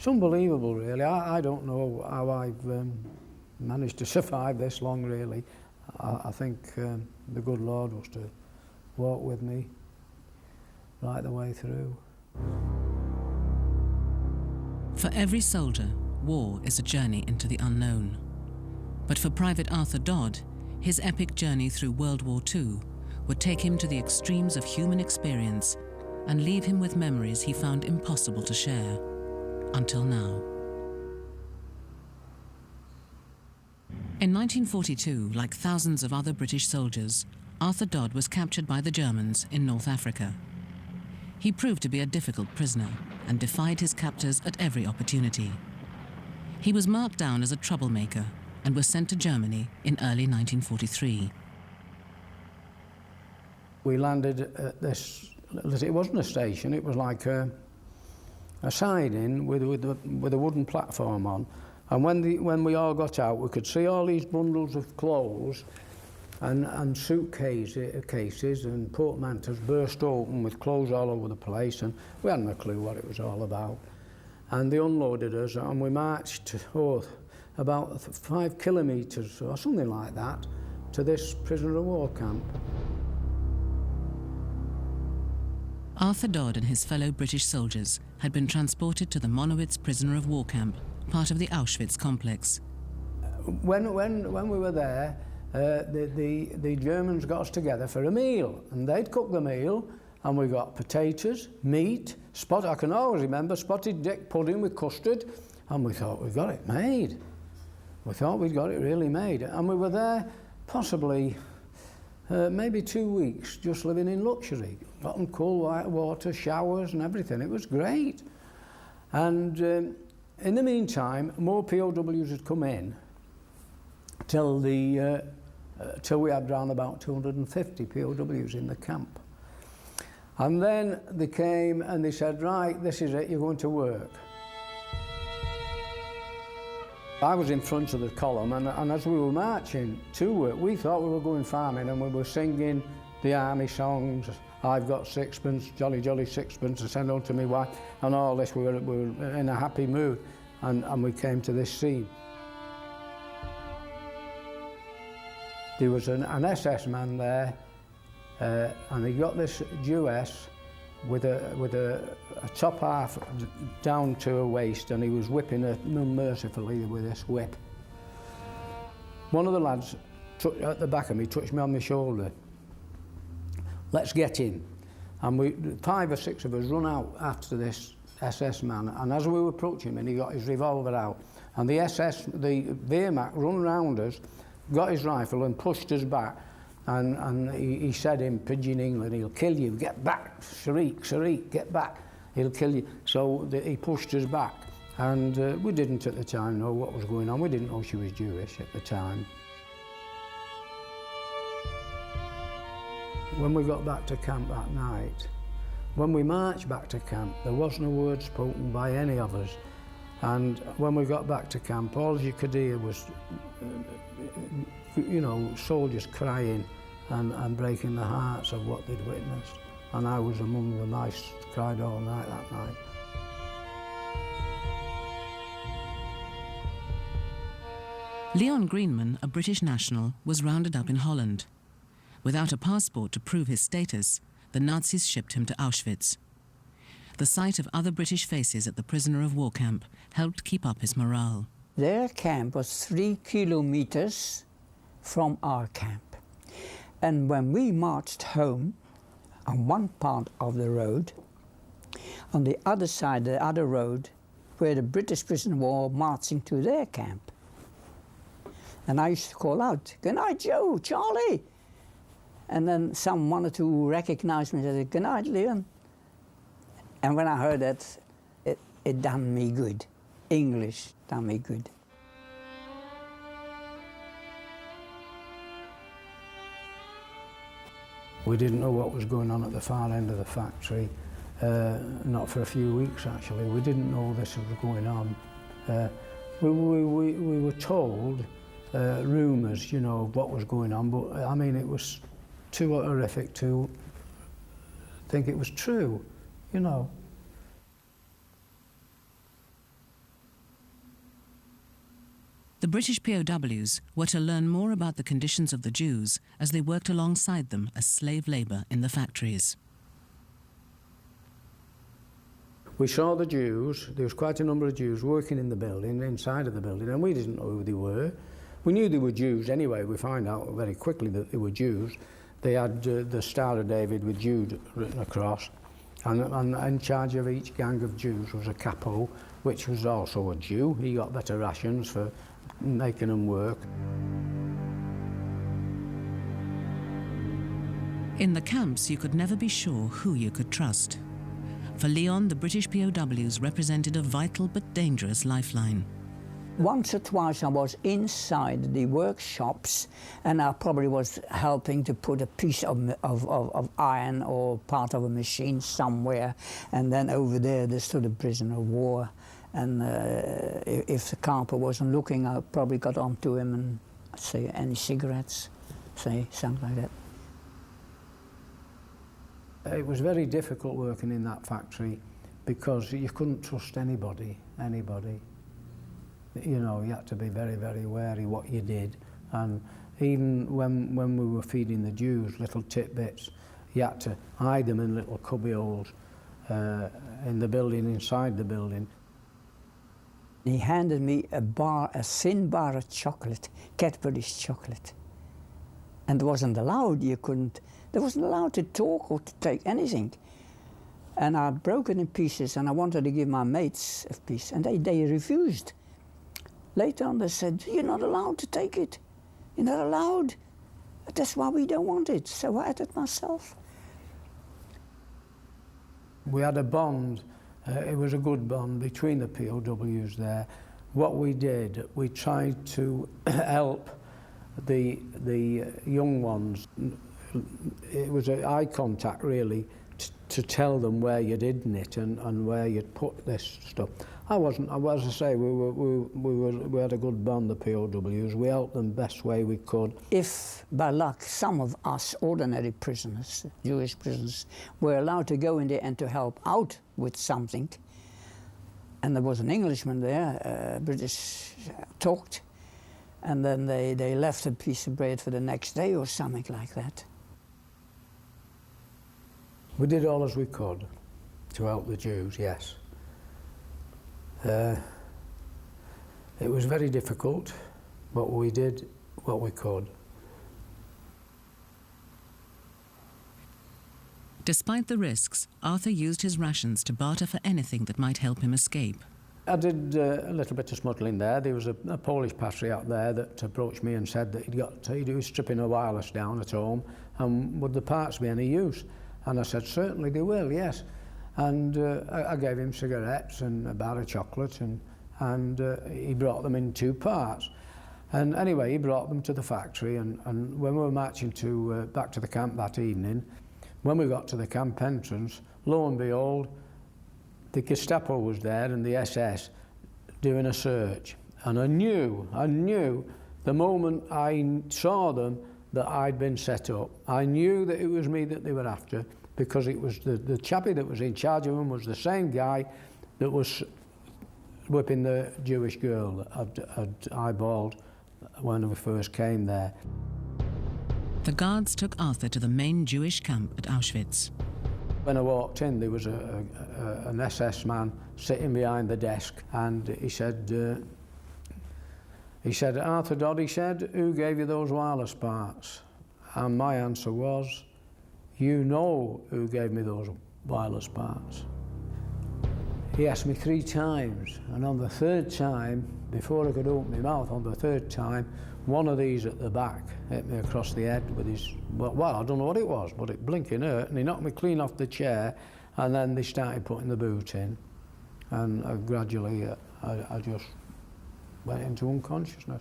It's unbelievable, really. I don't know how I've managed to survive this long, really. I think the good Lord was to walk with me right the way through. For every soldier, war is a journey into the unknown. But for Private Arthur Dodd, his epic journey through World War II would take him to the extremes of human experience and leave him with memories he found impossible to share, until now. In 1942, like thousands of other British soldiers, Arthur Dodd was captured by the Germans in North Africa. He proved to be a difficult prisoner and defied his captors at every opportunity. He was marked down as a troublemaker and was sent to Germany in early 1943. We landed at this, it wasn't a station, it was like a siding with a wooden platform on. And when we all got out, we could see all these bundles of clothes and suitcases and portmanteaus burst open with clothes all over the place, and we hadn't a clue what it was all about. And they unloaded us, and we marched about 5 kilometres or something like that to this prisoner of war camp. Arthur Dodd and his fellow British soldiers had been transported to the Monowitz prisoner of war camp, part of the Auschwitz complex. When we were there, the Germans got us together for a meal, and they'd cook the meal, and we got potatoes, meat, I can always remember spotted dick pudding with custard, and we thought we got it made. We thought we'd got it really made, and we were there possibly maybe 2 weeks, just living in luxury. Hot and cool white water, showers and everything. It was great. And in the meantime, more POWs had come in till we had around about 250 POWs in the camp. And then they came and they said, right, this is it, you're going to work. I was in front of the column, and as we were marching to work, we thought we were going farming, and we were singing the army songs, I've got sixpence, jolly, jolly sixpence to send home to me wife, and all this. We were in a happy mood, and we came to this scene. There was an SS man there, and he got this Jewess with a top half down to her waist, and he was whipping her unmercifully with this whip. One of the lads at the back of me touched me on the shoulder. Let's get in. And 5 or 6 of us run out after this SS man, and as we were approaching him, he got his revolver out, and the Wehrmacht run round us, got his rifle and pushed us back. And he said in pidgin England, he'll kill you, get back, Sharik, Sharik, get back, he'll kill you. So he pushed us back, and we didn't at the time know what was going on. We didn't know she was Jewish at the time. When we got back to camp that night, when we marched back to camp, there wasn't a word spoken by any of us. And when we got back to camp, all you could hear was, you know, soldiers crying and breaking the hearts of what they'd witnessed. And I was among them. I cried all night that night. Leon Greenman, a British national, was rounded up in Holland. Without a passport to prove his status, the Nazis shipped him to Auschwitz. The sight of other British faces at the prisoner of war camp helped keep up his morale. Their camp was 3 kilometers from our camp. And when we marched home on one part of the road, on the other side, the other road, were the British prisoners of war marching to their camp. And I used to call out, "Good night, Joe, Charlie." And then one or two recognized me and said, "Good night, Leon." And when I heard that, it done me good. English done me good. We didn't know what was going on at the far end of the factory, not for a few weeks actually. We didn't know this was going on. We were told rumours, you know, of what was going on, but I mean it was too horrific to think it was true, you know. The British POWs were to learn more about the conditions of the Jews as they worked alongside them as slave labour in the factories. We saw the Jews, there was quite a number of Jews working in the building, inside of the building, and we didn't know who they were. We knew they were Jews anyway. We found out very quickly that they were Jews. They had the Star of David with Jude written across, and in charge of each gang of Jews was a capo, which was also a Jew. He got better rations for making them work. In the camps, you could never be sure who you could trust. For Leon, the British POWs represented a vital but dangerous lifeline. Once or twice I was inside the workshops, and I probably was helping to put a piece of iron or part of a machine somewhere, and then over there stood a prisoner of war, and if the carpenter wasn't looking, I probably got onto him and say, any cigarettes, say something like that. It was very difficult working in that factory because you couldn't trust anybody. You know, you had to be very, very wary what you did. And even when we were feeding the Jews little tidbits, you had to hide them in little cubby holes in the building, inside the building. He handed me a thin bar of chocolate, Cadbury's chocolate. And it wasn't allowed, they wasn't allowed to talk or to take anything. And I broke it in pieces, and I wanted to give my mates a piece, and they refused. Later on they said, you're not allowed to take it. You're not allowed. That's why we don't want it. So I had it myself. We had a bond, it was a good bond between the POWs there. What we did, we tried to help the young ones. It was eye contact really to tell them where you'd hidden it and where you'd put this stuff. As I say, we had a good bond, the POWs. We helped them best way we could. If by luck some of us ordinary prisoners, Jewish prisoners, were allowed to go in there and to help out with something, and there was an Englishman there, British talked, and then they left a piece of bread for the next day or something like that. We did all as we could to help the Jews, yes. It was very difficult, but we did what we could. Despite the risks, Arthur used his rations to barter for anything that might help him escape. I did a little bit of smuggling there. There was a Polish patriarch there that approached me and said that he was stripping a wireless down at home, and would the parts be any use? And I said, certainly they will, yes. And I gave him cigarettes and a bar of chocolate, and he brought them in 2 parts. And anyway, he brought them to the factory, and when we were marching back to the camp that evening, when we got to the camp entrance, lo and behold, the Gestapo was there and the SS doing a search. And I knew the moment I saw them that I'd been set up. I knew that it was me that they were after, because it was the chappie that was in charge of them was the same guy that was whipping the Jewish girl that had eyeballed when we first came there. The guards took Arthur to the main Jewish camp at Auschwitz. When I walked in, there was an SS man sitting behind the desk, and he said, Arthur Dodd, he said, who gave you those wireless parts? And my answer was, you know who gave me those wireless parts. He asked me 3 times, and on the 3rd time, before I could open my mouth, on the 3rd time, one of these at the back hit me across the head with his, well, I don't know what it was, but it blinking hurt, and he knocked me clean off the chair, and then they started putting the boot in, and gradually I just went into unconsciousness.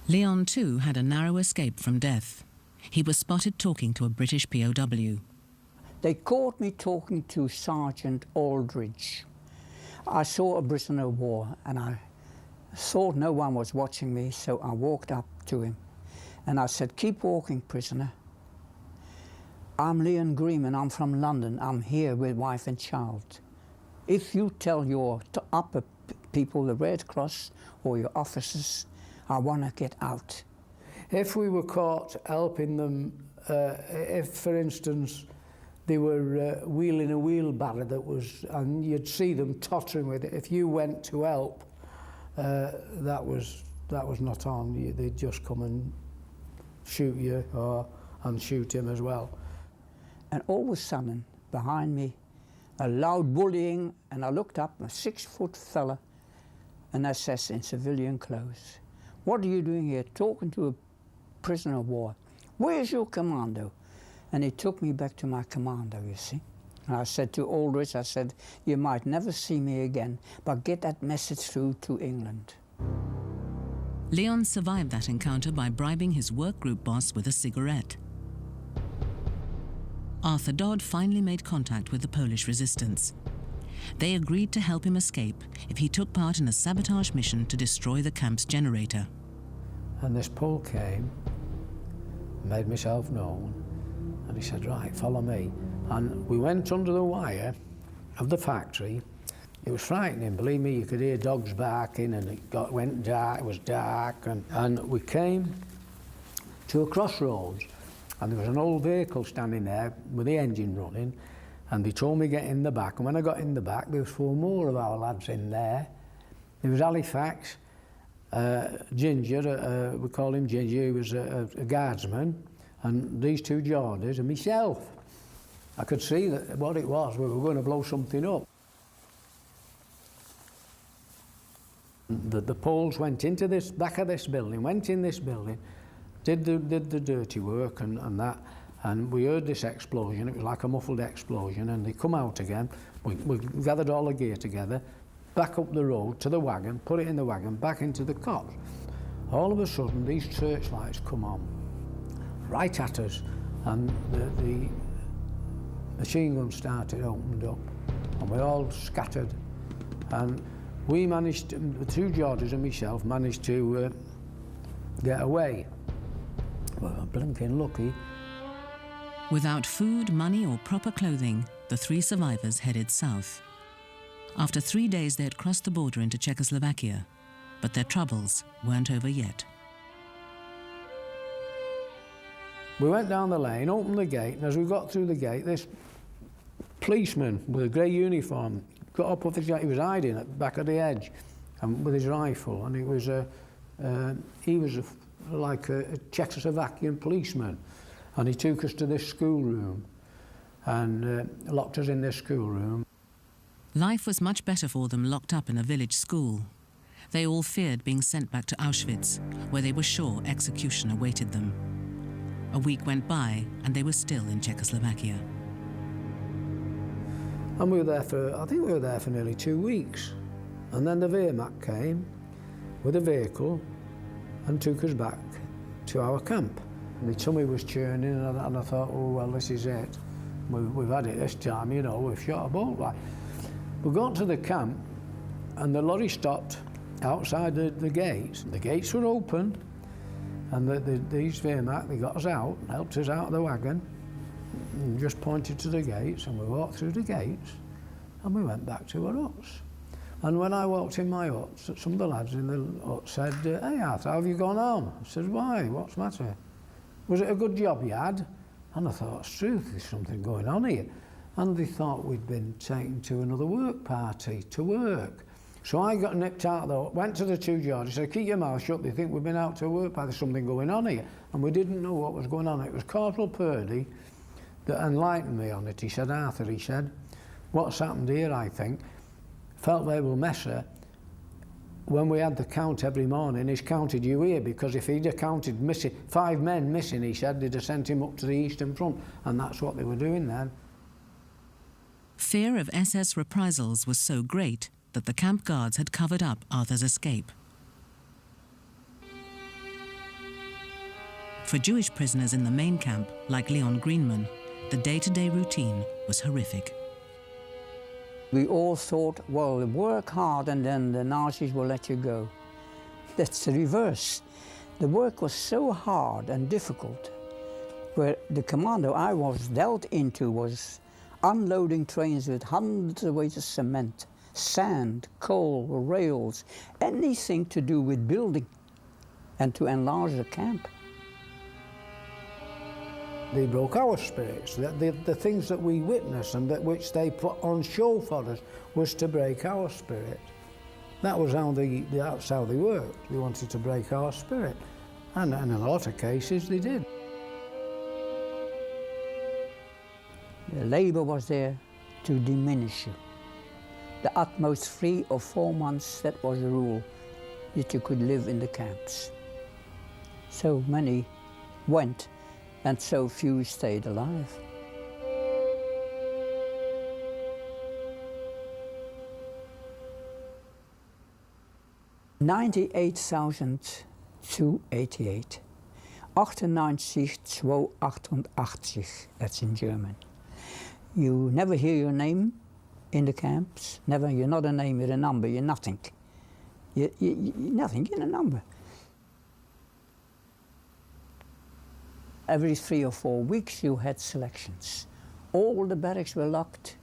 Leon too had a narrow escape from death. He was spotted talking to a British POW. They caught me talking to Sergeant Aldridge. I saw a prisoner of war, and I thought no one was watching me, so I walked up to him and I said, keep walking, prisoner. I'm Leon Greenman, I'm from London, I'm here with wife and child. if you tell your upper people, the Red Cross or your officers, I want to get out. If we were caught helping them, if, for instance, they were wheeling a wheelbarrow that was, and you'd see them tottering with it, if you went to help, that was not on. They'd just come and shoot you, and shoot him as well. And all of a sudden, behind me, a loud bullying, and I looked up, a 6-foot fella, an SS in civilian clothes. What are you doing here, talking to a prisoner of war? Where's your commando? And he took me back to my commando, you see. And I said to Aldrich, I said, you might never see me again, but get that message through to England. Leon survived that encounter by bribing his work group boss with a cigarette. Arthur Dodd finally made contact with the Polish resistance. They agreed to help him escape if he took part in a sabotage mission to destroy the camp's generator. And this Pole came, made myself known, and he said, right, follow me. And we went under the wire of the factory. It was frightening, believe me, you could hear dogs barking, and it went dark, it was dark, and we came to a crossroads, and there was an old vehicle standing there with the engine running, and they told me to get in the back, and when I got in the back, there was 4 more of our lads in there. There was Halifax, Ginger, we call him Ginger, he was a guardsman, and these 2 Geordies and myself. I could see that what it was, we were going to blow something up. The Poles went into this back of this building, went in this building, did the dirty work and that, and we heard this explosion. It was like a muffled explosion, and they come out again. We gathered all the gear together, back up the road to the wagon, put it in the wagon, back into the copse. All of a sudden, these searchlights come on, right at us, and the machine gun started, opened up, and we all scattered, and we managed, the 2 Georges and myself managed to get away. We were blinking lucky. Without food, money or proper clothing, the 3 survivors headed south. After 3 days they had crossed the border into Czechoslovakia, but their troubles weren't over yet. We went down the lane, opened the gate, and as we got through the gate, this policeman with a grey uniform got up off his gate. He was hiding at the back of the edge and with his rifle, and he was like a Czechoslovakian policeman, and he took us to this schoolroom and locked us in this schoolroom. Life was much better for them locked up in a village school. They all feared being sent back to Auschwitz, where they were sure execution awaited them. A week went by and they were still in Czechoslovakia. And we were there for, I think we were there for nearly 2 weeks. And then the Wehrmacht came with a vehicle and took us back to our camp. And the tummy was churning, and I thought, oh, well, this is it. We've had it this time, you know, we've shot a bolt. Like. We got to the camp, and the lorry stopped outside the gates. The gates were open, and these Wehrmacht, they got us out, helped us out of the wagon, and just pointed to the gates, and we walked through the gates, and we went back to our huts. And when I walked in my hut, some of the lads in the hut said, hey Arthur, how have you gone home? I said, why, what's the matter? Was it a good job you had? And I thought, it's true, there's something going on here. And they thought we'd been taken to another work party to work. So I got nipped out though, went to the 2 Georges, said, keep your mouth shut, they think we've been out to a work party, there's something going on here. And we didn't know what was going on. It was Corporal Purdy that enlightened me on it. He said, Arthur, he said, what's happened here, I think, Feldwebel Messer, when we had the count every morning, he's counted you here, because if he'd have counted missing, 5 men missing, he said, they'd have sent him up to the Eastern Front, and that's what they were doing then. Fear of SS reprisals was so great that the camp guards had covered up Arthur's escape. For Jewish prisoners in the main camp, like Leon Greenman, the day-to-day routine was horrific. We all thought, well, work hard and then the Nazis will let you go. That's the reverse. The work was so hard and difficult, where the commando I was dealt into was, unloading trains with hundreds of weights of cement, sand, coal, rails, anything to do with building and to enlarge the camp. They broke our spirits. The things that we witnessed and which they put on show for us was to break our spirit. That's how they worked. They wanted to break our spirit. And in a lot of cases they did. The labour was there to diminish you. The utmost 3 or 4 months, that was the rule, that you could live in the camps. So many went, and so few stayed alive. (98,288). 98,288, that's in German. You never hear your name in the camps, never. You're not a name, you're a number, you're nothing. You're nothing, you're a number. Every 3 or 4 weeks you had selections. All the barracks were locked,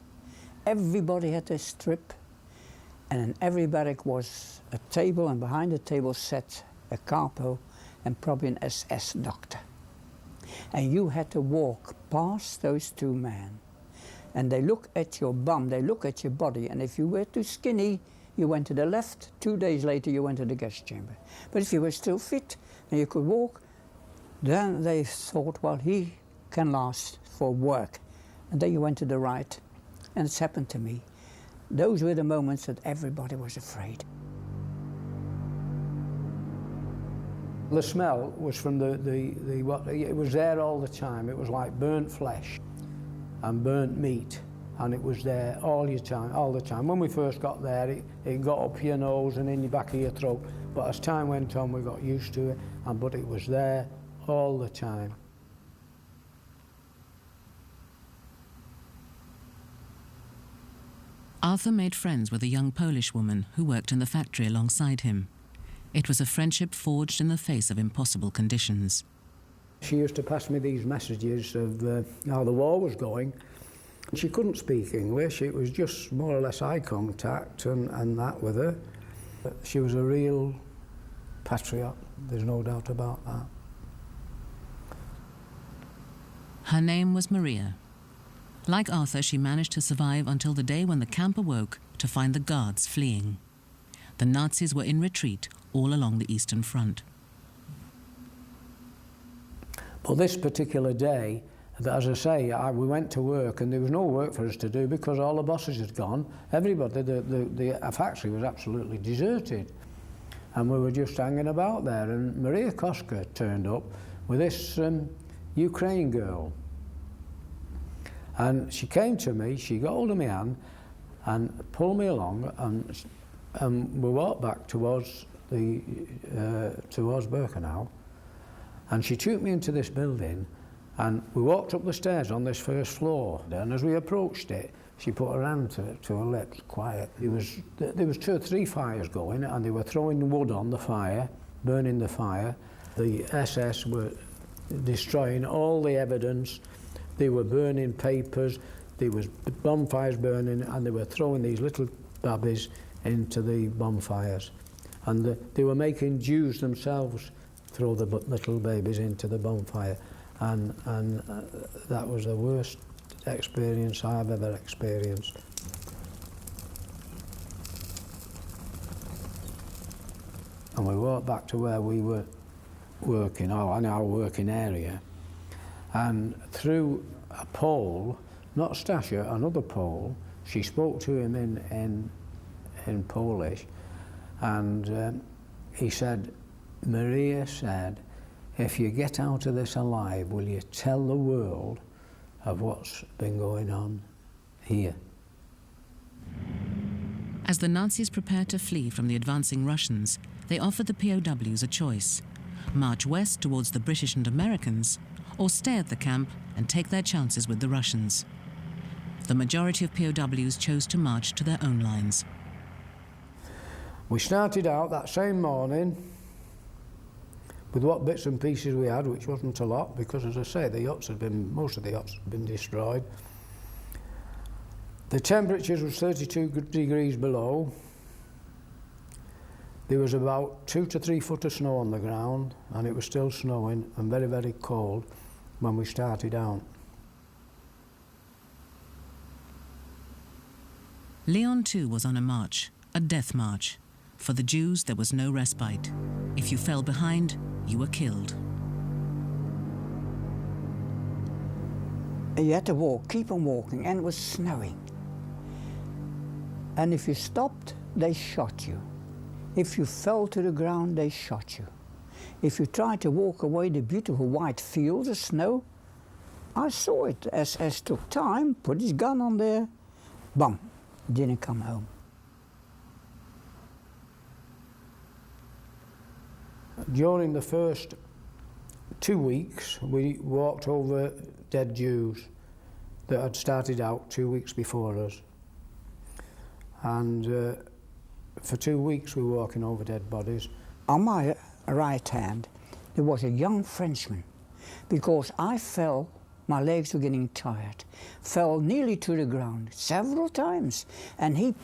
everybody had a strip, and in every barrack was a table, and behind the table sat a capo and probably an SS doctor. And you had to walk past those 2 men. And they look at your bum, they look at your body, and if you were too skinny, you went to the left. 2 days later you went to the gas chamber. But if you were still fit and you could walk, then they thought, well, he can last for work. And then you went to the right, and it's happened to me. Those were the moments that everybody was afraid. The smell was from it was there all the time. It was like burnt flesh and burnt meat, and it was there all the time. When we first got there, it got up your nose and in the back of your throat, but as time went on, we got used to it, but it was there all the time. Arthur made friends with a young Polish woman who worked in the factory alongside him. It was a friendship forged in the face of impossible conditions. She used to pass me these messages of how the war was going. She couldn't speak English, it was just more or less eye contact and that with her. She was a real patriot, there's no doubt about that. Her name was Maria. Like Arthur, she managed to survive until the day when the camp awoke to find the guards fleeing. The Nazis were in retreat all along the Eastern Front. But this particular day, as I say, we went to work and there was no work for us to do because all the bosses had gone. Everybody, the factory was absolutely deserted. And we were just hanging about there, and Maria Koska turned up with this Ukraine girl. And she came to me, she got hold of my hand and pulled me along, and we walked back towards Birkenau, and she took me into this building, and we walked up the stairs on this first floor, and as we approached it, she put her hand to her lips, quiet. There was 2 or 3 fires going, and they were throwing wood on the fire, burning the fire. The SS were destroying all the evidence. They were burning papers, there was bonfires burning, and they were throwing these little babbies into the bonfires. And they were making Jews themselves throw the little babies into the bonfire. And that was the worst experience I've ever experienced. And we walked back to where we were working, in our working area. And through a Pole, not Stasia, another Pole, she spoke to him in Polish, and he said, Maria said, if you get out of this alive, will you tell the world of what's been going on here? As the Nazis prepared to flee from the advancing Russians, they offered the POWs a choice: march west towards the British and Americans, or stay at the camp and take their chances with the Russians. The majority of POWs chose to march to their own lines. We started out that same morning with what bits and pieces we had, which wasn't a lot, because as I say, most of the yachts had been destroyed. The temperatures was 32 degrees below. There was about 2 to 3 foot of snow on the ground, and it was still snowing and very, very cold when we started out. Leon too was on a march, a death march. For the Jews, there was no respite. If you fell behind, you were killed. You had to walk, keep on walking, and it was snowing. And if you stopped, they shot you. If you fell to the ground, they shot you. If you tried to walk away the beautiful white fields of snow, I saw it as took time, put his gun on there, bum, didn't come home. During the first 2 weeks, we walked over dead Jews that had started out 2 weeks before us. And for 2 weeks we were walking over dead bodies. On my right hand, there was a young Frenchman. Because I fell, my legs were getting tired, fell nearly to the ground several times. And he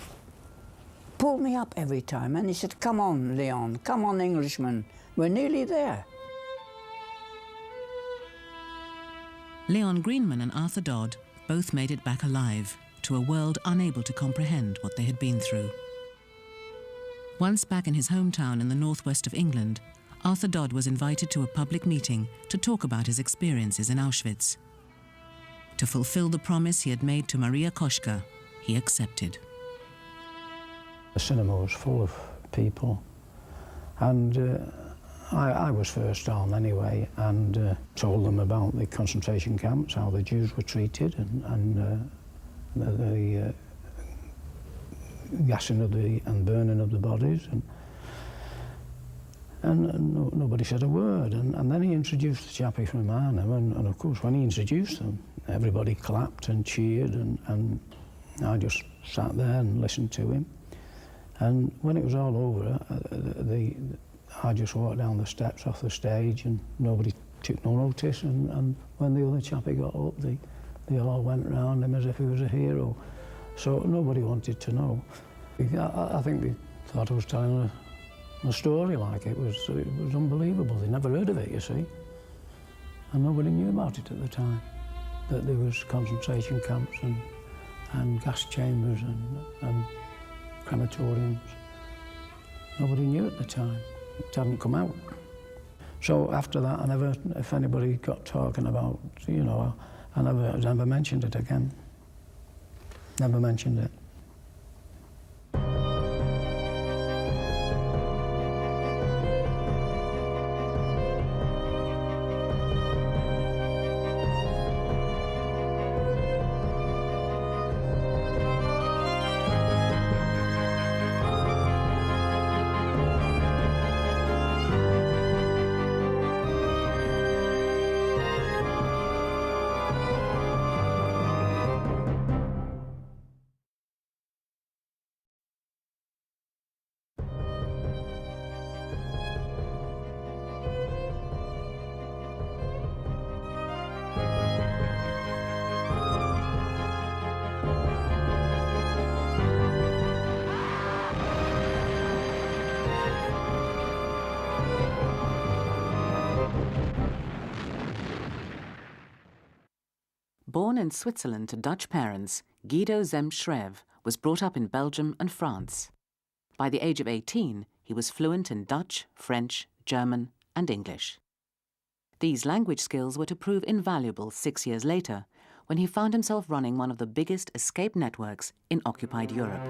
pulled me up every time and he said, "Come on, Leon, come on, Englishman, we're nearly there." Leon Greenman and Arthur Dodd both made it back alive to a world unable to comprehend what they had been through. Once back in his hometown in the northwest of England, Arthur Dodd was invited to a public meeting to talk about his experiences in Auschwitz. To fulfill the promise he had made to Maria Koschka, he accepted. The cinema was full of people, and I was first on anyway, and told them about the concentration camps, how the Jews were treated, and the gassing of and burning of the bodies, and nobody said a word. And then he introduced the chappie from Arnhem, and of course when he introduced them, everybody clapped and cheered, and I just sat there and listened to him. And when it was all over, I just walked down the steps off the stage, and nobody took no notice. And when the other chappie got up, they all went round him as if he was a hero. So nobody wanted to know. I think they thought I was telling a story like it was unbelievable. They never heard of it, you see. And nobody knew about it at the time, that there was concentration camps and gas chambers and crematoriums. Nobody knew at the time. It hadn't come out. So after that, I never, if anybody got talking about, you know, I never mentioned it again. Never mentioned it. Born in Switzerland to Dutch parents, Guido Zemsch-Schrev was brought up in Belgium and France. By the age of 18, he was fluent in Dutch, French, German, and English. These language skills were to prove invaluable 6 years later, when he found himself running one of the biggest escape networks in occupied Europe.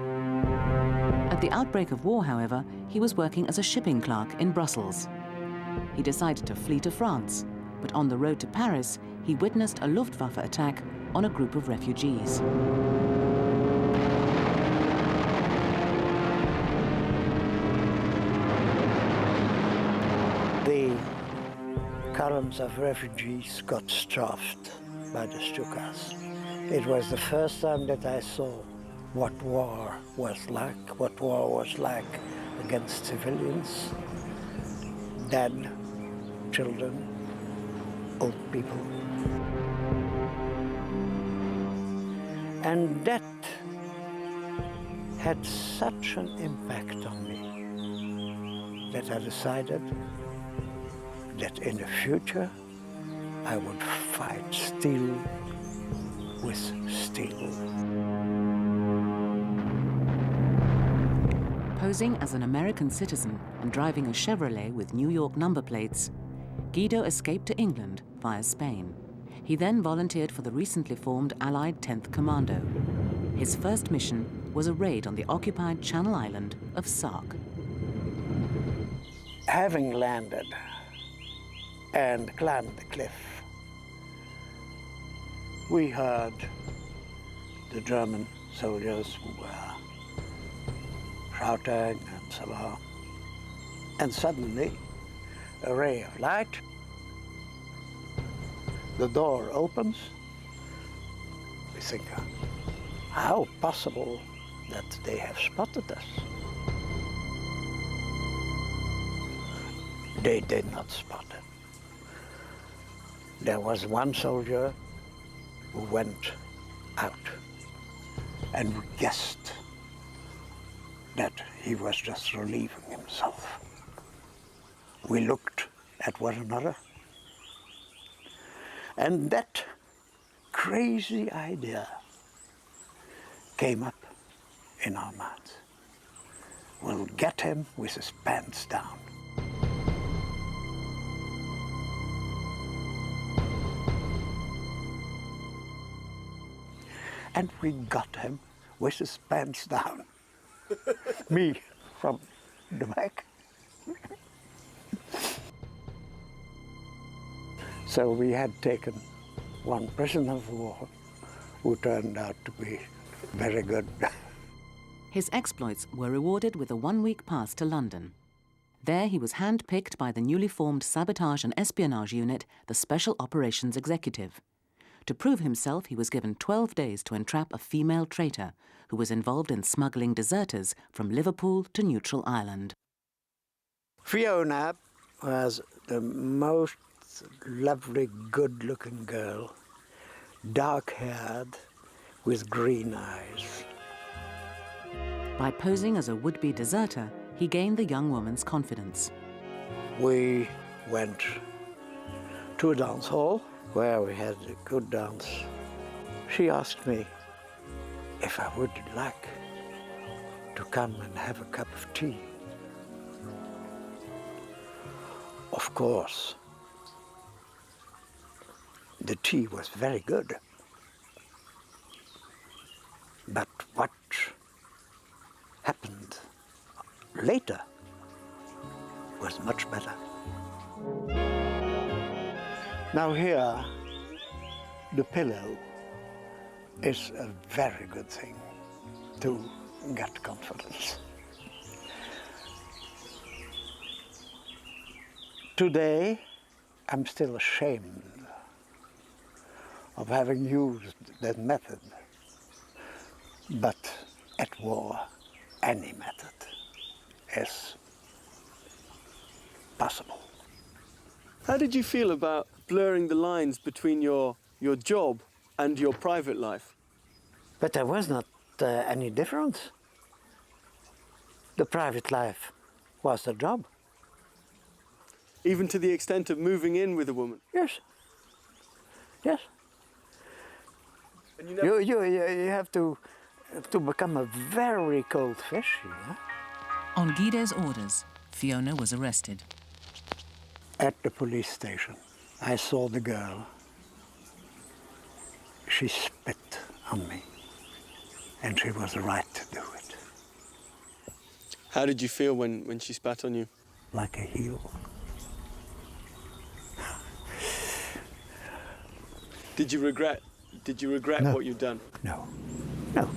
At the outbreak of war, however, he was working as a shipping clerk in Brussels. He decided to flee to France, but on the road to Paris, he witnessed a Luftwaffe attack on a group of refugees. The columns of refugees got stuffed by the Stukas. It was the first time that I saw what war was like against civilians, dead, children, old people. And that had such an impact on me that I decided that in the future I would fight steel with steel. Posing as an American citizen and driving a Chevrolet with New York number plates, Guido escaped to England via Spain. He then volunteered for the recently formed Allied 10th Commando. His first mission was a raid on the occupied Channel Island of Sark. Having landed and climbed the cliff, we heard the German soldiers who were shouting and so on. And suddenly, a ray of light, the door opens. We think, how possible that they have spotted us? They did not spot it. There was one soldier who went out, and we guessed that he was just relieving himself. We looked at one another, and that crazy idea came up in our minds. We'll get him with his pants down. And we got him with his pants down. Me from the back. So we had taken one prisoner of war who turned out to be very good. His exploits were rewarded with a one-week pass to London. There he was hand-picked by the newly formed Sabotage and Espionage Unit, the Special Operations Executive. To prove himself, he was given 12 days to entrap a female traitor who was involved in smuggling deserters from Liverpool to Neutral Ireland. Fiona was the most lovely, good-looking girl, dark-haired, with green eyes. By posing as a would-be deserter, he gained the young woman's confidence. We went to a dance hall where we had a good dance. She asked me if I would like to come and have a cup of tea. Of course, the tea was very good. But what happened later was much better. Now here, the pillow is a very good thing to get confidence. Today, I'm still ashamed of having used that method. But at war, any method is possible. How did you feel about blurring the lines between your job and your private life? But there was not any difference. The private life was the job. Even to the extent of moving in with a woman? Yes. Yes. And you have to become a very cold fish, you know? On Guido's orders, Fiona was arrested. At the police station, I saw the girl. She spit on me, and she was right to do it. How did you feel when she spat on you? Like a heel. Did you regret No. what you'd done? No, no.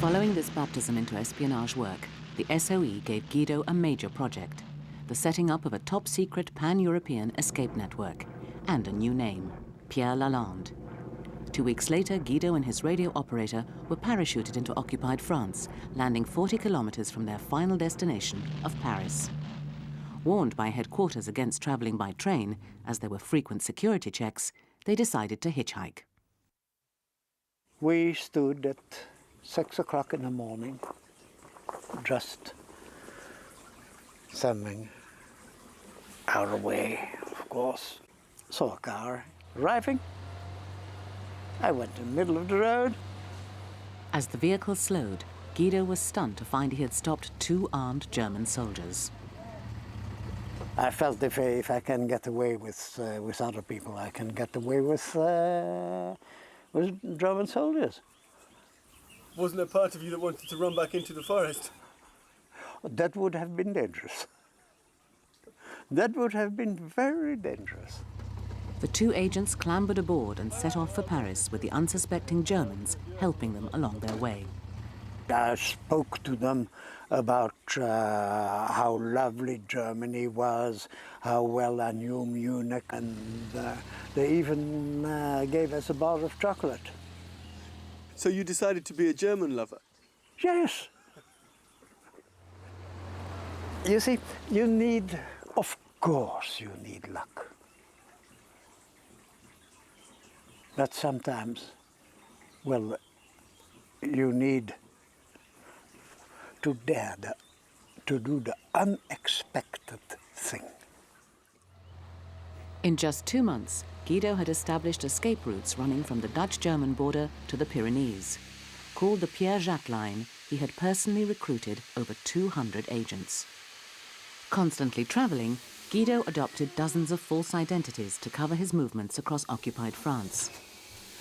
Following this baptism into espionage work, the SOE gave Guido a major project, the setting up of a top-secret pan-European escape network, and a new name, Pierre Lalande. 2 weeks later, Guido and his radio operator were parachuted into occupied France, landing 40 kilometers from their final destination of Paris. Warned by headquarters against traveling by train, as there were frequent security checks, they decided to hitchhike. We stood at 6 o'clock in the morning, just standing out of the way, of course. Saw a car arriving. I went in the middle of the road. As the vehicle slowed, Guido was stunned to find he had stopped 2 armed German soldiers. I felt if I can get away with other people, I can get away with German soldiers. Wasn't there part of you that wanted to run back into the forest? That would have been dangerous. That would have been very dangerous. The 2 agents clambered aboard and set off for Paris with the unsuspecting Germans helping them along their way. I spoke to them about how lovely Germany was, how well I knew Munich, and they even gave us a bar of chocolate. So you decided to be a German lover? Yes. You see, you need, of course you need luck. But sometimes, well, you need to dare to do the unexpected thing. In just 2 months, Guido had established escape routes running from the Dutch-German border to the Pyrenees. Called the Pierre-Jacques Line, he had personally recruited over 200 agents. Constantly travelling, Guido adopted dozens of false identities to cover his movements across occupied France.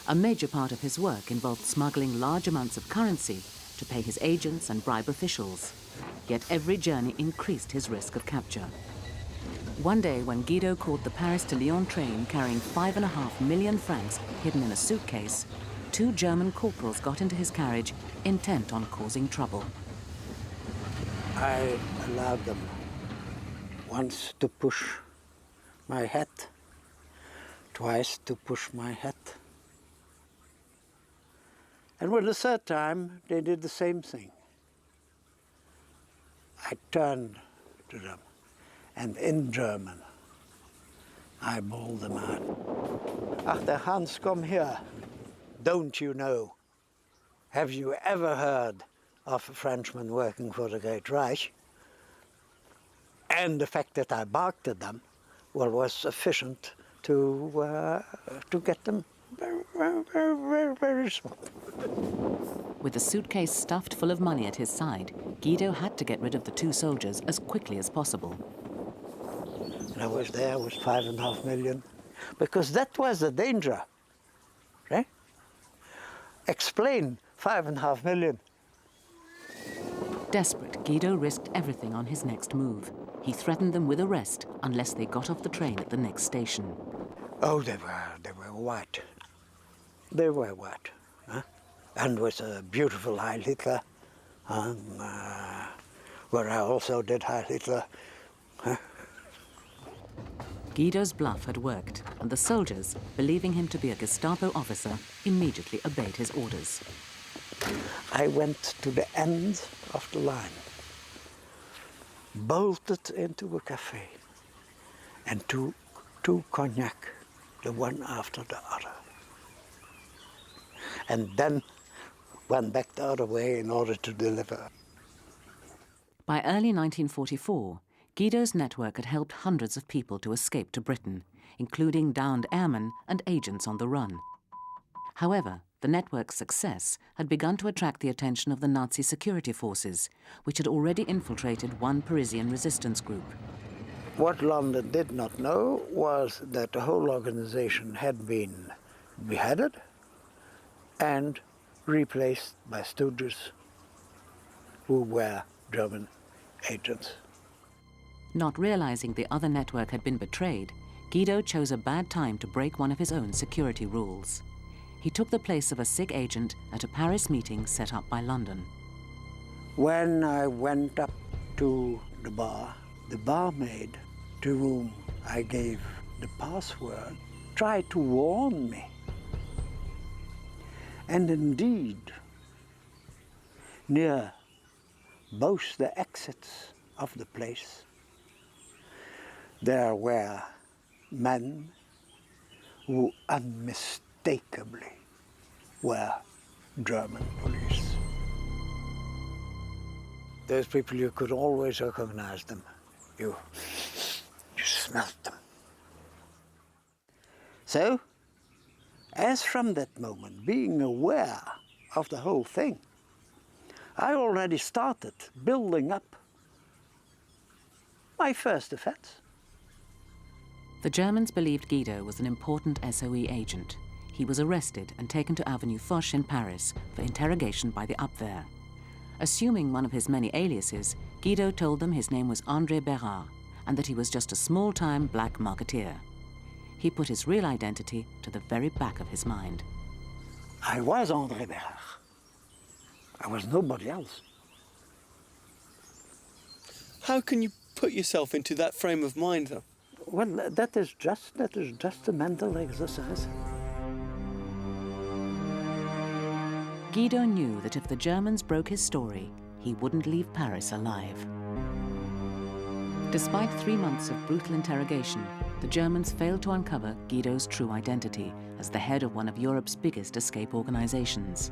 A major part of his work involved smuggling large amounts of currency to pay his agents and bribe officials. Yet every journey increased his risk of capture. One day, when Guido caught the Paris to Lyon train carrying 5.5 million francs hidden in a suitcase, 2 German corporals got into his carriage, intent on causing trouble. I allowed them once to push my hat, twice to push my hat. And with the 3rd time, they did the same thing. I turned to them, and in German, I bawled them out. Ach, Hans, come here. Don't you know? Have you ever heard of a Frenchman working for the Great Reich? And the fact that I barked at them, well, was sufficient to get them very small. With a suitcase stuffed full of money at his side, Guido had to get rid of the 2 soldiers as quickly as possible. And I was there with 5.5 million, because that was the danger. Right? Explain 5.5 million. Desperate, Guido risked everything on his next move. He threatened them with arrest unless they got off the train at the next station. Oh, they were white. They were white. Huh? And with a beautiful Heil Hitler, where I also did Heil Hitler. Huh? Guido's bluff had worked, and the soldiers, believing him to be a Gestapo officer, immediately obeyed his orders. I went to the end of the line, bolted into a cafe, and took 2 cognac, the one after the other. And then went back the other way in order to deliver. By early 1944, Guido's network had helped hundreds of people to escape to Britain, including downed airmen and agents on the run. However, the network's success had begun to attract the attention of the Nazi security forces, which had already infiltrated one Parisian resistance group. What London did not know was that the whole organization had been beheaded and replaced by stooges who were German agents. Not realizing the other network had been betrayed, Guido chose a bad time to break one of his own security rules. He took the place of a sick agent at a Paris meeting set up by London. When I went up to the barmaid, to whom I gave the password, tried to warn me. And indeed, near both the exits of the place, there were men who unmistakably were German police. Those people, you could always recognize them. You smelt them. So, as from that moment, being aware of the whole thing, I already started building up my first defense. The Germans believed Guido was an important SOE agent. He was arrested and taken to Avenue Foch in Paris for interrogation by the Abwehr. Assuming one of his many aliases, Guido told them his name was André Bérard and that he was just a small-time black marketeer. He put his real identity to the very back of his mind. I was André Bérard. I was nobody else. How can you put yourself into that frame of mind, though? Well, that is just a mental exercise. Guido knew that if the Germans broke his story, he wouldn't leave Paris alive. Despite 3 months of brutal interrogation, the Germans failed to uncover Guido's true identity as the head of one of Europe's biggest escape organizations.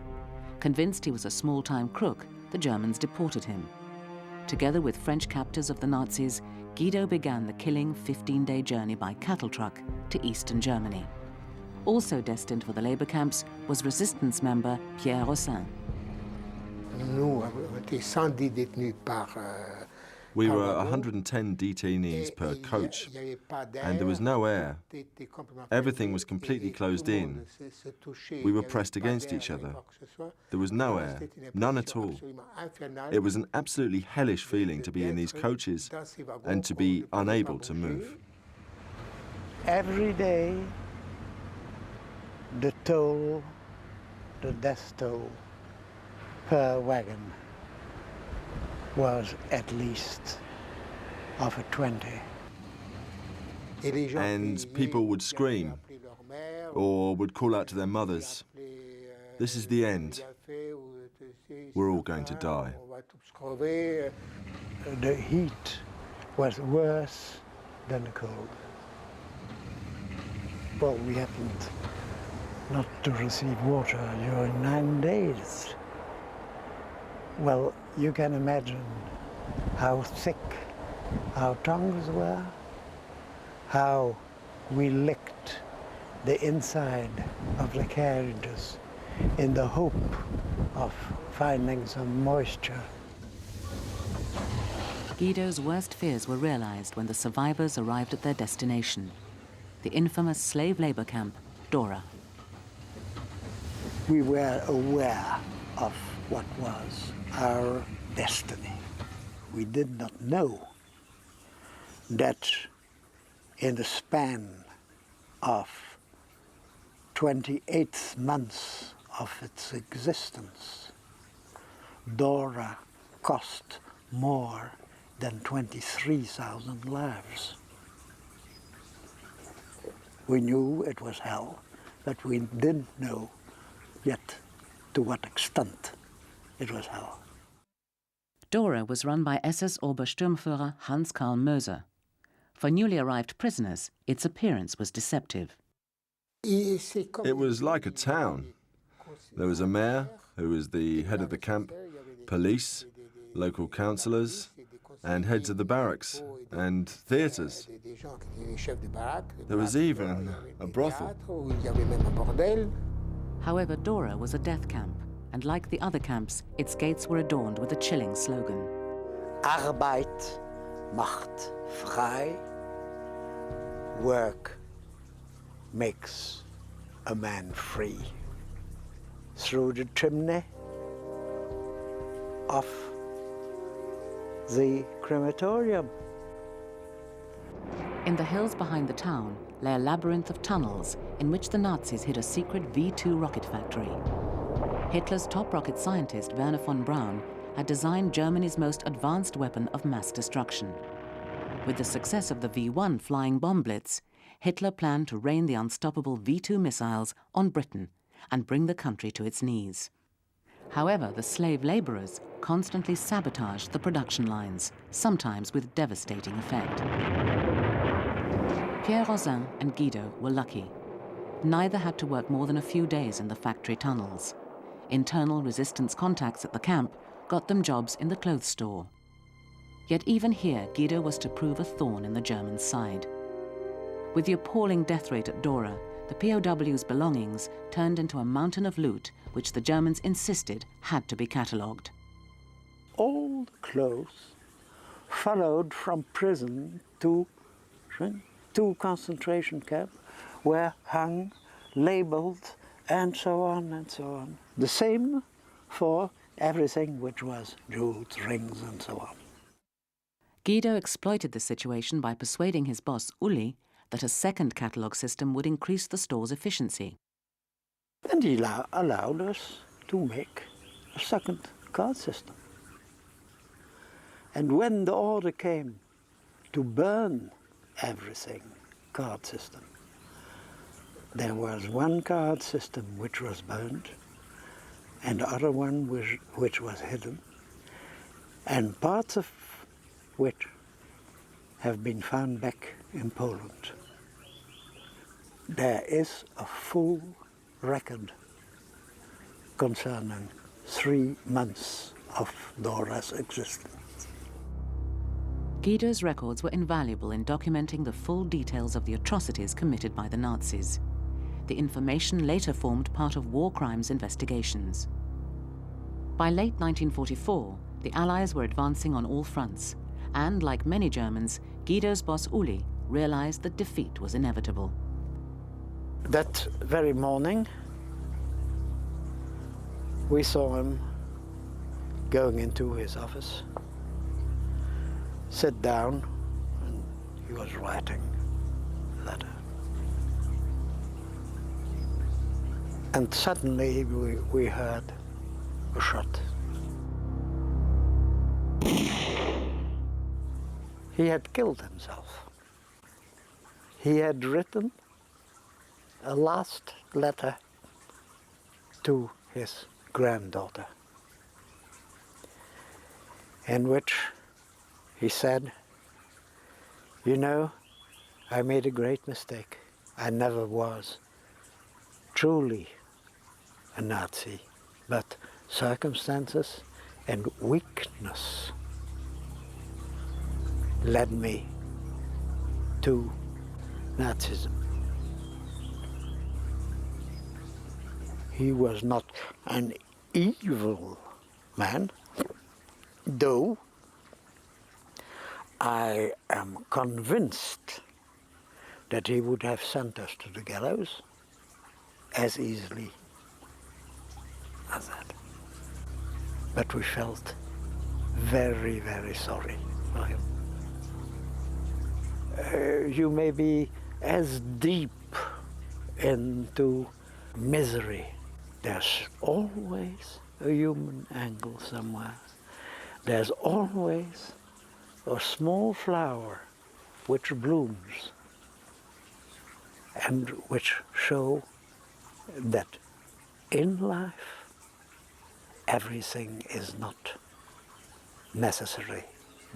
Convinced he was a small-time crook, the Germans deported him. Together with French captors of the Nazis, Guido began the killing 15-day journey by cattle truck to eastern Germany. Also destined for the labor camps was resistance member Pierre Rossin. We were 110 detainees per coach, and there was no air. Everything was completely closed in. We were pressed against each other. There was no air, none at all. It was an absolutely hellish feeling to be in these coaches and to be unable to move. Every day, the toll, the death toll per wagon was at least of a 20. And people would scream or would call out to their mothers, "This is the end. We're all going to die." The heat was worse than the cold. Well, we happened not to receive water during 9 days. Well, you can imagine how thick our tongues were, how we licked the inside of the carriages in the hope of finding some moisture. Guido's worst fears were realized when the survivors arrived at their destination, the infamous slave labor camp, Dora. We were aware of what was our destiny. We did not know that in the span of 28 months of its existence, Dora cost more than 23,000 lives. We knew it was hell, but we didn't know yet to what extent it was hell. Dora was run by SS Obersturmführer Hans-Karl Moser. For newly arrived prisoners, its appearance was deceptive. It was like a town. There was a mayor, who was the head of the camp, police, local councillors, and heads of the barracks, and theatres. There was even a brothel. However, Dora was a death camp, and like the other camps, its gates were adorned with a chilling slogan. Arbeit macht frei. Work makes a man free. Through the chimney of the crematorium. In the hills behind the town lay a labyrinth of tunnels in which the Nazis hid a secret V2 rocket factory. Hitler's top rocket scientist, Werner von Braun, had designed Germany's most advanced weapon of mass destruction. With the success of the V1 flying bomb blitz, Hitler planned to rain the unstoppable V2 missiles on Britain and bring the country to its knees. However, the slave laborers constantly sabotaged the production lines, sometimes with devastating effect. Pierre Rossin and Guido were lucky. Neither had to work more than a few days in the factory tunnels. Internal resistance contacts at the camp got them jobs in the clothes store. Yet even here, Guido was to prove a thorn in the Germans' side. With the appalling death rate at Dora, the POW's belongings turned into a mountain of loot which the Germans insisted had to be catalogued. All the clothes followed from prison to concentration camp were hung, labeled, and so on and so on. The same for everything which was jewels, rings, and so on. Guido exploited the situation by persuading his boss, Uli, that a second catalogue system would increase the store's efficiency. And he allowed us to make a second card system. And when the order came to burn everything, card system, there was one card system which was burned, and the other one which was hidden, and parts of which have been found back in Poland. There is a full record concerning 3 months of Dora's existence. Guido's records were invaluable in documenting the full details of the atrocities committed by the Nazis. The information later formed part of war crimes investigations. By late 1944, the Allies were advancing on all fronts, and like many Germans, Guido's boss Uli realized that defeat was inevitable. That very morning, we saw him going into his office, sit down, and he was writing a letter. And suddenly we heard a shot. He had killed himself. He had written a last letter to his granddaughter, in which he said, "You know, I made a great mistake. I never was truly a Nazi, but circumstances and weakness led me to Nazism." He was not an evil man, though I am convinced that he would have sent us to the gallows as easily as that. But we felt very, very sorry for him. You may be as deep into misery. There's always a human angle somewhere. There's always a small flower which blooms and which show that in life everything is not necessary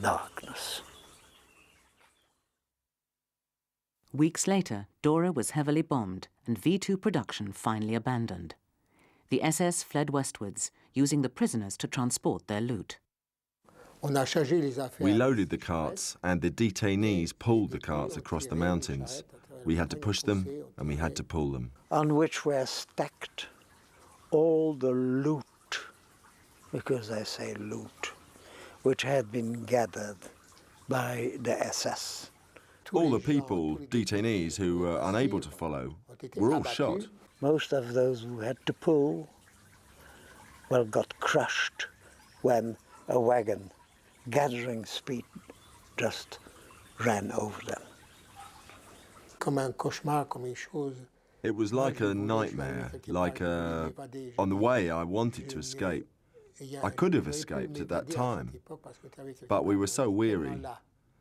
darkness. Weeks later, Dora was heavily bombed and V2 production finally abandoned. The SS fled westwards, using the prisoners to transport their loot. We loaded the carts, and the detainees pulled the carts across the mountains. We had to push them, and we had to pull them. On which were stacked all the loot, because I say loot, which had been gathered by the SS. All the people, detainees, who were unable to follow, were all shot. Most of those who had to pull, well, got crushed when a wagon, gathering speed, just ran over them. It was like a nightmare, on the way I wanted to escape. I could have escaped at that time, but we were so weary,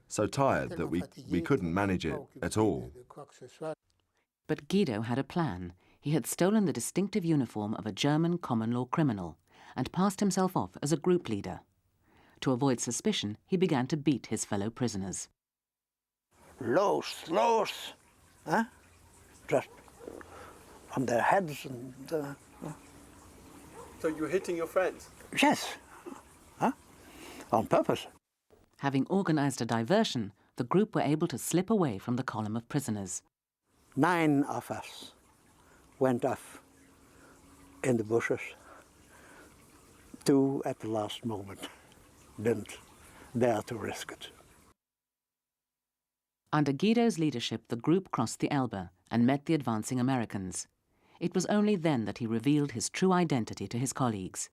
so tired that we couldn't manage it at all. But Guido had a plan. He had stolen the distinctive uniform of a German common law criminal and passed himself off as a group leader. To avoid suspicion, he began to beat his fellow prisoners. Los, huh? Just on their heads and... So you were hitting your friends? Yes, on purpose. Having organized a diversion, the group were able to slip away from the column of prisoners. 9 of us went off in the bushes. 2 at the last moment didn't dare to risk it. Under Guido's leadership, the group crossed the Elbe and met the advancing Americans. It was only then that he revealed his true identity to his colleagues.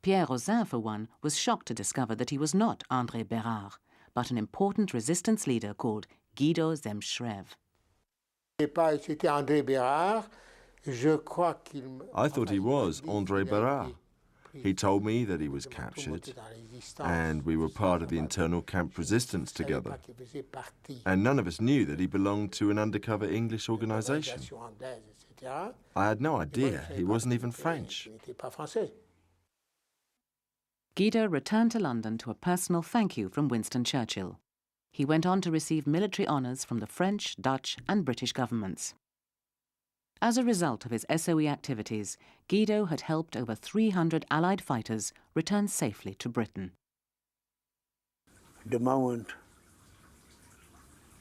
Pierre Rosin, for one, was shocked to discover that he was not André Bérard, but an important resistance leader called Guido Zemschrev. I thought he was André Bérard. He told me that he was captured, and we were part of the internal camp resistance together. And none of us knew that he belonged to an undercover English organization. I had no idea he wasn't even French. Guido returned to London to a personal thank you from Winston Churchill. He went on to receive military honours from the French, Dutch and British governments. As a result of his SOE activities, Guido had helped over 300 Allied fighters return safely to Britain. The moment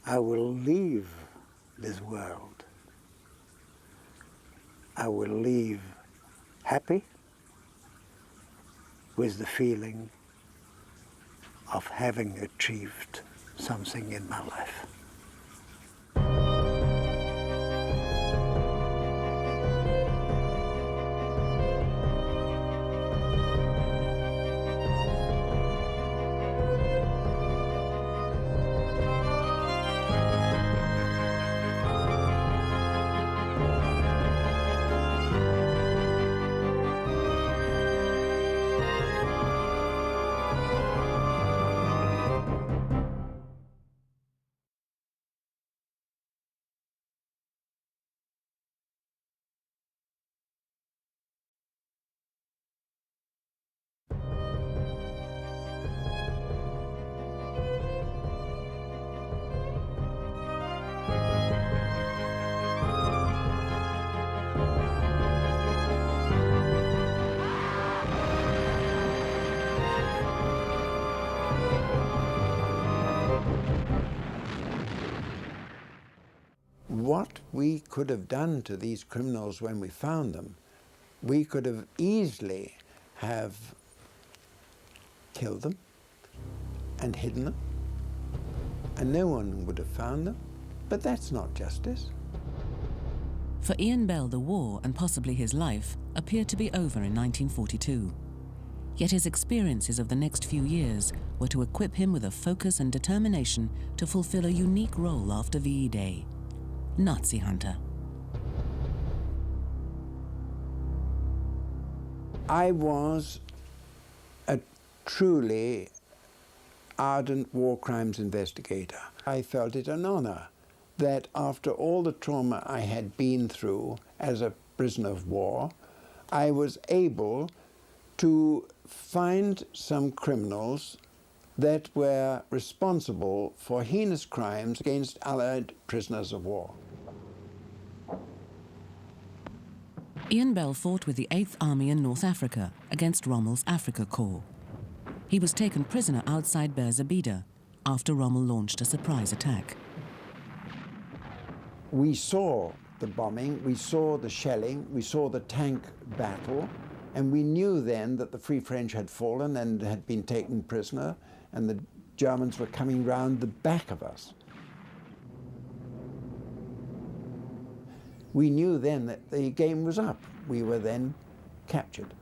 I will leave this world, I will leave happy, with the feeling of having achieved something in my life. What we could have done to these criminals when we found them, we could have easily have killed them and hidden them, and no one would have found them, but that's not justice. For Ian Bell, the war, and possibly his life, appeared to be over in 1942. Yet his experiences of the next few years were to equip him with a focus and determination to fulfill a unique role after VE Day: Nazi hunter. I was a truly ardent war crimes investigator. I felt it an honor that after all the trauma I had been through as a prisoner of war, I was able to find some criminals that were responsible for heinous crimes against Allied prisoners of war. Ian Bell fought with the 8th Army in North Africa against Rommel's Afrika Korps. He was taken prisoner outside Berzabida after Rommel launched a surprise attack. We saw the bombing, we saw the shelling, we saw the tank battle, and we knew then that the Free French had fallen and had been taken prisoner, and the Germans were coming round the back of us. We knew then that the game was up. We were then captured.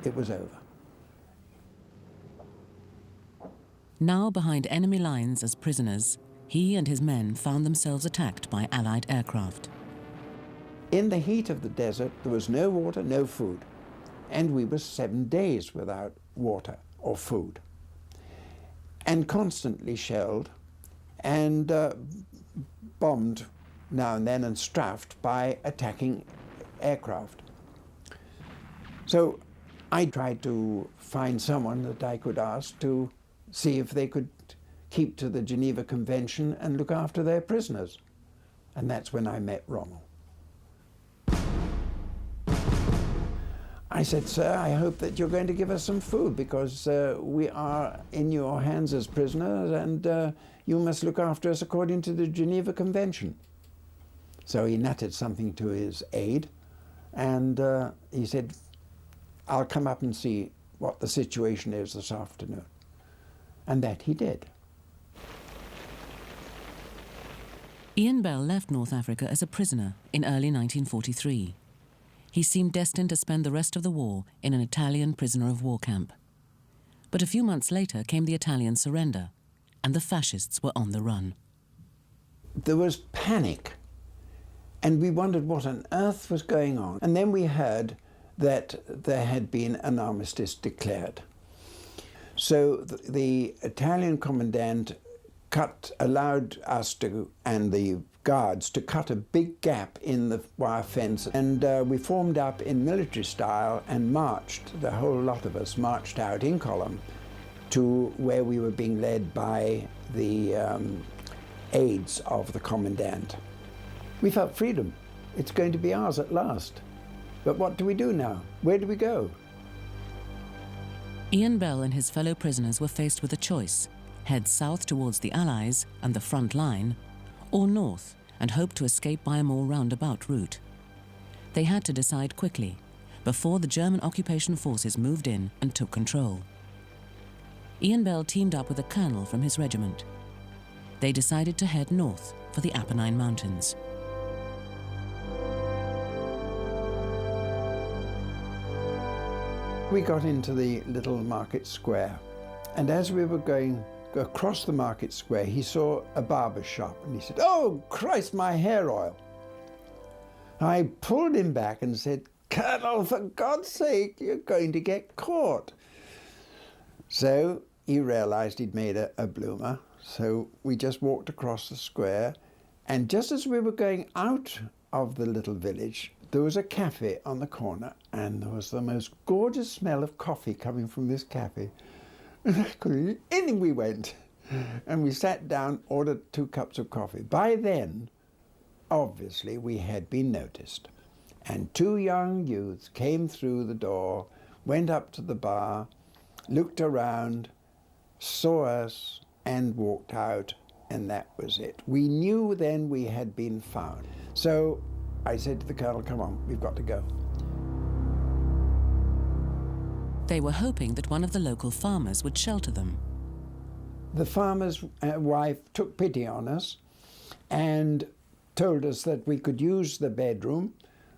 It was over. Now behind enemy lines as prisoners, he and his men found themselves attacked by Allied aircraft. In the heat of the desert, there was no water, no food, and we were 7 days without water or food, and constantly shelled and bombed now and then and strafed by attacking aircraft. So I tried to find someone that I could ask to see if they could keep to the Geneva Convention and look after their prisoners. And that's when I met Rommel. I said, sir, I hope that you're going to give us some food because we are in your hands as prisoners and you must look after us according to the Geneva Convention. So he nutted something to his aide and he said, I'll come up and see what the situation is this afternoon. And that he did. Ian Bell left North Africa as a prisoner in early 1943. He seemed destined to spend the rest of the war in an Italian prisoner of war camp. But a few months later came the Italian surrender, and the fascists were on the run. There was panic, and we wondered what on earth was going on. And then we heard that there had been an armistice declared. So the Italian commandant allowed us to, and the guards, to cut a big gap in the wire fence. And we formed up in military style and marched, the whole lot of us marched out in column to where we were being led by the aides of the commandant. We felt freedom. It's going to be ours at last. But what do we do now? Where do we go? Ian Bell and his fellow prisoners were faced with a choice: head south towards the Allies and the front line, or north and hope to escape by a more roundabout route. They had to decide quickly, before the German occupation forces moved in and took control. Ian Bell teamed up with a colonel from his regiment. They decided to head north for the Apennine Mountains. We got into the little market square, and as we were going across the market square, he saw a barber's shop, and he said, "Oh, Christ, my hair oil." I pulled him back and said, "Colonel, for God's sake, you're going to get caught." So he realized he'd made a bloomer, so we just walked across the square, and just as we were going out of the little village, there was a cafe on the corner, and there was the most gorgeous smell of coffee coming from this cafe. In we went, and we sat down, ordered 2 cups of coffee. By then, obviously, we had been noticed, and 2 young youths came through the door, went up to the bar, looked around, saw us, and walked out, and that was it. We knew then we had been found. So I said to the colonel, "Come on, we've got to go." They were hoping that one of the local farmers would shelter them. The farmer's wife took pity on us and told us that we could use the bedroom,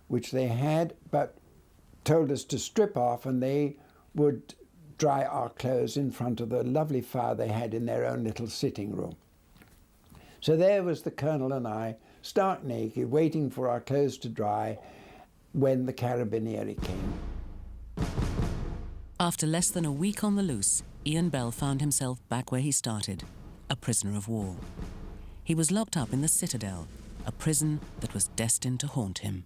which they had, but told us to strip off and they would dry our clothes in front of the lovely fire they had in their own little sitting room. So there was the colonel and I, stark naked, waiting for our clothes to dry when the carabinieri came. After less than a week on the loose, Ian Bell found himself back where he started, a prisoner of war. He was locked up in the Citadel, a prison that was destined to haunt him.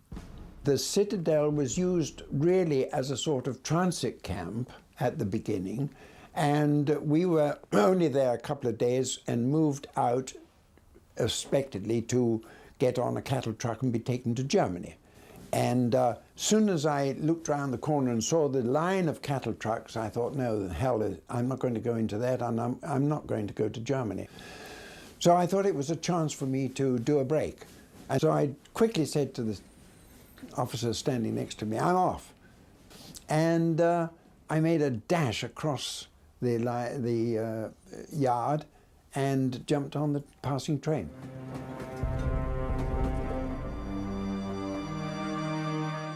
The Citadel was used really as a sort of transit camp at the beginning, and we were only there a couple of days and moved out expectedly to get on a cattle truck and be taken to Germany. And soon as I looked round the corner and saw the line of cattle trucks, I thought, no, the hell, I'm not going to go into that, and I'm not going to go to Germany. So I thought it was a chance for me to do a break. And so I quickly said to the officer standing next to me, "I'm off." And I made a dash across the yard and jumped on the passing train.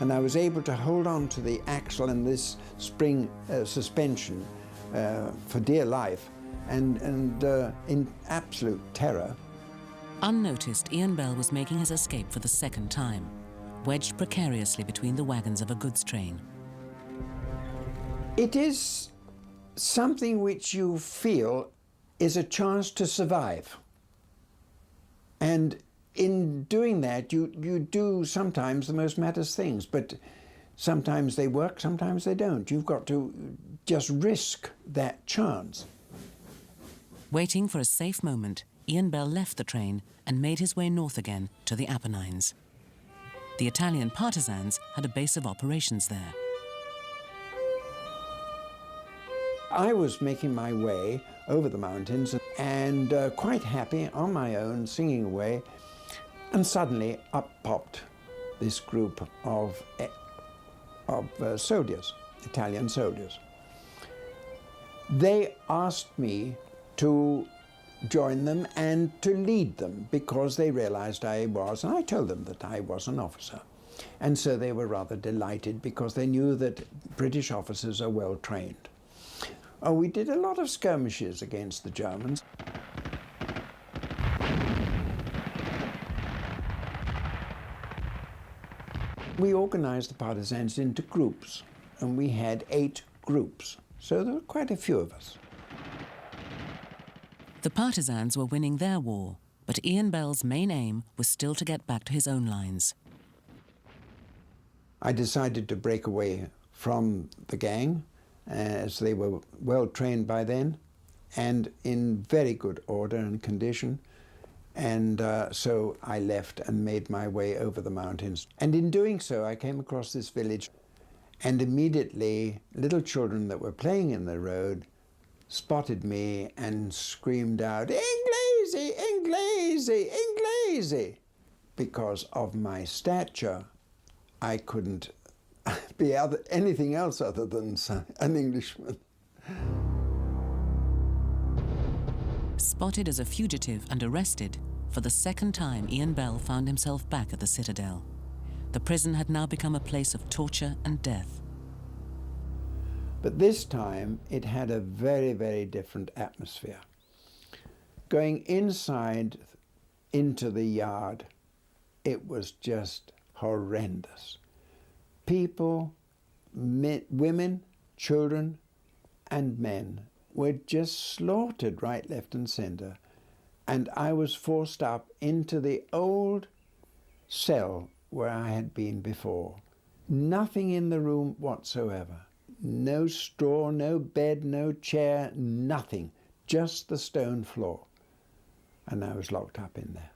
And I was able to hold on to the axle and this spring suspension for dear life, and in absolute terror. Unnoticed, Ian Bell was making his escape for the second time, wedged precariously between the wagons of a goods train. It is something which you feel is a chance to survive. And in doing that, you do sometimes the most matters things, but sometimes they work, sometimes they don't. You've got to just risk that chance. Waiting for a safe moment, Ian Bell left the train and made his way north again to the Apennines. The Italian partisans had a base of operations there. I was making my way over the mountains and quite happy on my own, singing away, and suddenly up popped this group of soldiers, Italian soldiers. They asked me to join them and to lead them because they realized I was, and I told them that I was an officer. And so they were rather delighted because they knew that British officers are well trained. Oh, we did a lot of skirmishes against the Germans. We organized the partisans into groups, and we had 8 groups, so there were quite a few of us. The partisans were winning their war, but Ian Bell's main aim was still to get back to his own lines. I decided to break away from the gang, as they were well trained by then and in very good order and condition. And so I left and made my way over the mountains. And in doing so, I came across this village, and immediately little children that were playing in the road spotted me and screamed out, "Inglese, Inglese, Inglese!" Because of my stature, I couldn't be anything else other than an Englishman. Spotted as a fugitive and arrested, for the second time Ian Bell found himself back at the Citadel. The prison had now become a place of torture and death. But this time it had a very, very different atmosphere. Going inside into the yard, it was just horrendous. People, women, children, and men were just slaughtered right, left, and center. And I was forced up into the old cell where I had been before. Nothing in the room whatsoever. No straw, no bed, no chair, nothing. Just the stone floor. And I was locked up in there.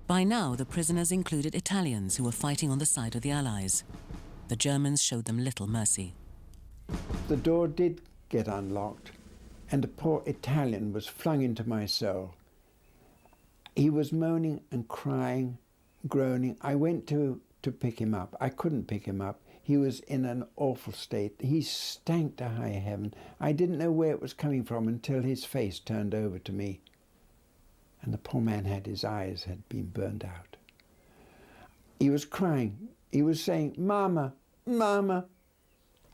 By now, the prisoners included Italians who were fighting on the side of the Allies. The Germans showed them little mercy. The door did get unlocked, and a poor Italian was flung into my cell. He was moaning and crying, groaning. I went to pick him up. I couldn't pick him up. He was in an awful state. He stank to high heaven. I didn't know where it was coming from until his face turned over to me. And the poor man his eyes had been burned out. He was crying. He was saying, "Mama, Mama."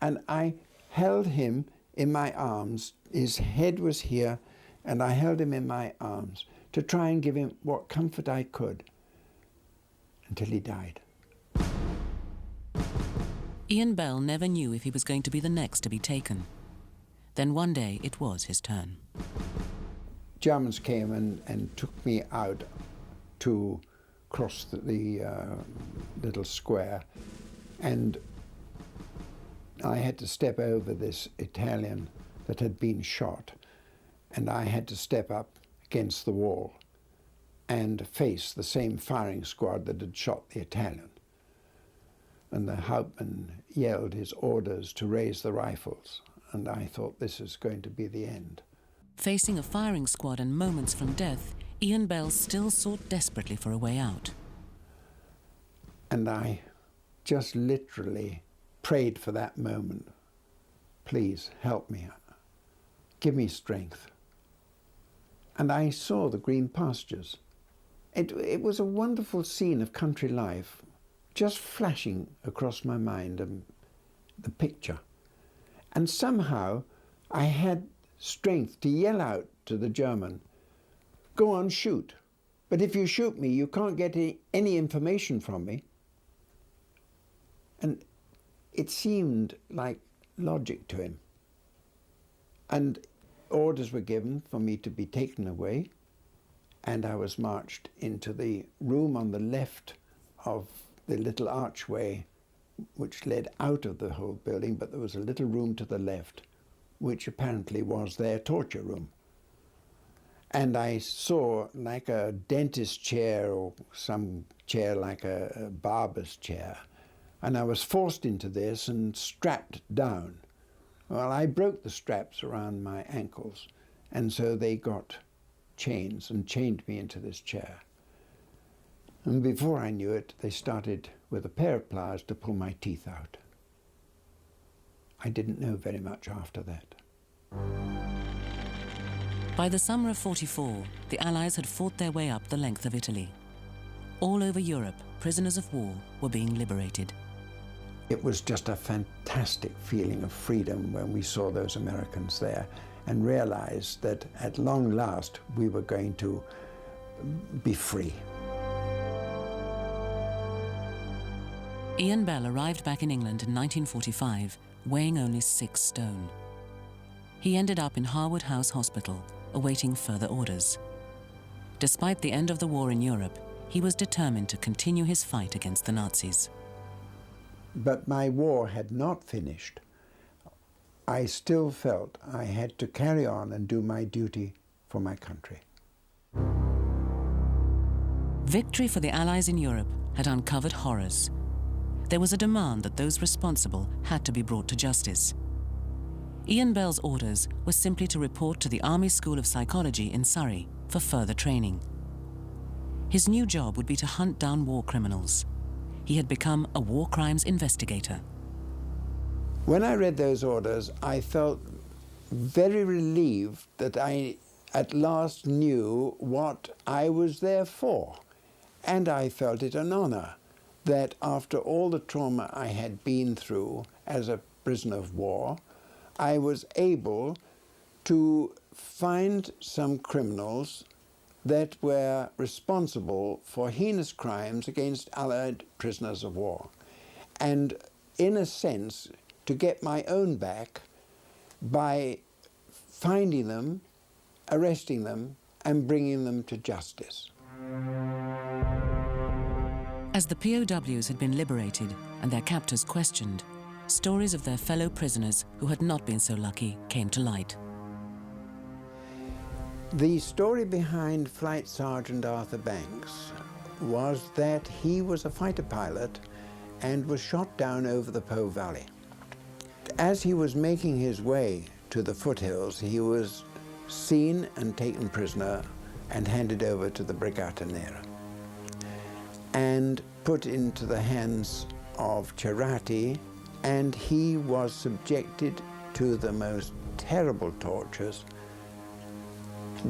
And I held him in my arms. His head was here, and I held him in my arms to try and give him what comfort I could until he died. Ian Bell never knew if he was going to be the next to be taken. Then one day it was his turn. Germans came and took me out to cross the little square, and I had to step over this Italian that had been shot, and I had to step up against the wall and face the same firing squad that had shot the Italian. And the hauptmann yelled his orders to raise the rifles, and I thought this is going to be the end. Facing a firing squad and moments from death, Ian Bell still sought desperately for a way out. And I just literally prayed for that moment. Please help me. Give me strength. And I saw the green pastures. It was a wonderful scene of country life, just flashing across my mind, the picture. And somehow I had strength to yell out to the German, "Go on, shoot. But if you shoot me, you can't get any information from me." And it seemed like logic to him. And orders were given for me to be taken away, and I was marched into the room on the left of the little archway which led out of the whole building, but there was a little room to the left, which apparently was their torture room. And I saw like a dentist chair or some chair like a barber's chair. And I was forced into this and strapped down. Well, I broke the straps around my ankles, and so they got chains and chained me into this chair. And before I knew it, they started with a pair of pliers to pull my teeth out. I didn't know very much after that. By the summer of '44, the Allies had fought their way up the length of Italy. All over Europe, prisoners of war were being liberated. It was just a fantastic feeling of freedom when we saw those Americans there and realized that at long last we were going to be free. Ian Bell arrived back in England in 1945, weighing only 6 stone. He ended up in Harwood House Hospital, awaiting further orders. Despite the end of the war in Europe, he was determined to continue his fight against the Nazis. But my war had not finished. I still felt I had to carry on and do my duty for my country. Victory for the Allies in Europe had uncovered horrors. There was a demand that those responsible had to be brought to justice. Ian Bell's orders were simply to report to the Army School of Psychology in Surrey for further training. His new job would be to hunt down war criminals. He had become a war crimes investigator. When I read those orders, I felt very relieved that I at last knew what I was there for. And I felt it an honor that after all the trauma I had been through as a prisoner of war, I was able to find some criminals that were responsible for heinous crimes against Allied prisoners of war, and in a sense to get my own back by finding them, arresting them, and bringing them to justice. As the POWs had been liberated and their captors questioned, stories of their fellow prisoners who had not been so lucky came to light. The story behind Flight Sergeant Arthur Banks was that he was a fighter pilot and was shot down over the Po Valley. As he was making his way to the foothills, he was seen and taken prisoner and handed over to the Brigata Nera and put into the hands of Cerati, and he was subjected to the most terrible tortures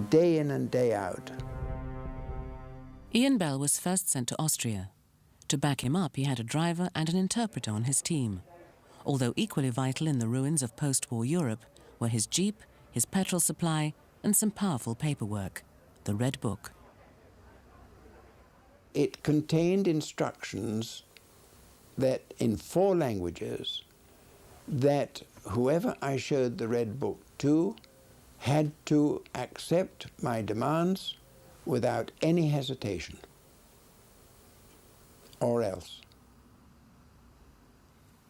day in and day out. Ian Bell was first sent to Austria. To back him up, he had a driver and an interpreter on his team. Although equally vital in the ruins of post-war Europe were his jeep, his petrol supply, and some powerful paperwork, the Red Book. It contained instructions that in 4 languages that whoever I showed the Red Book to had to accept my demands without any hesitation, or else.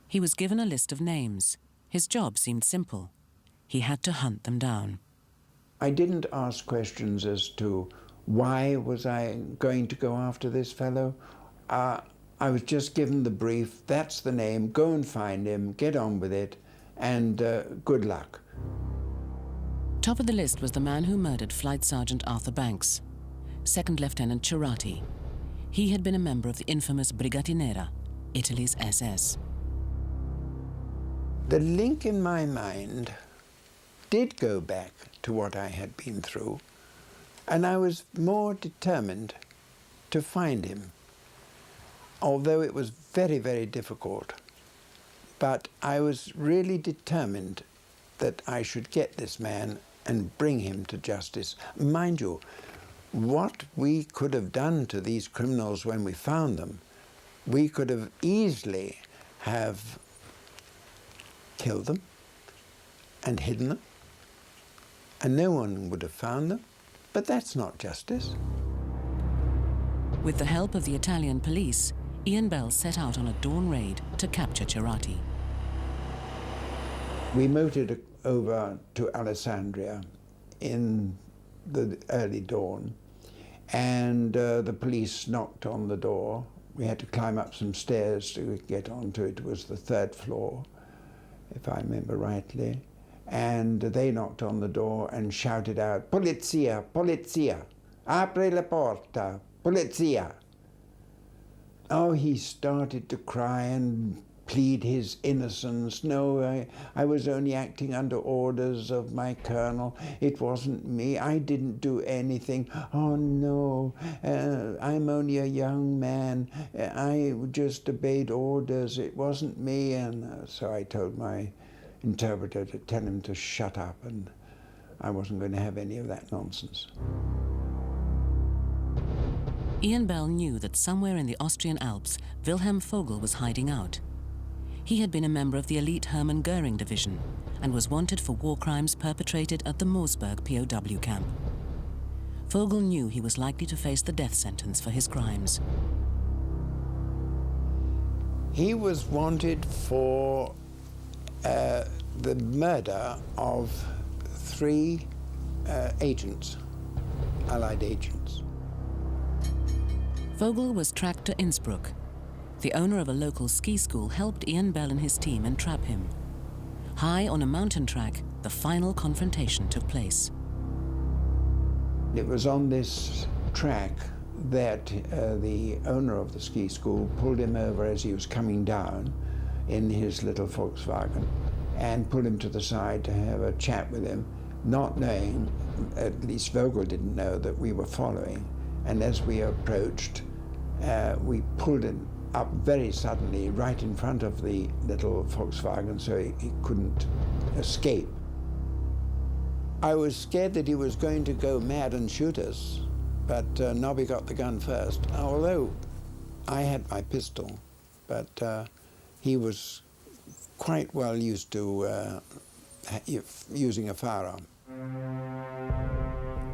He was given a list of names. His job seemed simple. He had to hunt them down. I didn't ask questions as to why was I going to go after this fellow. I was just given the brief, that's the name, go and find him, get on with it, and good luck. Top of the list was the man who murdered Flight Sergeant Arthur Banks, Second Lieutenant Cerati. He had been a member of the infamous Brigata Nera, Italy's SS. The link in my mind did go back to what I had been through, and I was more determined to find him, although it was very, very difficult. But I was really determined that I should get this man and bring him to justice. Mind you, what we could have done to these criminals when we found them, we could have easily have killed them and hidden them, and no one would have found them. But that's not justice. With the help of the Italian police, Ian Bell set out on a dawn raid to capture Cerati. We motored over to Alessandria in the early dawn, and the police knocked on the door. We had to climb up some stairs to get onto it. It was the 3rd floor. if I remember rightly, and they knocked on the door and shouted out, "Polizia, polizia, apri la porta, polizia." Oh, he started to cry and plead his innocence. "No, I was only acting under orders of my colonel. It wasn't me. I didn't do anything. Oh, no, I'm only a young man. I just obeyed orders. It wasn't me." And so I told my interpreter to tell him to shut up, and I wasn't going to have any of that nonsense. Ian Bell knew that somewhere in the Austrian Alps, Wilhelm Vogel was hiding out. He had been a member of the elite Hermann Goering division and was wanted for war crimes perpetrated at the Moosburg POW camp. Vogel knew he was likely to face the death sentence for his crimes. He was wanted for the murder of 3 agents, Allied agents. Vogel was tracked to Innsbruck. The owner of a local ski school helped Ian Bell and his team entrap him. High on a mountain track, the final confrontation took place. It was on this track that the owner of the ski school pulled him over as he was coming down in his little Volkswagen and pulled him to the side to have a chat with him, not knowing, at least Vogel didn't know, that we were following. And as we approached, we pulled him up very suddenly right in front of the little Volkswagen so he couldn't escape. I was scared that he was going to go mad and shoot us, but Nobby got the gun first, although I had my pistol, but he was quite well used to using a firearm.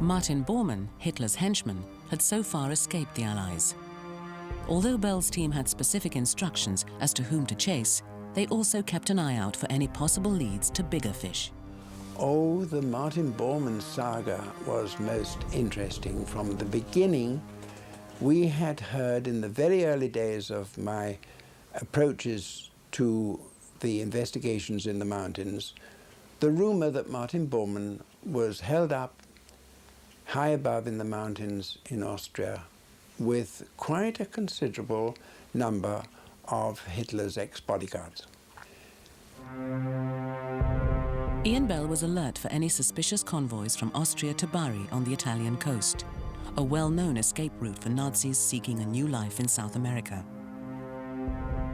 Martin Bormann, Hitler's henchman, had so far escaped the Allies. Although Bell's team had specific instructions as to whom to chase, they also kept an eye out for any possible leads to bigger fish. Oh, the Martin Bormann saga was most interesting. From the beginning, we had heard in the very early days of my approaches to the investigations in the mountains, the rumor that Martin Bormann was held up high above in the mountains in Austria with quite a considerable number of Hitler's ex-bodyguards. Ian Bell was alert for any suspicious convoys from Austria to Bari on the Italian coast, a well-known escape route for Nazis seeking a new life in South America.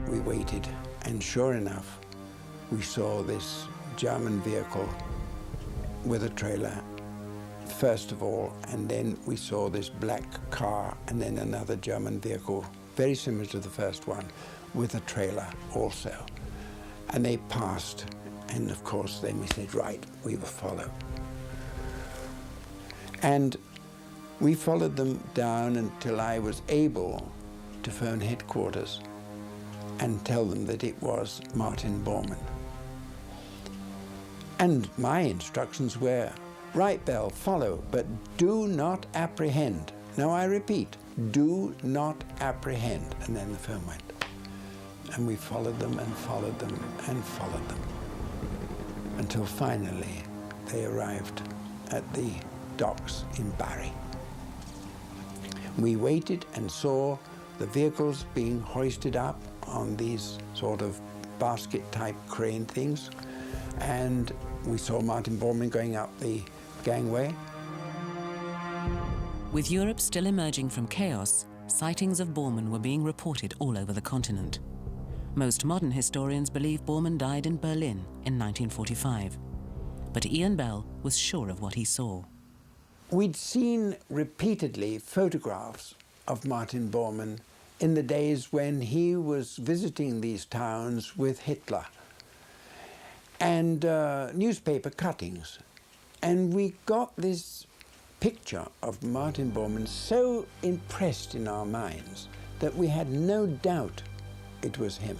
We waited, and sure enough, we saw this German vehicle with a trailer, first of all, and then we saw this black car, and then another German vehicle, very similar to the first one, with a trailer also. And they passed, and of course then we said, right, we will follow. And we followed them down until I was able to phone headquarters and tell them that it was Martin Bormann. And my instructions were, right, Bell, follow, but do not apprehend. Now I repeat, do not apprehend. And then the phone went. And we followed them and followed them and followed them until finally they arrived at the docks in Bari. We waited and saw the vehicles being hoisted up on these sort of basket-type crane things, and we saw Martin Bormann going up the gangway. With Europe still emerging from chaos, sightings of Bormann were being reported all over the continent. Most modern historians believe Bormann died in Berlin in 1945, but Ian Bell was sure of what he saw. We'd seen repeatedly photographs of Martin Bormann in the days when he was visiting these towns with Hitler, and newspaper cuttings. And we got this picture of Martin Bormann so impressed in our minds that we had no doubt it was him.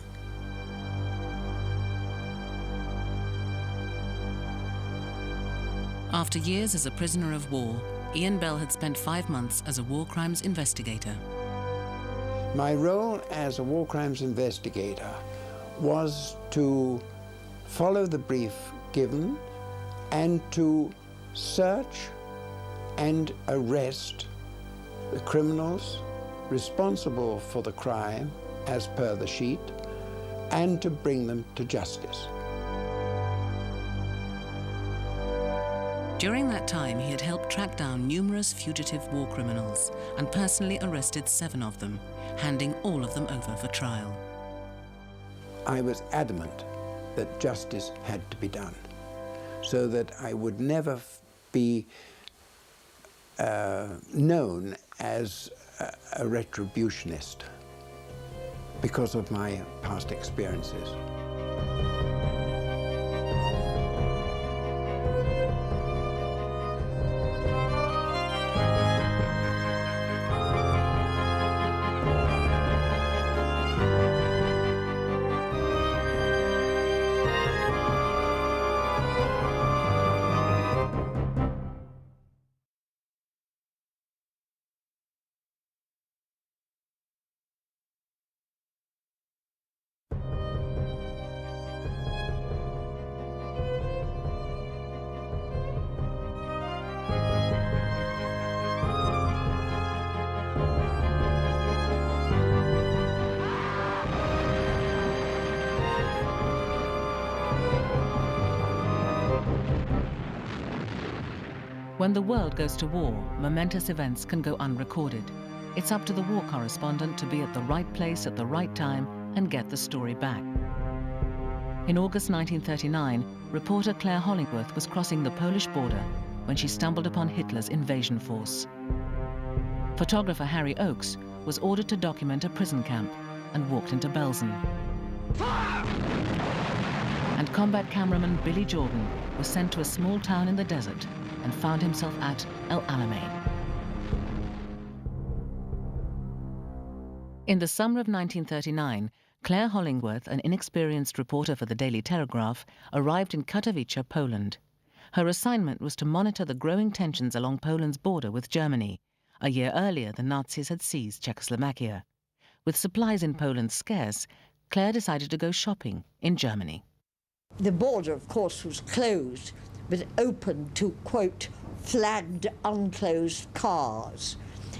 After years as a prisoner of war, Ian Bell had spent 5 months as a war crimes investigator. My role as a war crimes investigator was to follow the brief given, and to search and arrest the criminals responsible for the crime as per the sheet, and to bring them to justice. During that time, he had helped track down numerous fugitive war criminals and personally arrested 7 of them, handing all of them over for trial. I was adamant that justice had to be done, so that I would never be known as a retributionist because of my past experiences. When the world goes to war, momentous events can go unrecorded. It's up to the war correspondent to be at the right place at the right time and get the story back. In August 1939, reporter Claire Hollingworth was crossing the Polish border when she stumbled upon Hitler's invasion force. Photographer Harry Oakes was ordered to document a prison camp and walked into Belsen. And combat cameraman Billy Jordan was sent to a small town in the desert and found himself at El Alamein. In the summer of 1939, Claire Hollingworth, an inexperienced reporter for the Daily Telegraph, arrived in Katowice, Poland. Her assignment was to monitor the growing tensions along Poland's border with Germany. A year earlier, the Nazis had seized Czechoslovakia. With supplies in Poland scarce, Claire decided to go shopping in Germany. The border, of course, was closed, but open to, quote, flagged, unclosed cars.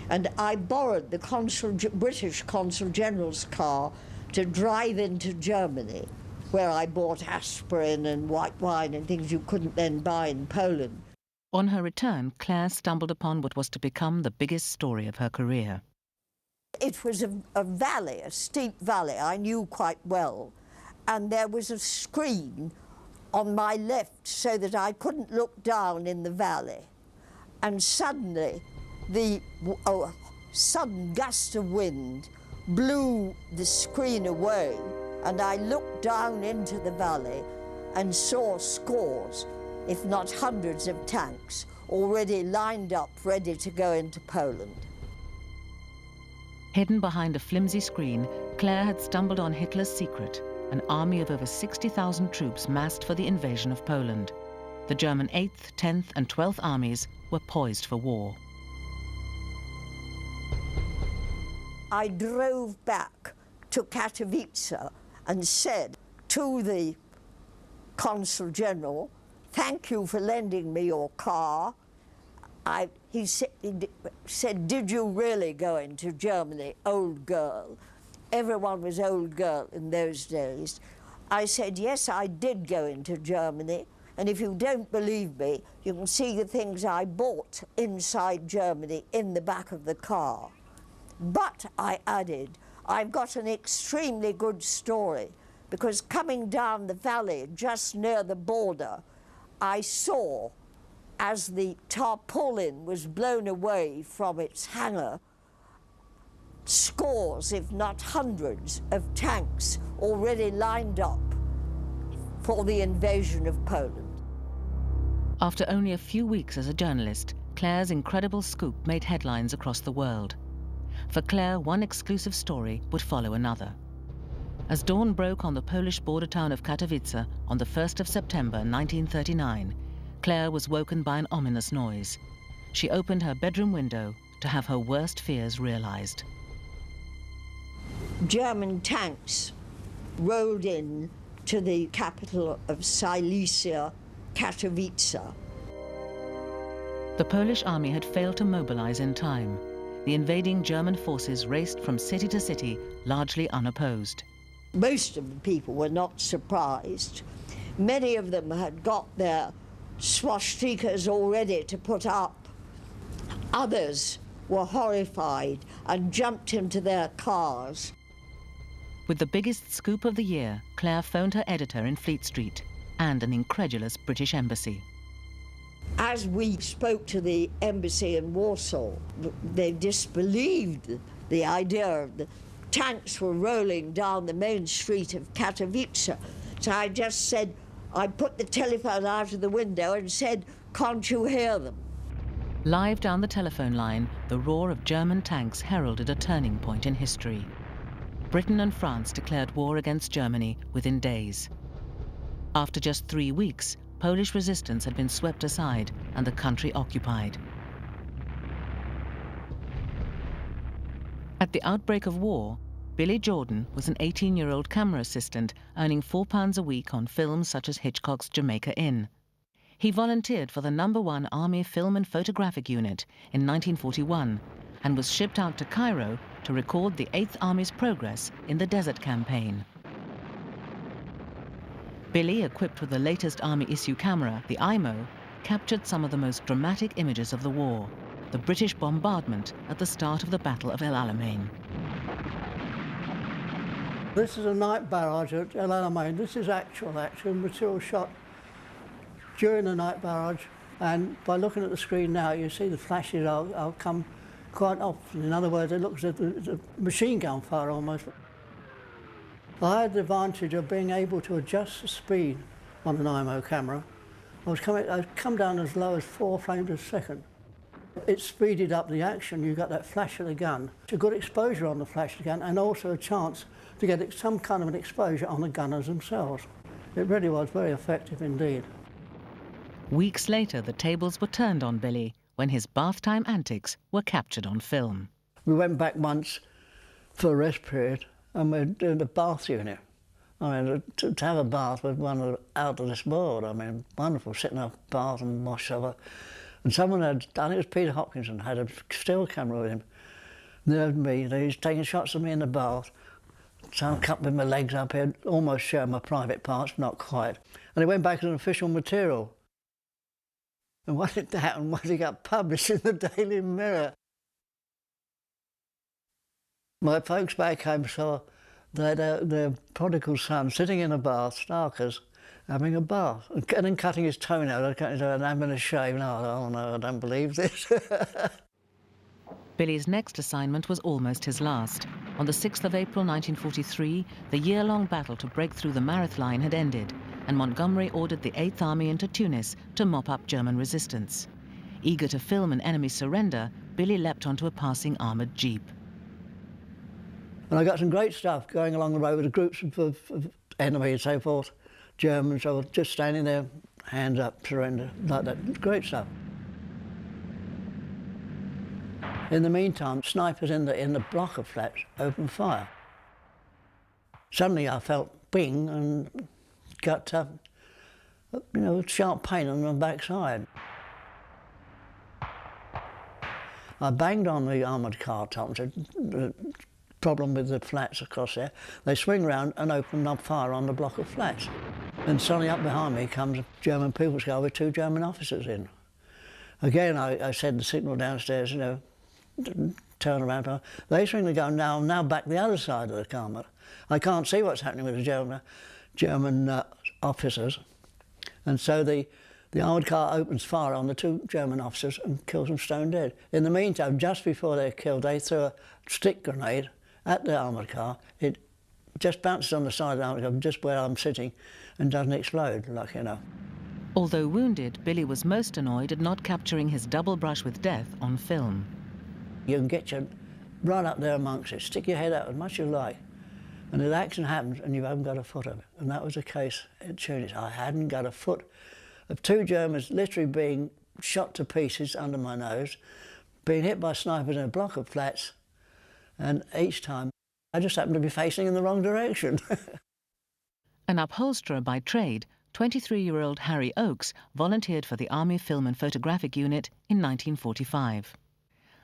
And I borrowed the British Consul General's car to drive into Germany, where I bought aspirin and white wine and things you couldn't then buy in Poland. On her return, Claire stumbled upon what was to become the biggest story of her career. It was a valley, a steep valley I knew quite well, and there was a screen on my left so that I couldn't look down in the valley. And suddenly, the sudden gust of wind blew the screen away, and I looked down into the valley and saw scores, if not hundreds of tanks already lined up, ready to go into Poland. Hidden behind a flimsy screen, Claire had stumbled on Hitler's secret, an army of over 60,000 troops massed for the invasion of Poland. The German 8th, 10th and 12th armies were poised for war. I drove back to Katowice and said to the Consul General, "Thank you for lending me your car." He said, "Did you really go into Germany, old girl?" Everyone was old girl in those days. I said, "Yes, I did go into Germany, and if you don't believe me, you can see the things I bought inside Germany in the back of the car. But," I added, "I've got an extremely good story, because coming down the valley just near the border, I saw, as the tarpaulin was blown away from its hangar, scores, if not hundreds, of tanks already lined up for the invasion of Poland." After only a few weeks as a journalist, Claire's incredible scoop made headlines across the world. For Claire, one exclusive story would follow another. As dawn broke on the Polish border town of Katowice on the 1st of September 1939, Claire was woken by an ominous noise. She opened her bedroom window to have her worst fears realized. German tanks rolled in to the capital of Silesia, Katowice. The Polish army had failed to mobilize in time. The invading German forces raced from city to city, largely unopposed. Most of the people were not surprised. Many of them had got their swastikas all ready to put up. Others were horrified and jumped into their cars. With the biggest scoop of the year, Claire phoned her editor in Fleet Street and an incredulous British embassy. As we spoke to the embassy in Warsaw, they disbelieved the idea of the tanks were rolling down the main street of Katowice. So I just said, I put the telephone out of the window and said, can't you hear them? Live down the telephone line, the roar of German tanks heralded a turning point in history. Britain and France declared war against Germany within days. After just 3 weeks, Polish resistance had been swept aside and the country occupied. At the outbreak of war, Billy Jordan was an 18-year-old camera assistant earning £4 a week on films such as Hitchcock's Jamaica Inn. He volunteered for the No. 1 Army Film and Photographic Unit in 1941 and was shipped out to Cairo to record the 8th Army's progress in the Desert Campaign. Billy, equipped with the latest Army issue camera, the IMO, captured some of the most dramatic images of the war, the British bombardment at the start of the Battle of El Alamein. This is a night barrage at El Alamein. This is actual material shot during the night barrage, and by looking at the screen now you see the flashes will come quite often. In other words, it looks as a machine gun fire almost. I had the advantage of being able to adjust the speed on an IMO camera. I'd come down as low as 4 frames a second. It speeded up the action. You got that flash of the gun. It's a good exposure on the flash of the gun and also a chance to get some kind of an exposure on the gunners themselves. It really was very effective indeed. Weeks later, the tables were turned on Billy when his bath time antics were captured on film. We went back once for a rest period and we're doing the bath unit. I mean, to have a bath was one of out of this world. I mean, wonderful, sitting in a bath and wash over. And someone had, I think it was Peter Hopkinson, had a still camera with him. There was me, he was taking shots of me in the bath. So I'm cupping my legs up here, almost showing my private parts, not quite. And it went back as an official material. And what had happened was it got published in the Daily Mirror. My folks back home saw their prodigal son sitting in a bath, Starkers, having a bath, and then cutting his toenail and having a shave. Oh no, I don't believe this. Billy's next assignment was almost his last. On the 6th of April 1943, the year-long battle to break through the Mareth line had ended, and Montgomery ordered the 8th Army into Tunis to mop up German resistance. Eager to film an enemy surrender, Billy leapt onto a passing armoured jeep. And I got some great stuff going along the road with the groups of enemy and so forth, Germans. I was just standing there, hands up, surrender, like that. Great stuff. In the meantime, snipers in the block of flats opened fire. Suddenly I felt bing and got sharp pain on my backside. I banged on the armoured car top. The problem with the flats across there. They swing round and open up fire on the block of flats. And suddenly up behind me comes a German People's Guard with 2 German officers in. Again, I said the signal downstairs, turn around. They swing the gun now back the other side of the car. I can't see what's happening with the German officers. And so the armoured car opens fire on the 2 German officers and kills them stone dead. In the meantime, just before they're killed, they threw a stick grenade at the armoured car. It just bounces on the side of the armoured car, just where I'm sitting, and doesn't explode, lucky enough. Although wounded, Billy was most annoyed at not capturing his double brush with death on film. You can get you right up there amongst it, stick your head out as much as you like, and the action happens and you haven't got a foot of it. And that was the case at Tunis. I hadn't got a foot of 2 Germans literally being shot to pieces under my nose, being hit by snipers in a block of flats, and each time I just happened to be facing in the wrong direction. An upholsterer by trade, 23-year-old Harry Oakes volunteered for the Army Film and Photographic Unit in 1945.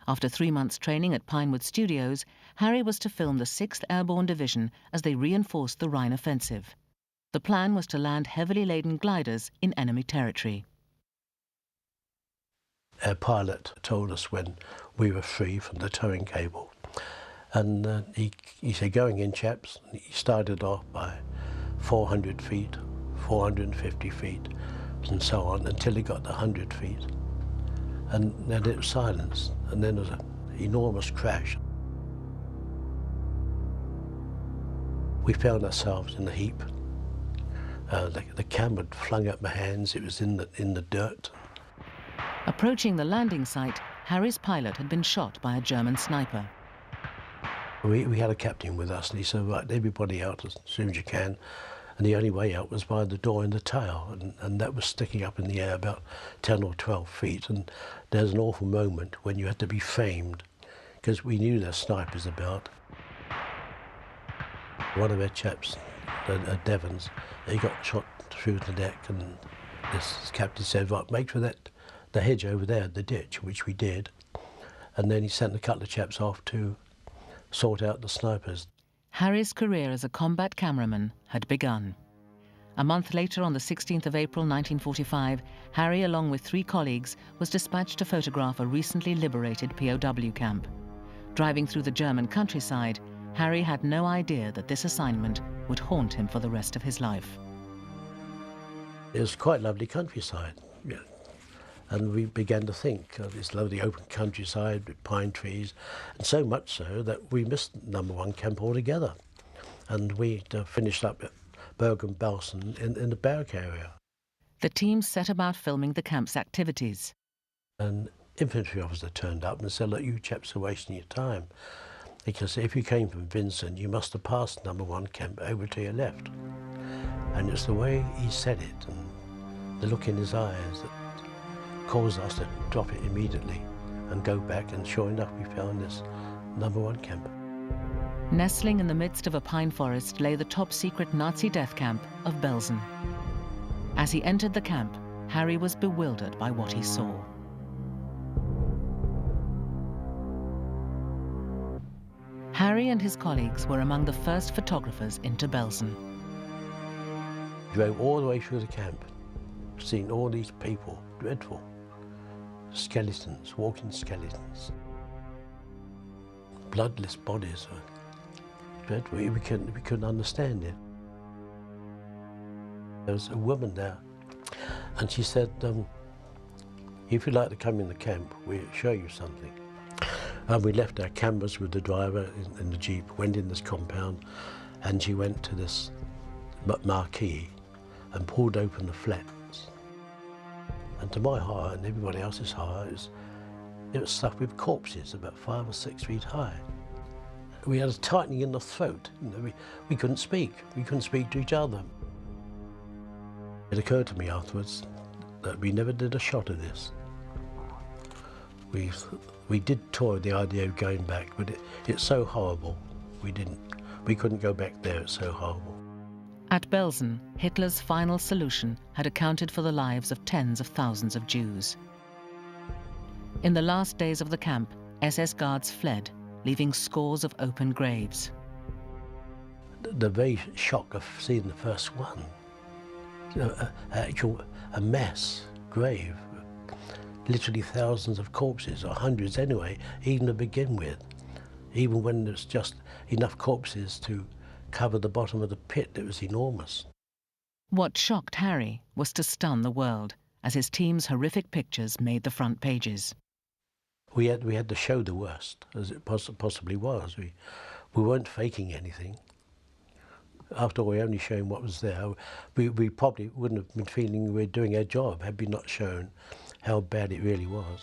After 3 months training at Pinewood Studios, Harry was to film the 6th Airborne Division as they reinforced the Rhine offensive. The plan was to land heavily laden gliders in enemy territory. Our pilot told us when we were free from the towing cable. And he said, going in, chaps. He started off by 400 feet, 450 feet, and so on, until he got to 100 feet. And then it was silence, and then there was an enormous crash. We found ourselves in a heap. The camera had flung up my hands, it was in the dirt. Approaching the landing site, Harry's pilot had been shot by a German sniper. We had a captain with us, and he said, right, everybody out as soon as you can. And the only way out was by the door in the tail, and that was sticking up in the air about 10 or 12 feet. And there's an awful moment when you had to be framed, because we knew there were snipers about. One of our chaps, Devons, he got shot through the neck, and this captain said, right, make for the hedge over there, the ditch, which we did. And then he sent a couple of chaps off to sort out the snipers. Harry's career as a combat cameraman had begun. A month later, on the 16th of April 1945, Harry, along with 3 colleagues, was dispatched to photograph a recently liberated POW camp. Driving through the German countryside, Harry had no idea that this assignment would haunt him for the rest of his life. It was quite lovely countryside, yeah. And we began to think of this lovely open countryside with pine trees, and so much so that we missed number 1 camp altogether. And we finished up at Bergen-Belsen in the barrack area. The team set about filming the camp's activities. An infantry officer turned up and said, look, you chaps are wasting your time, because if you came from Vincent, you must have passed number 1 camp over to your left. And it's the way he said it and the look in his eyes that caused us to drop it immediately and go back, and sure enough we found this number 1 camp. Nestling in the midst of a pine forest lay the top-secret Nazi death camp of Belsen. As he entered the camp, Harry was bewildered by what he saw. Harry and his colleagues were among the first photographers into Belsen. Drove all the way through the camp, seen all these people, dreadful. Skeletons, walking skeletons. Bloodless bodies. Dreadful. We couldn't understand it. There was a woman there, and she said, if you'd like to come in the camp, we'll show you something. And we left our cameras with the driver in the Jeep, went in this compound, and she went to this marquee and pulled open the flap. And to my horror and everybody else's horror, it was stuffed with corpses about 5 or 6 feet high. We had a tightening in the throat. You know, we couldn't speak. We couldn't speak to each other. It occurred to me afterwards that we never did a shot of this. We did toy the idea of going back, but it's so horrible. We couldn't go back there. It's so horrible. At Belsen, Hitler's final solution had accounted for the lives of tens of thousands of Jews. In the last days of the camp, SS guards fled, leaving scores of open graves. The very shock of seeing the first one, a mass grave, literally thousands of corpses, or hundreds anyway, even to begin with, even when there's just enough corpses to cover the bottom of the pit. It was enormous. What shocked Harry was to stun the world, as his team's horrific pictures made the front pages. We had to show the worst, as it possibly was. We weren't faking anything. After all, we were only showing what was there. We probably wouldn't have been feeling we were doing our job had we not shown how bad it really was.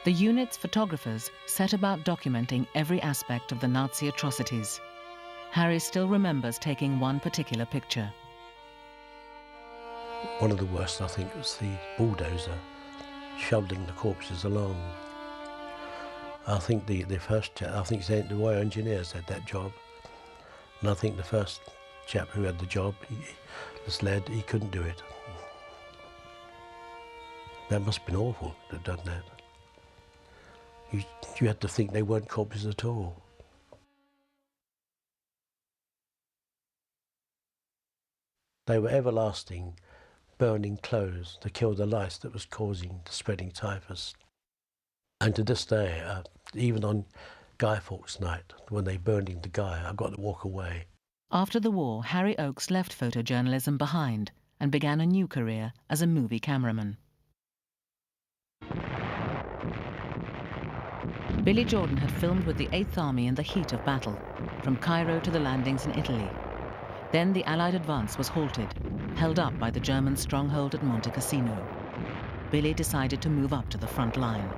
The unit's photographers set about documenting every aspect of the Nazi atrocities. Harry still remembers taking one particular picture. One of the worst, I think, was the bulldozer shoveling the corpses along. I think the Royal Engineers had that job. And I think the first chap who had the job, the sled, he couldn't do it. That must have been awful to have done that. You had to think they weren't corpses at all. They were everlasting, burning clothes to kill the lice that was causing the spreading typhus. And to this day, even on Guy Fawkes night, when they burned him to Guy, I've got to walk away. After the war, Harry Oakes left photojournalism behind and began a new career as a movie cameraman. Billy Jordan had filmed with the 8th Army in the heat of battle, from Cairo to the landings in Italy. Then the Allied advance was halted, held up by the German stronghold at Monte Cassino. Billy decided to move up to the front line.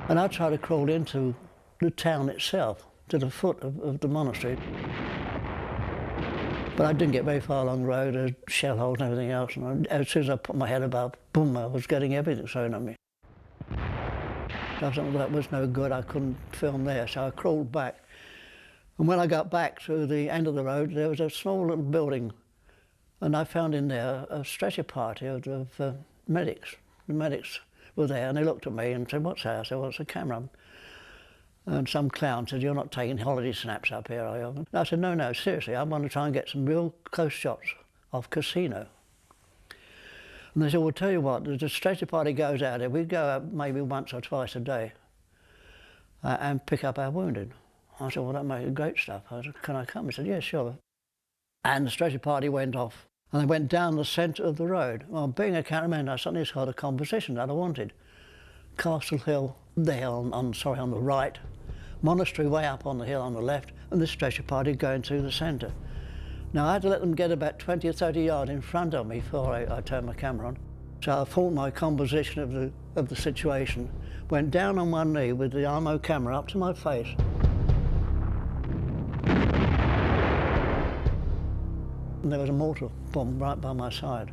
And I tried to crawl into the town itself, to the foot of the monastery. But I didn't get very far along the road, there's shell holes and everything else. And as soon as I put my head above, boom, I was getting everything thrown at me. So I thought that was no good, I couldn't film there, so I crawled back. And when I got back to the end of the road, there was a small little building, and I found in there a stretcher party of medics. The medics were there, and they looked at me and said, "What's that?" I said, "Well, it's a camera." And some clown said, "You're not taking holiday snaps up here, are you?" And I said, no, seriously, I want to try and get some real close shots of Cassino. And they said, "Well, tell you what, the stretcher party goes out there, we go out maybe once or twice a day and pick up our wounded." I said, "Well, that makes great stuff." I said, "Can I come?" He said, "Yeah, sure." And the stretcher party went off, and they went down the centre of the road. Well, being a cameraman, I suddenly saw the composition that I wanted. Castle Hill there on the right, monastery way up on the hill on the left, and the stretcher party going through the centre. Now, I had to let them get about 20 or 30 yards in front of me before I turned my camera on. So I formed my composition of the situation, went down on one knee with the Armo camera up to my face. And there was a mortar bomb right by my side.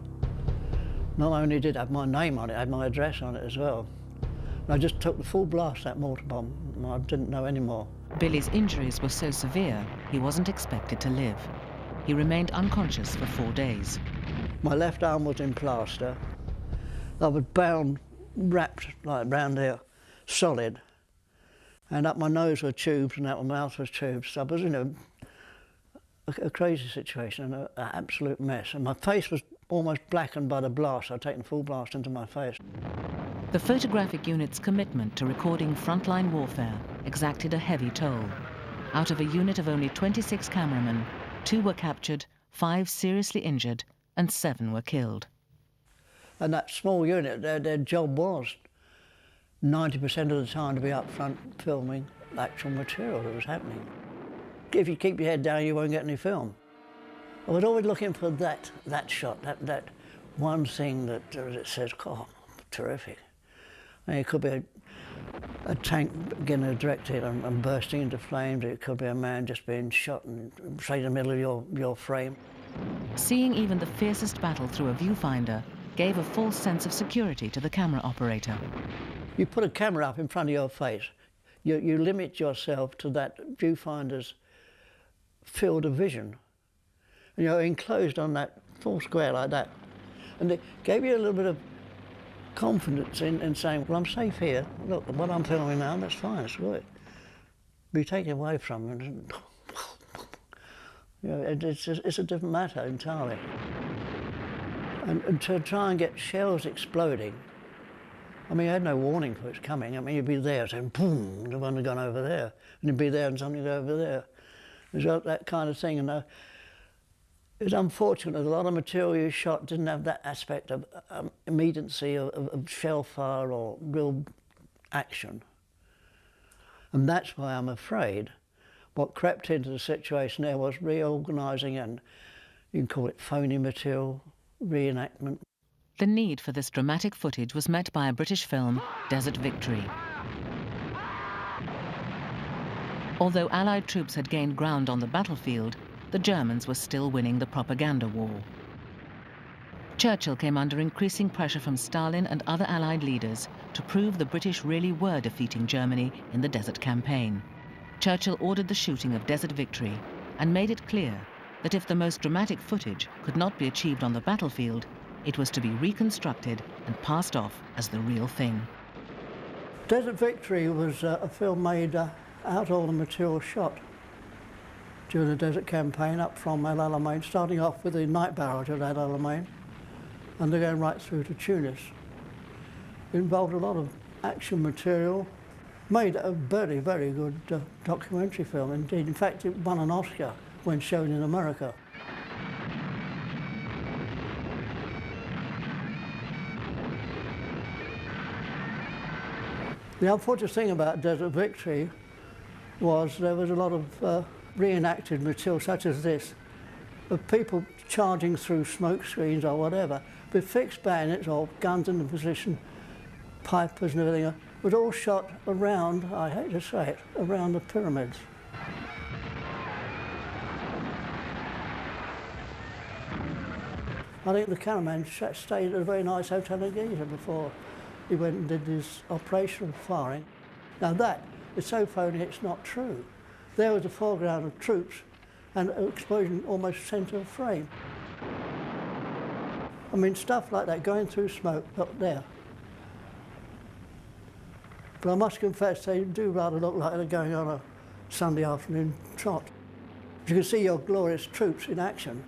Not only did it have my name on it, it had my address on it as well. And I just took the full blast of that mortar bomb, and I didn't know any more. Billy's injuries were so severe, he wasn't expected to live. He remained unconscious for 4 days. My left arm was in plaster. I was bound, wrapped like round here, solid. And up my nose were tubes, and out my mouth was tubes. So I was in a crazy situation, an absolute mess. And my face was almost blackened by the blast. I'd taken full blast into my face. The photographic unit's commitment to recording frontline warfare exacted a heavy toll. Out of a unit of only 26 cameramen, 2 were captured, 5 seriously injured, and 7 were killed. And that small unit, their job was 90% of the time to be up front filming actual material that was happening. If you keep your head down, you won't get any film. I was always looking for that shot, that one thing that says, "Oh, terrific." And it could be a tank getting a direct hit and bursting into flames. It could be a man just being shot and straight in the middle of your frame. Seeing even the fiercest battle through a viewfinder gave a false sense of security to the camera operator. You put a camera up in front of your face, you limit yourself to that viewfinder's field of vision. And you're enclosed on that full square like that. And it gave you a little bit of confidence in saying, "Well, I'm safe here. Look, what I'm filming now, that's fine, it's good." Be taken away from it. You know, it's a different matter entirely. And to try and get shells exploding, I mean, you had no warning for it coming. I mean, you'd be there saying, boom, the one had gone over there. And you'd be there and something over there. It was that kind of thing. And it was unfortunate that a lot of material you shot didn't have that aspect of immediacy of shell fire or real action. And that's why I'm afraid what crept into the situation there was reorganising, and you can call it phony material, reenactment. The need for this dramatic footage was met by a British film, Desert Victory. Although Allied troops had gained ground on the battlefield, the Germans were still winning the propaganda war. Churchill came under increasing pressure from Stalin and other Allied leaders to prove the British really were defeating Germany in the Desert Campaign. Churchill ordered the shooting of Desert Victory and made it clear that if the most dramatic footage could not be achieved on the battlefield, it was to be reconstructed and passed off as the real thing. Desert Victory was a film made out of all the material shot during the desert campaign up from El Alamein, starting off with the night barrage at El Alamein, and they're going right through to Tunis. It involved a lot of action material, made a very, very good documentary film indeed. In fact, it won an Oscar when shown in America. The unfortunate thing about Desert Victory was there was a lot of reenacted material such as this, of people charging through smoke screens or whatever, with fixed bayonets or guns in the position, pipers and everything. It was all shot around, I hate to say it, around the pyramids. I think the cameraman stayed at a very nice hotel in Giza before he went and did his operational firing. Now that is so phony it's not true. There was a foreground of troops and an explosion almost centre of frame. I mean, stuff like that going through smoke up there. But I must confess they do rather look like they're going on a Sunday afternoon trot. You can see your glorious troops in action.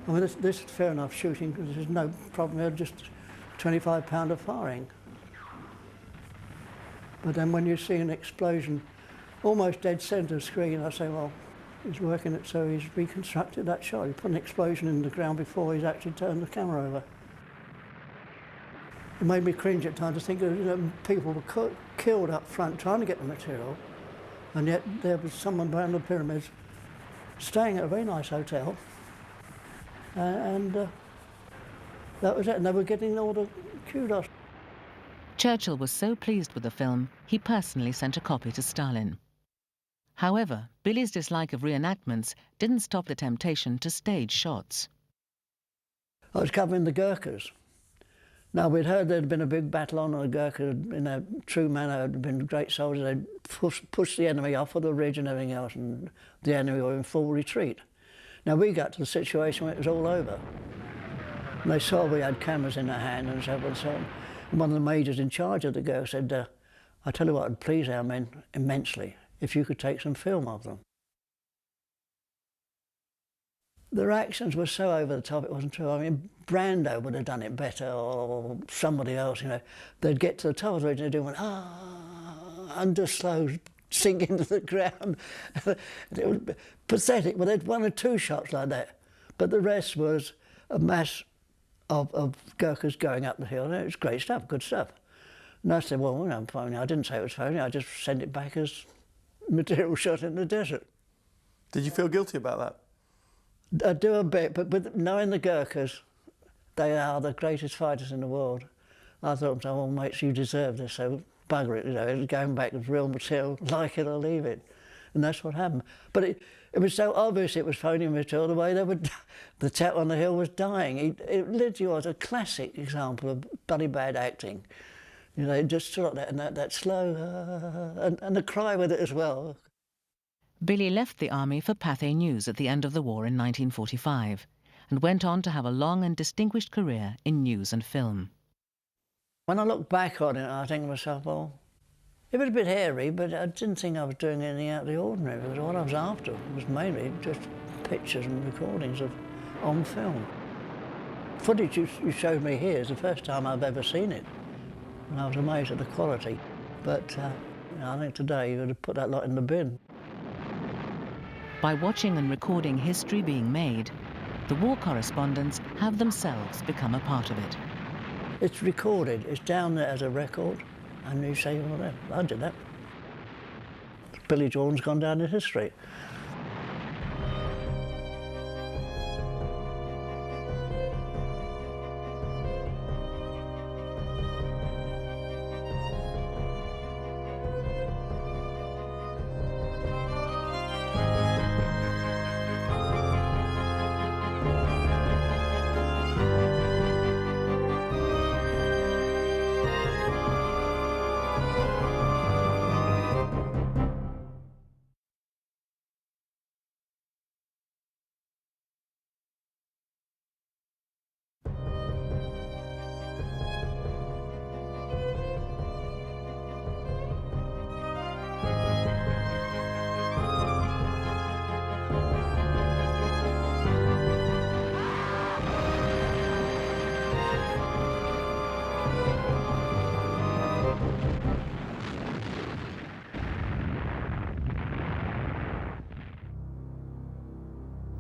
I mean, this is fair enough shooting because there's no problem here, just 25 pounder firing. But then when you see an explosion almost dead centre screen, I say, well, he's working it so he's reconstructed that shot. He put an explosion in the ground before he's actually turned the camera over. It made me cringe at times to think that people were killed up front trying to get the material, and yet there was someone around the pyramids staying at a very nice hotel, and that was it, and they were getting all the kudos. Churchill was so pleased with the film, he personally sent a copy to Stalin. However, Billy's dislike of reenactments didn't stop the temptation to stage shots. I was covering the Gurkhas. Now, we'd heard there'd been a big battle on the Gurkhas in a true manner, had been great soldiers, they'd pushed the enemy off of the ridge and everything else, and the enemy were in full retreat. Now, we got to the situation where it was all over. And they saw we had cameras in our hand and so on and so on. And one of the majors in charge of the Gurkhas said, I tell you what, it'd please our men immensely if you could take some film of them. Their actions were so over the top, it wasn't true. I mean, Brando would have done it better, or somebody else, you know. They'd get to the top of the ridge and they'd do one, under slow, sink into the ground. It was pathetic. Well, they'd one or two shots like that. But the rest was a mass of Gurkhas going up the hill. And it was great stuff, good stuff. And I said, well, I'm phony. I didn't say it was phony. I just sent it back as material shot in the desert. Did you feel guilty about that? I do a bit, but knowing the Gurkhas, they are the greatest fighters in the world. I thought, well, mates, you deserve this, so bugger it, you know, it's going back as real material, like it or leave it. And that's what happened. But it was so obvious it was phony material, the way the chap on the hill was dying. It literally was a classic example of bloody bad acting. You know, just sort of that, and that slow, and the cry with it as well. Billy left the army for Pathé News at the end of the war in 1945 and went on to have a long and distinguished career in news and film. When I look back on it, I think to myself, well, it was a bit hairy, but I didn't think I was doing anything out of the ordinary, because what I was after was mainly just pictures and recordings on film. Footage you showed me here is the first time I've ever seen it, and I was amazed at the quality. But I think today you would have put that lot in the bin. By watching and recording history being made, the war correspondents have themselves become a part of it. It's recorded, it's down there as a record, and you say, well, I did that. Billy Jordan's gone down in history.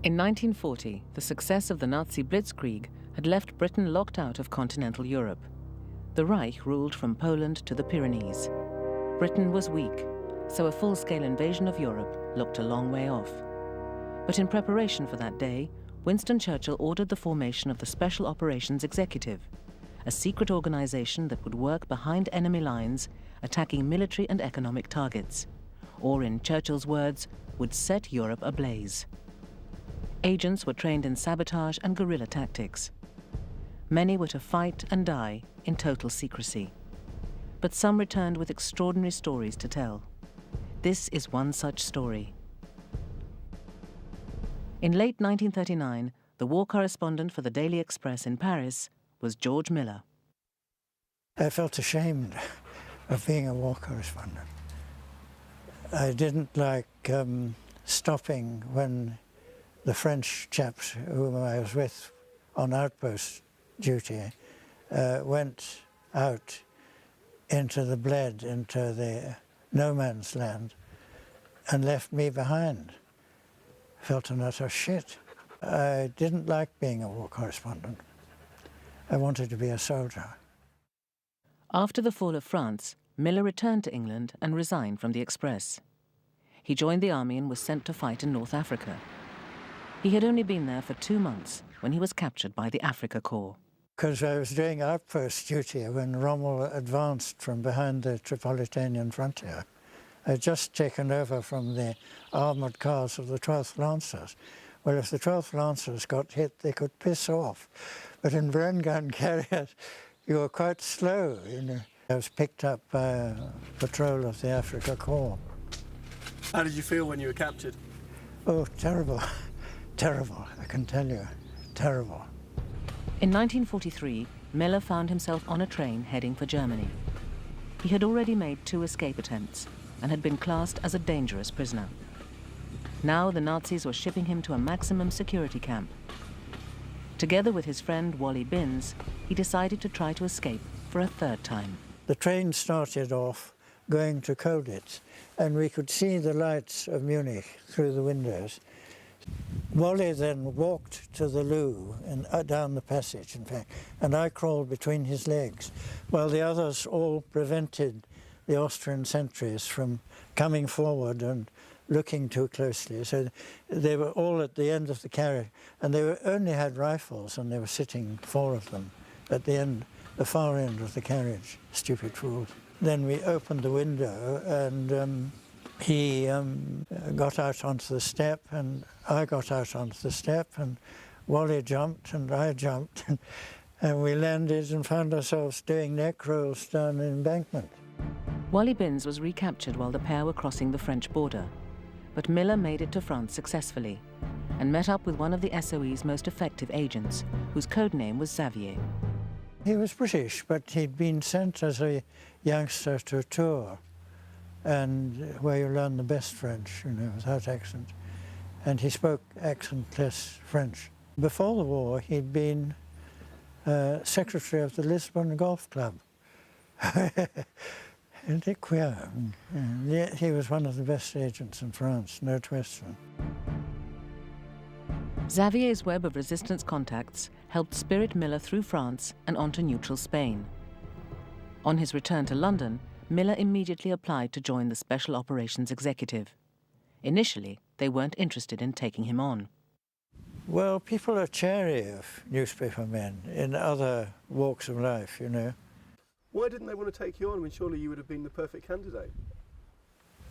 In 1940, the success of the Nazi blitzkrieg had left Britain locked out of continental Europe. The Reich ruled from Poland to the Pyrenees. Britain was weak, so a full-scale invasion of Europe looked a long way off. But in preparation for that day, Winston Churchill ordered the formation of the Special Operations Executive, a secret organization that would work behind enemy lines, attacking military and economic targets, or in Churchill's words, would set Europe ablaze. Agents were trained in sabotage and guerrilla tactics. Many were to fight and die in total secrecy. But some returned with extraordinary stories to tell. This is one such story. In late 1939, the war correspondent for the Daily Express in Paris was George Miller. I felt ashamed of being a war correspondent. I didn't like stopping when the French chaps whom I was with on outpost duty went out into the bled, into the no man's land, and left me behind. Felt an utter shit. I didn't like being a war correspondent. I wanted to be a soldier. After the fall of France, Miller returned to England and resigned from the Express. He joined the army and was sent to fight in North Africa. He had only been there for 2 months when he was captured by the Africa Corps. Because I was doing outpost duty when Rommel advanced from behind the Tripolitanian frontier. I'd just taken over from the armoured cars of the 12th Lancers. Well, if the 12th Lancers got hit, they could piss off. But in Bren-gun carriers, you were quite slow, you know. I was picked up by a patrol of the Africa Corps. How did you feel when you were captured? Oh, terrible. Terrible, I can tell you. Terrible. In 1943, Miller found himself on a train heading for Germany. He had already made 2 escape attempts and had been classed as a dangerous prisoner. Now the Nazis were shipping him to a maximum security camp. Together with his friend Wally Binns, he decided to try to escape for a 3rd time. The train started off going to Colditz, and we could see the lights of Munich through the windows. Wally then walked to the loo and down the passage, in fact, and I crawled between his legs, while the others all prevented the Austrian sentries from coming forward and looking too closely. So they were all at the end of the carriage, and they only had rifles, and they were sitting 4 of them at the end, the far end of the carriage. Stupid fools. Then we opened the window, and he got out onto the step, and I got out onto the step, and Wally jumped, and I jumped, and we landed and found ourselves doing neck rolls down an embankment. Wally Binns was recaptured while the pair were crossing the French border, but Miller made it to France successfully and met up with one of the SOE's most effective agents, whose code name was Xavier. He was British, but he'd been sent as a youngster to Tours, and where you learn the best French, you know, without accent. And he spoke accentless French. Before the war, he'd been secretary of the Lisbon Golf Club. Isn't it queer? Yeah, he was one of the best agents in France, no question. Xavier's web of resistance contacts helped spirit Miller through France and onto neutral Spain. On his return to London, Miller immediately applied to join the Special Operations Executive. Initially, they weren't interested in taking him on. Well, people are chary of newspaper men in other walks of life, you know. Why didn't they want to take you on when surely you would have been the perfect candidate?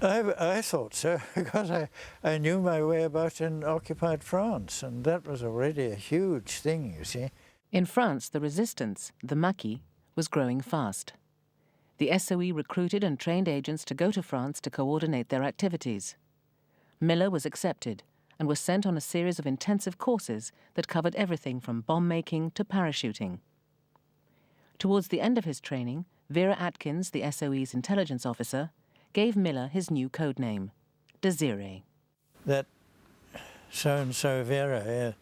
I thought so, because I knew my way about in occupied France, and that was already a huge thing, you see. In France, the resistance, the Maquis, was growing fast. The SOE recruited and trained agents to go to France to coordinate their activities. Miller was accepted and was sent on a series of intensive courses that covered everything from bomb making to parachuting. Towards the end of his training, Vera Atkins, the SOE's intelligence officer, gave Miller his new code name, Desiree. That so-and-so Vera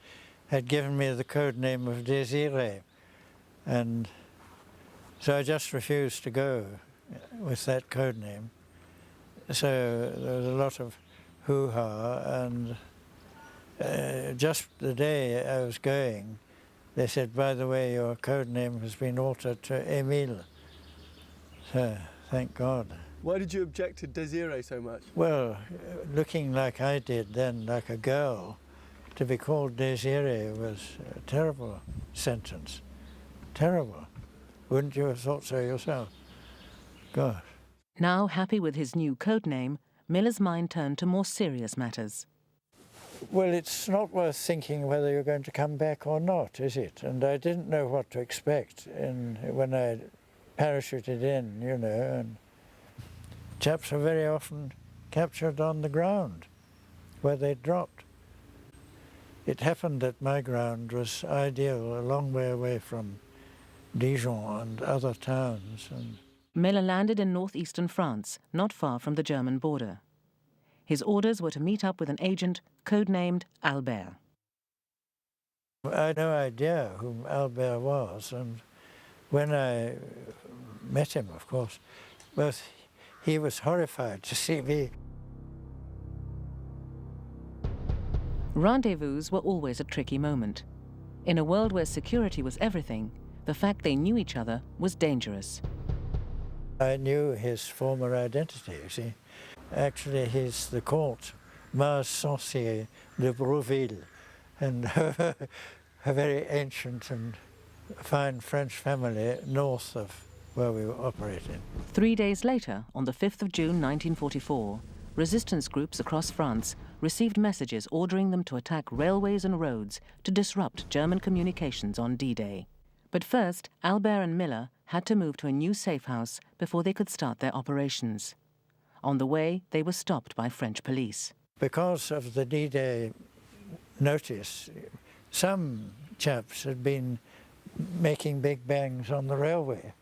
had given me the code name of Desiree, and so I just refused to go with that code name. So there was a lot of hoo-ha, and just the day I was going, they said, by the way, your code name has been altered to Emile. So, thank God. Why did you object to Désiré so much? Well, looking like I did then, like a girl, to be called Désiré was a terrible sentence. Terrible. Wouldn't you have thought so yourself? God. Now happy with his new code name, Miller's mind turned to more serious matters. Well, it's not worth thinking whether you're going to come back or not, is it? And I didn't know what to expect when I parachuted in, you know, and chaps are very often captured on the ground where they dropped. It happened that my ground was ideal, a long way away from Dijon and other towns. And Miller landed in northeastern France, not far from the German border. His orders were to meet up with an agent codenamed Albert. I had no idea whom Albert was, and when I met him, of course, both he was horrified to see me. Rendezvous were always a tricky moment. In a world where security was everything, the fact they knew each other was dangerous. I knew his former identity, you see. Actually, he's the Comte Mars Sancier de Brouville, and a very ancient and fine French family north of where we were operating. 3 days later, on the 5th of June 1944, resistance groups across France received messages ordering them to attack railways and roads to disrupt German communications on D-Day. But first, Albert and Miller had to move to a new safe house before they could start their operations. On the way, they were stopped by French police. Because of the D-Day notice, some chaps had been making big bangs on the railway.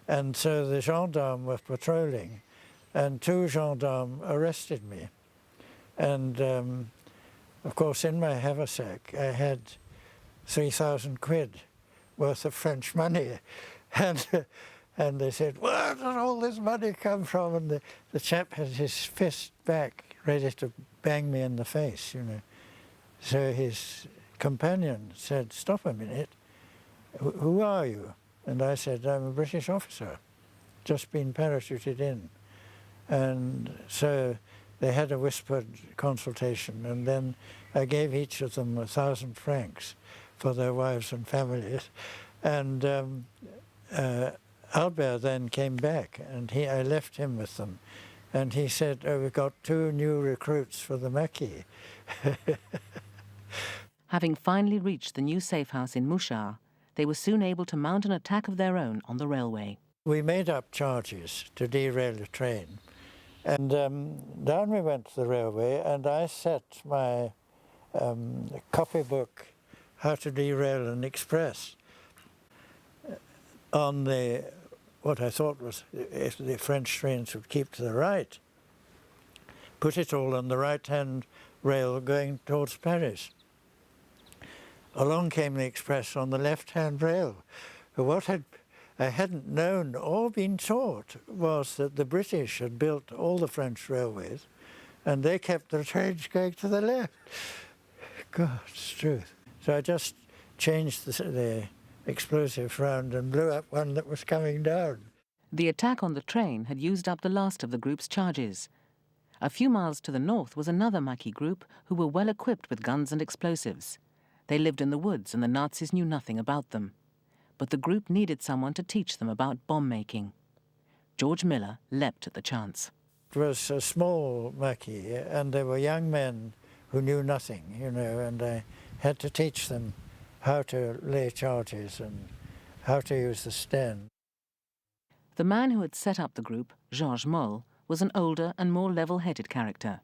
And so the gendarmes were patrolling, and 2 gendarmes arrested me. And of course, in my haversack, I had 3,000 quid worth of French money. And they said, where does all this money come from? And the chap had his fist back, ready to bang me in the face, you know. So his companion said, stop a minute, who are you? And I said, I'm a British officer, just been parachuted in. And so they had a whispered consultation, and then I gave each of them 1,000 francs for their wives and families. And Albert then came back, and I left him with them. And he said, oh, we've got 2 new recruits for the Maquis. Having finally reached the new safe house in Mouchard, they were soon able to mount an attack of their own on the railway. We made up charges to derail the train. And down we went to the railway, and I set my copybook, How to Derail an Express, on what I thought was, if the French trains would keep to the right, put it all on the right-hand rail going towards Paris. Along came the express on the left-hand rail. What I hadn't known or been taught was that the British had built all the French railways, and they kept the trains going to the left. God's truth. So I just changed the explosive round and blew up one that was coming down. The attack on the train had used up the last of the group's charges. A few miles to the north was another Maquis group who were well equipped with guns and explosives. They lived in the woods and the Nazis knew nothing about them. But the group needed someone to teach them about bomb making. George Miller leapt at the chance. It was a small Maquis, and there were young men who knew nothing, you know, and I had to teach them how to lay charges and how to use the stand. The man who had set up the group, Georges Moll, was an older and more level-headed character.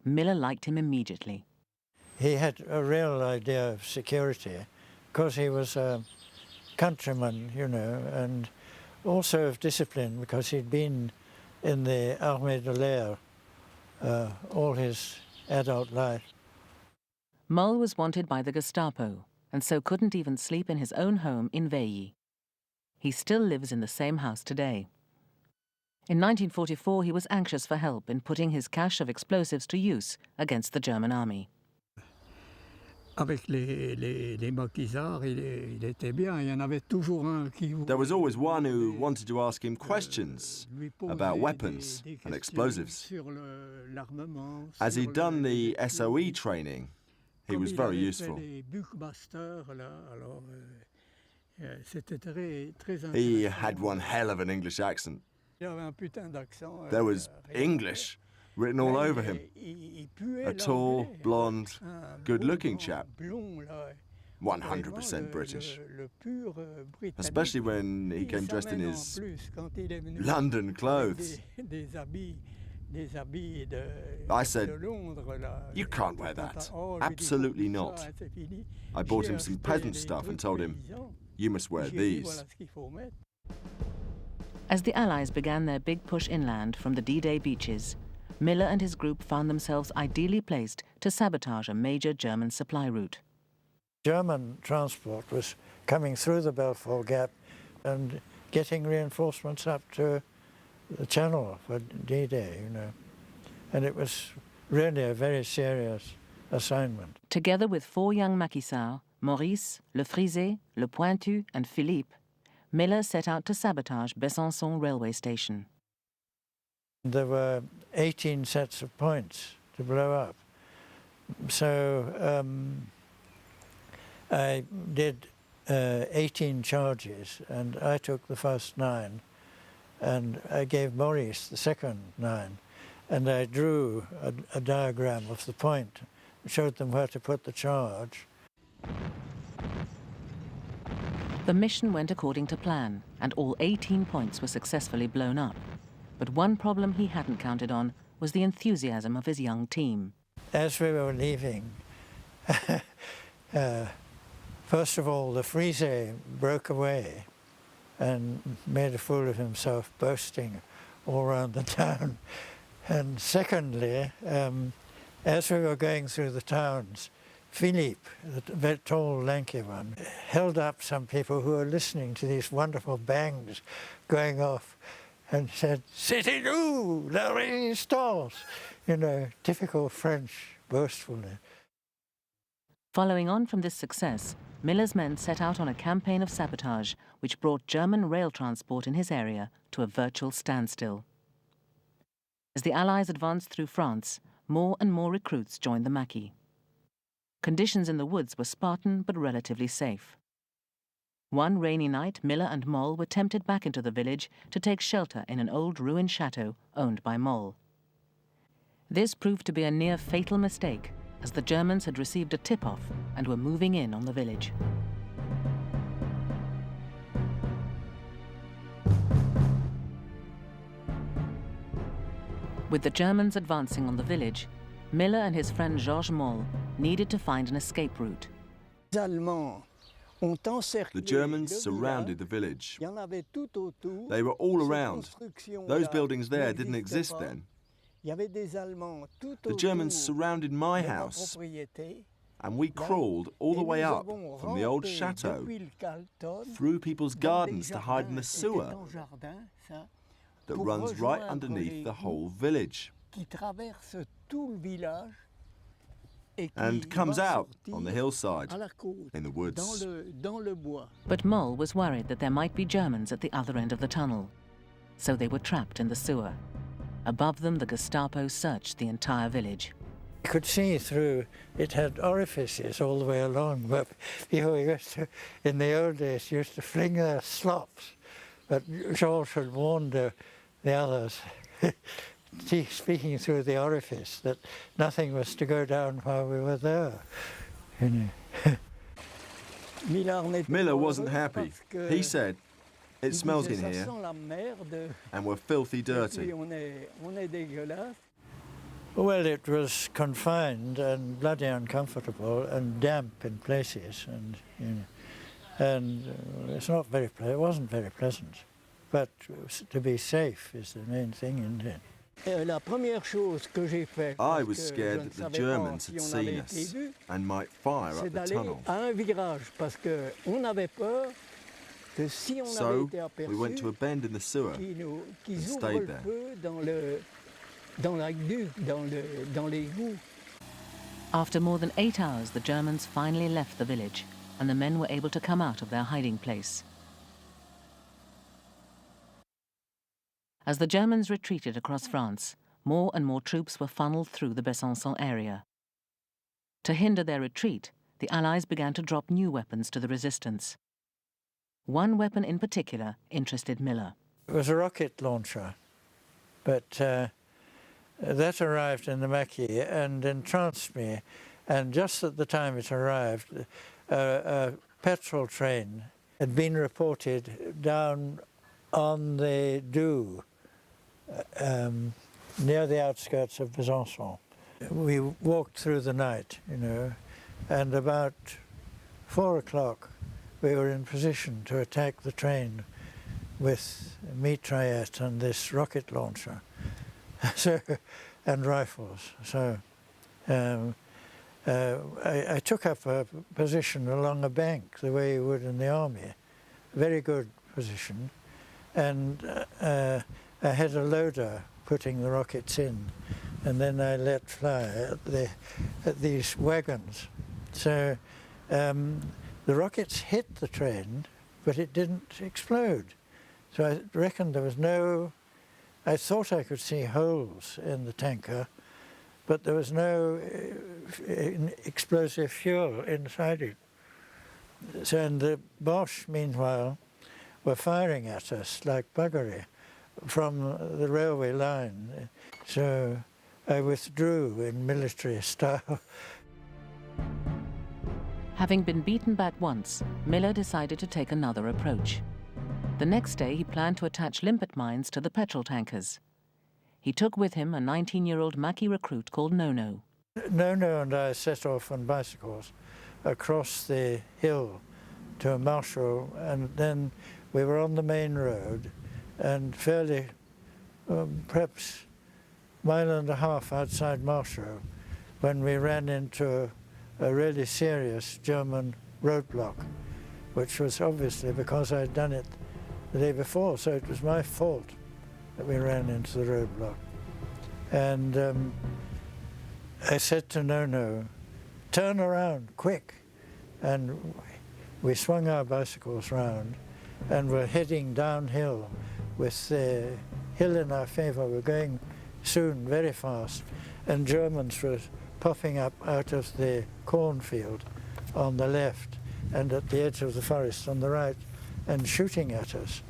Miller liked him immediately. He had a real idea of security, because he was a countryman, you know, and also of discipline, because he'd been in the Armée de l'Air all his adult life. Moll was wanted by the Gestapo, and so couldn't even sleep in his own home in Veilly. He still lives in the same house today. In 1944, he was anxious for help in putting his cache of explosives to use against the German army. Avec les maquisards, il était bien. Il y en avait toujours un qui... There was always one who wanted to ask him questions about weapons and explosives. As he'd done the SOE training, he was very useful. He had one hell of an English accent. There was English written all over him. A tall, blonde, good-looking chap. 100% British. Especially when he came dressed in his London clothes. I said, "You can't wear that. Absolutely not." I bought him some peasant stuff and told him, "You must wear these." As the Allies began their big push inland from the D-Day beaches, Miller and his group found themselves ideally placed to sabotage a major German supply route. German transport was coming through the Balfour Gap and getting reinforcements up to the Channel for D-Day, you know. And it was really a very serious assignment. Together with 4 young maquisards, Maurice, Le Frisé, Le Pointu and Philippe, Miller set out to sabotage Besançon railway station. There were 18 sets of points to blow up. So I did 18 charges, and I took the first 9, and I gave Maurice the second 9, and I drew a diagram of the point, showed them where to put the charge. The mission went according to plan, and all 18 points were successfully blown up. But one problem he hadn't counted on was the enthusiasm of his young team. As we were leaving, first of all, the Frisé broke away and made a fool of himself, boasting all around the town. And secondly, as we were going through the towns, Philippe, the very tall, lanky one, held up some people who were listening to these wonderful bangs going off and said, "C'est nous, la résistance," you know, typical French boastfulness. Following on from this success, Miller's men set out on a campaign of sabotage which brought German rail transport in his area to a virtual standstill. As the Allies advanced through France, more and more recruits joined the Maquis. Conditions in the woods were Spartan but relatively safe. One rainy night, Miller and Moll were tempted back into the village to take shelter in an old ruined chateau owned by Moll. This proved to be a near fatal mistake, as the Germans had received a tip-off and were moving in on the village. With the Germans advancing on the village, Miller and his friend Georges Moll needed to find an escape route. The Germans surrounded the village. They were all around. Those buildings there didn't exist then. The Germans surrounded my house, and we crawled all the way up from the old chateau, through people's gardens to hide in the sewer that runs right underneath the whole village and comes out on the hillside in the woods. But Moll was worried that there might be Germans at the other end of the tunnel, so they were trapped in the sewer. Above them, the Gestapo searched the entire village. You could see through, it had orifices all the way along, but people used to, in the old days, used to fling their slops. But Georges had warned the others, speaking through the orifice, that nothing was to go down while we were there. You know. Miller wasn't happy. He said, "It smells in here, and we're filthy dirty." Well, it was confined and bloody uncomfortable and damp in places, and you know, and it's not very. It wasn't very pleasant, but to be safe is the main thing, isn't it? I was scared that the Germans had seen us and might fire up the tunnel. So we went to a bend in the sewer and stayed there. After more than 8 hours, the Germans finally left the village, and the men were able to come out of their hiding place. As the Germans retreated across France, more and more troops were funneled through the Besançon area. To hinder their retreat, the Allies began to drop new weapons to the resistance. One weapon in particular interested Miller. It was a rocket launcher, but that arrived in the Maquis and entranced me. And just at the time it arrived, a petrol train had been reported down on the Doubs, near the outskirts of Besançon. We walked through the night, you know, and about 4 o'clock we were in position to attack the train with mitraillette and this rocket launcher and rifles. So I took up a position along a bank the way you would in the army, a very good position, and I had a loader putting the rockets in, and then I let fly at these wagons. So the rockets hit the train, but it didn't explode. So I reckoned there was no, I thought I could see holes in the tanker, but there was no explosive fuel inside it. So, and the Boche, meanwhile, were firing at us like buggery from the railway line. So I withdrew in military style. Having been beaten back once, Miller decided to take another approach. The next day, he planned to attach limpet mines to the petrol tankers. He took with him a 19-year-old Maquis recruit called Nono. Nono and I set off on bicycles across the hill to Marchaux, and then we were on the main road, and fairly, perhaps a mile and a half outside Marchaux, when we ran into a really serious German roadblock, which was obviously because I'd done it the day before, so it was my fault that we ran into the roadblock. And I said to Nono, turn around, quick. And we swung our bicycles round and were heading downhill with the hill in our favor. We're going soon, very fast, and Germans were popping up out of the cornfield on the left and at the edge of the forest on the right and shooting at us.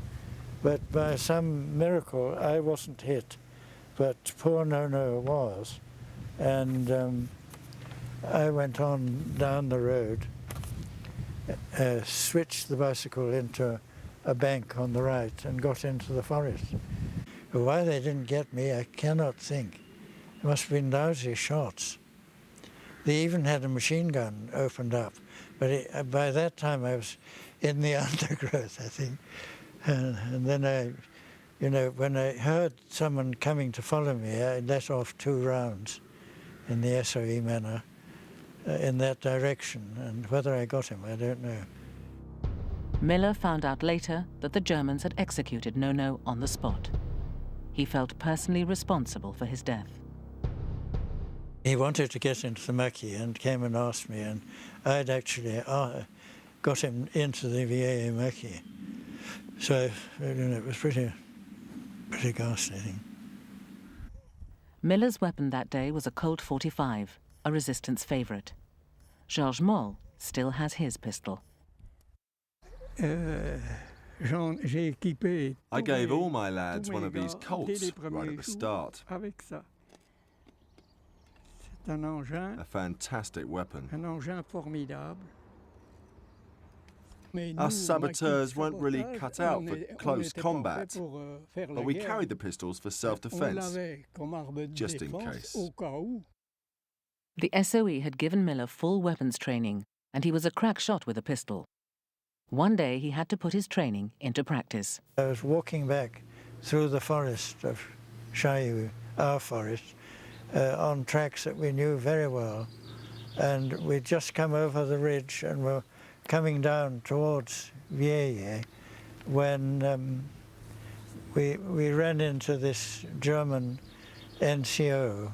But by some miracle, I wasn't hit, but poor Nono was. And I went on down the road, switched the bicycle into a bank on the right and got into the forest. Why they didn't get me, I cannot think. It must have been lousy shots. They even had a machine gun opened up, but by that time I was in the undergrowth, I think. And then I, you know, when I heard someone coming to follow me, I let off 2 rounds in the SOE manner in that direction, and whether I got him, I don't know. Miller found out later that the Germans had executed Nono on the spot. He felt personally responsible for his death. He wanted to get into the Maquis and came and asked me, and I'd actually got him into the VA Maquis. So, you know, it was pretty ghastly, I think. Miller's weapon that day was a Colt 45, a resistance favourite. Georges Moll still has his pistol. I gave all my lads one of these Colts right at the start. A fantastic weapon. Us saboteurs weren't really cut out for close combat, but we carried the pistols for self-defense, just in case. The SOE had given Miller full weapons training, and he was a crack shot with a pistol. One day he had to put his training into practice. I was walking back through the forest of Chailloux, our forest, on tracks that we knew very well, and we'd just come over the ridge and were coming down towards Vieille when we ran into this German NCO.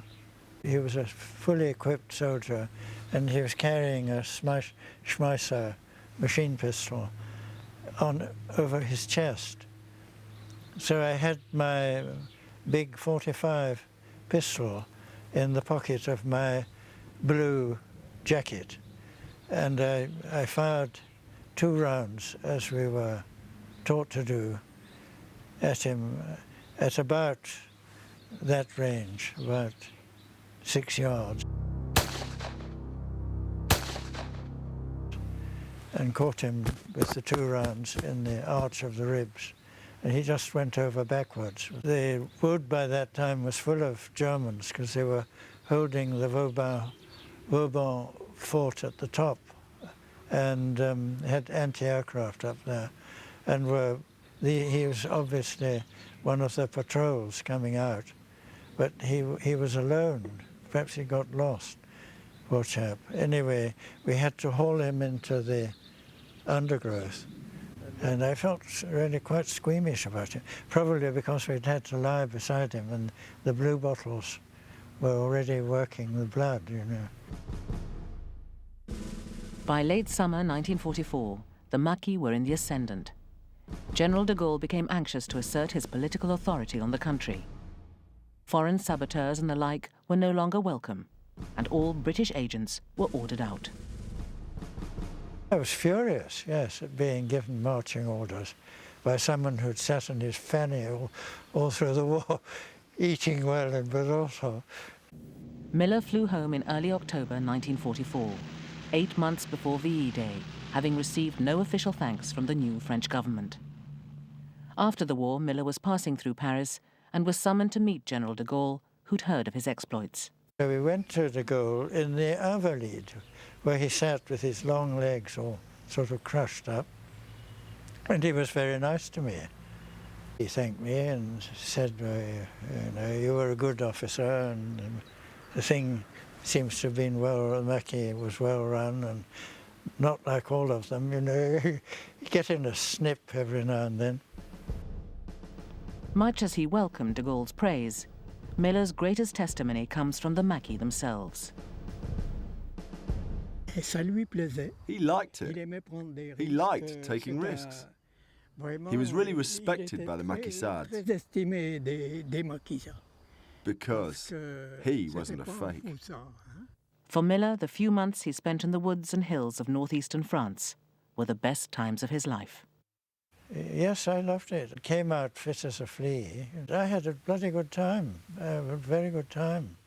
He was a fully equipped soldier, and he was carrying a Schmeisser machine pistol over his chest. So I had my big 45 pistol in the pocket of my blue jacket, and I fired 2 rounds, as we were taught to do, at him at about that range, about 6 yards, and caught him with the 2 rounds in the arch of the ribs, and he just went over backwards. The wood by that time was full of Germans because they were holding the Vauban fort at the top, and had anti-aircraft up there, and he was obviously one of the patrols coming out, but he was alone. Perhaps he got lost, poor chap. Anyway, we had to haul him into the undergrowth, and I felt really quite squeamish about it, probably because we'd had to lie beside him and the blue bottles were already working the blood, you know. By late summer 1944, the Maquis were in the ascendant. General de Gaulle became anxious to assert his political authority on the country. Foreign saboteurs and the like were no longer welcome, and all British agents were ordered out. I was furious, yes, at being given marching orders by someone who'd sat in his fanny all through the war, eating well, but also. Miller flew home in early October 1944, 8 months before VE Day, having received no official thanks from the new French government. After the war, Miller was passing through Paris and was summoned to meet General de Gaulle, who'd heard of his exploits. So we went to de Gaulle in the Invalides, where he sat with his long legs all sort of crushed up, and he was very nice to me. He thanked me and said, you were a good officer, and the thing seems to have been the Maquis was well run, and not like all of them, you get in a snip every now and then. Much as he welcomed de Gaulle's praise, Miller's greatest testimony comes from the Maquis themselves. He liked it. He liked taking risks. He was really respected by the Maquisards because he wasn't a fake. For Miller, the few months he spent in the woods and hills of northeastern France were the best times of his life. Yes, I loved it. It came out fit as a flea. I had a bloody good time, a very good time.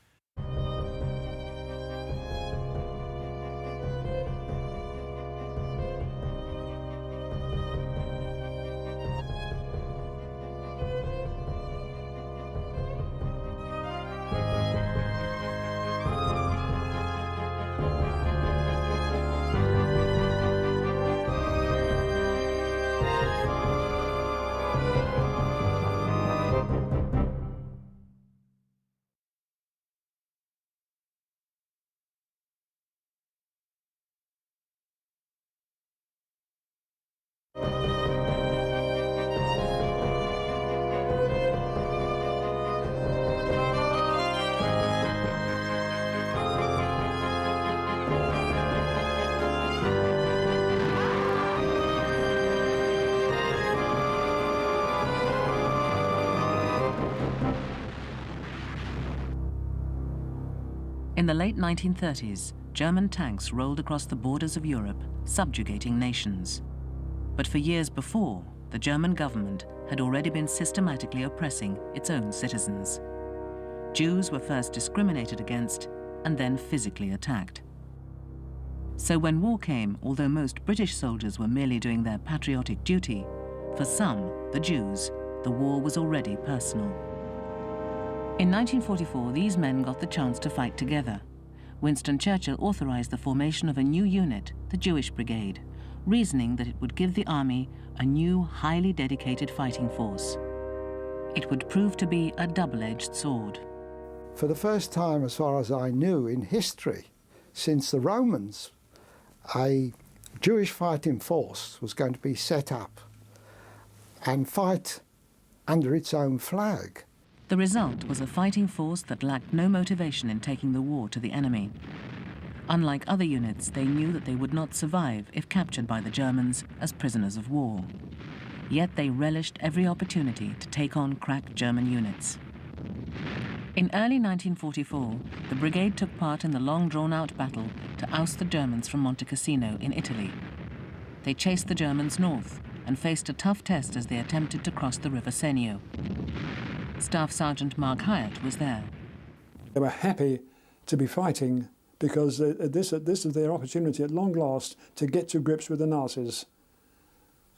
In the late 1930s, German tanks rolled across the borders of Europe, subjugating nations. But for years before, the German government had already been systematically oppressing its own citizens. Jews were first discriminated against and then physically attacked. So when war came, although most British soldiers were merely doing their patriotic duty, for some, the Jews, the war was already personal. In 1944, these men got the chance to fight together. Winston Churchill authorized the formation of a new unit, the Jewish Brigade, reasoning that it would give the army a new, highly dedicated fighting force. It would prove to be a double-edged sword. For the first time, as far as I knew, in history, since the Romans, a Jewish fighting force was going to be set up and fight under its own flag. The result was a fighting force that lacked no motivation in taking the war to the enemy. Unlike other units, they knew that they would not survive if captured by the Germans as prisoners of war. Yet they relished every opportunity to take on crack German units. In early 1944, the brigade took part in the long drawn-out battle to oust the Germans from Monte Cassino in Italy. They chased the Germans north and faced a tough test as they attempted to cross the River Senio. Staff Sergeant Mark Hyatt was there. They were happy to be fighting because this is their opportunity at long last to get to grips with the Nazis.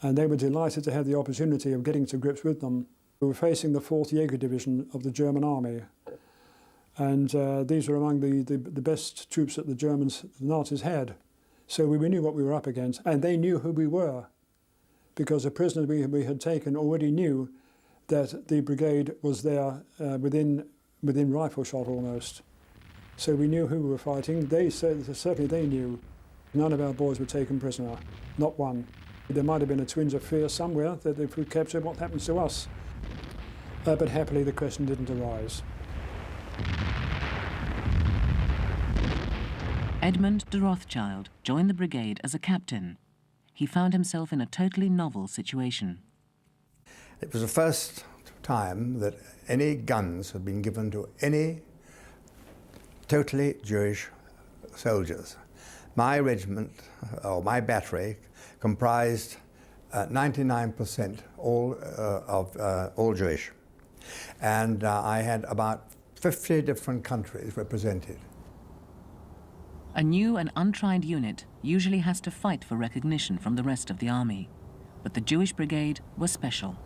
And they were delighted to have the opportunity of getting to grips with them. We were facing the 4th Jaeger Division of the German army. And these were among the best troops that the Nazis had. So we knew what we were up against, and they knew who we were, because the prisoners we had taken already knew that the brigade was there within rifle shot almost. So we knew who we were fighting. Certainly they knew. None of our boys were taken prisoner, not one. There might have been a twinge of fear somewhere that if we captured, what happens to us? But happily the question didn't arise. Edmund de Rothschild joined the brigade as a captain. He found himself in a totally novel situation. It was the first time that any guns had been given to any totally Jewish soldiers. My regiment, or my battery, comprised 99% all Jewish. And I had about 50 different countries represented. A new and untried unit usually has to fight for recognition from the rest of the army. But the Jewish brigade was special.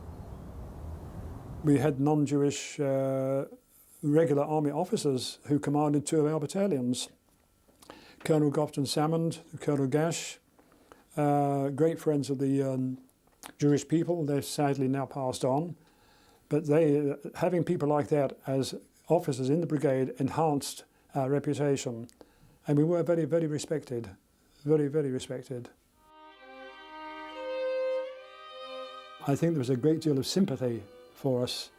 We had non-Jewish regular army officers who commanded 2 of our battalions. Colonel Gofton Salmond, Colonel Gash, great friends of the Jewish people. They've sadly now passed on. But having people like that as officers in the brigade enhanced our reputation. And we were very, very respected, very, very respected. I think there was a great deal of sympathy for us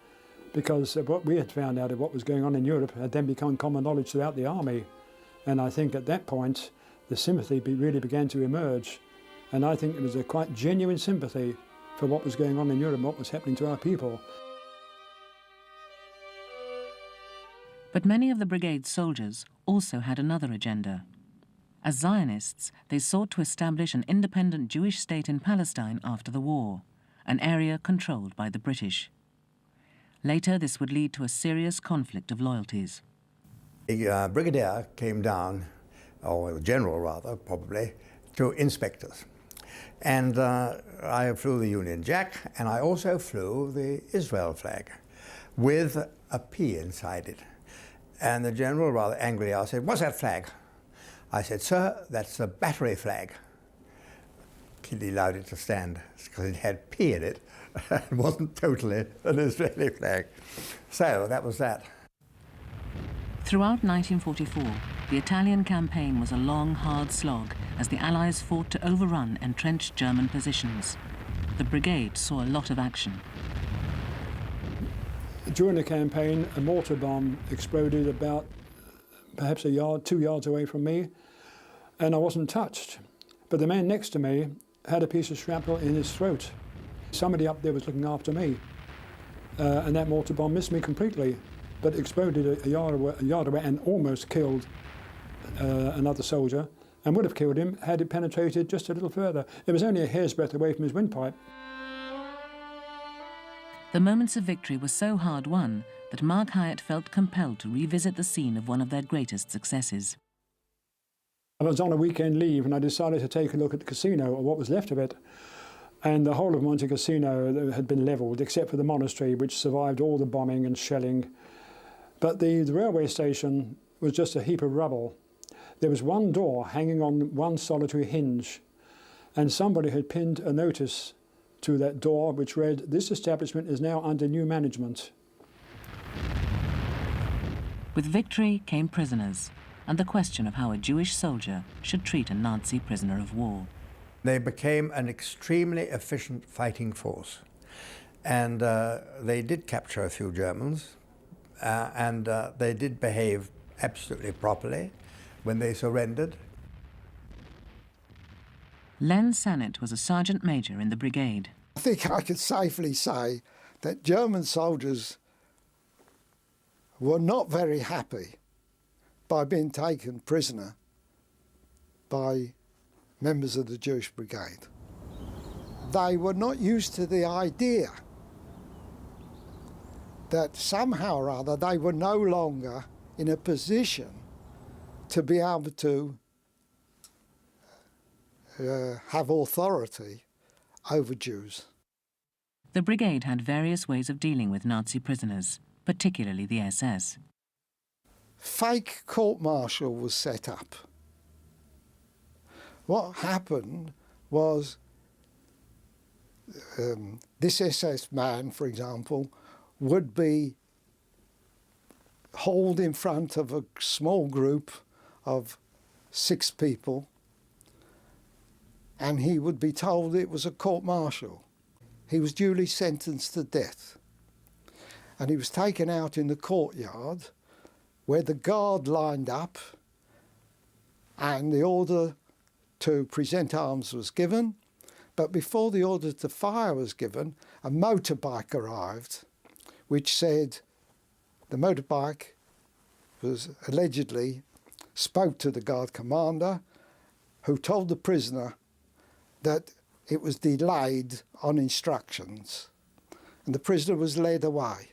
because what we had found out of what was going on in Europe had then become common knowledge throughout the army. And I think at that point, the sympathy really began to emerge. And I think it was a quite genuine sympathy for what was going on in Europe and what was happening to our people. But many of the brigade's soldiers also had another agenda. As Zionists, they sought to establish an independent Jewish state in Palestine after the war, an area controlled by the British. Later, this would lead to a serious conflict of loyalties. The brigadier came down, or the general rather, probably, to inspect us. And I flew the Union Jack, and I also flew the Israel flag with a P inside it. And the general, rather angrily asked, said, "What's that flag?" I said, "Sir, that's the battery flag." He allowed it to stand because it had P in it. It wasn't totally an Israeli flag. So that was that. Throughout 1944, the Italian campaign was a long, hard slog as the Allies fought to overrun entrenched German positions. The brigade saw a lot of action. During the campaign, a mortar bomb exploded about perhaps 2 yards away from me, and I wasn't touched. But the man next to me had a piece of shrapnel in his throat. Somebody up there was looking after me, and that mortar bomb missed me completely, but exploded a yard away and almost killed another soldier, and would have killed him had it penetrated just a little further. It was only a hair's breadth away from his windpipe. The moments of victory were so hard won that Mark Hyatt felt compelled to revisit the scene of one of their greatest successes. I was on a weekend leave and I decided to take a look at the casino, or what was left of it. And the whole of Monte Cassino had been levelled, except for the monastery, which survived all the bombing and shelling. But the railway station was just a heap of rubble. There was one door hanging on one solitary hinge, and somebody had pinned a notice to that door which read, "This establishment is now under new management." With victory came prisoners, and the question of how a Jewish soldier should treat a Nazi prisoner of war. They became an extremely efficient fighting force. And they did capture a few Germans, and they did behave absolutely properly when they surrendered. Len Sannett was a sergeant major in the brigade. I think I could safely say that German soldiers were not very happy by being taken prisoner by members of the Jewish Brigade. They were not used to the idea that somehow or other they were no longer in a position to be able to have authority over Jews. The brigade had various ways of dealing with Nazi prisoners, particularly the SS. Fake court-martial was set up. What happened was this SS man, for example, would be hauled in front of a small group of 6 people, and he would be told it was a court-martial. He was duly sentenced to death, and he was taken out in the courtyard where the guard lined up, and the order to present arms was given. But before the order to fire was given, a motorbike arrived, which said the motorbike was allegedly spoke to the guard commander, who told the prisoner that it was delayed on instructions, and the prisoner was led away.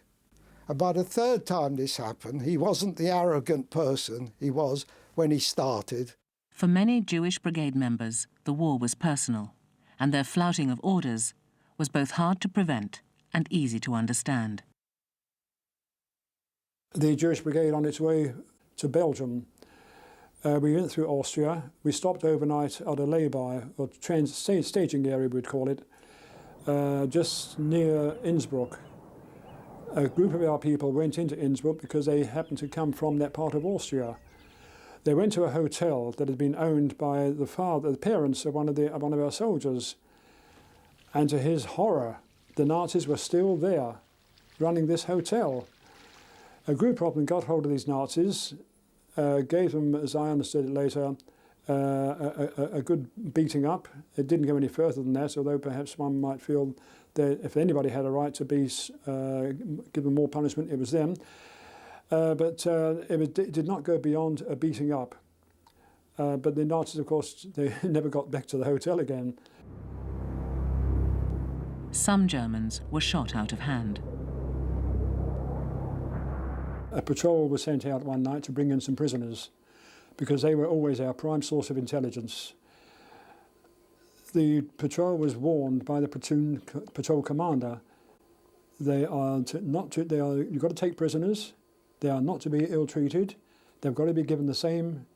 About a third time this happened, he wasn't the arrogant person he was when he started. For many Jewish brigade members, the war was personal, and their flouting of orders was both hard to prevent and easy to understand. The Jewish brigade on its way to Belgium, we went through Austria. We stopped overnight at a lay-by, or staging area we'd call it, just near Innsbruck. A group of our people went into Innsbruck because they happened to come from that part of Austria. They went to a hotel that had been owned by the parents of one of our soldiers, and to his horror, the Nazis were still there, running this hotel. A group of them got hold of these Nazis, gave them, as I understood it later, a good beating up. It didn't go any further than that, although perhaps one might feel that if anybody had a right to be given more punishment, it was them. But it did not go beyond a beating up. But the Nazis, of course, they never got back to the hotel again. Some Germans were shot out of hand. A patrol was sent out one night to bring in some prisoners, because they were always our prime source of intelligence. The patrol was warned by the patrol commander. You've got to take prisoners. They are not to be ill-treated. They've got to be given the same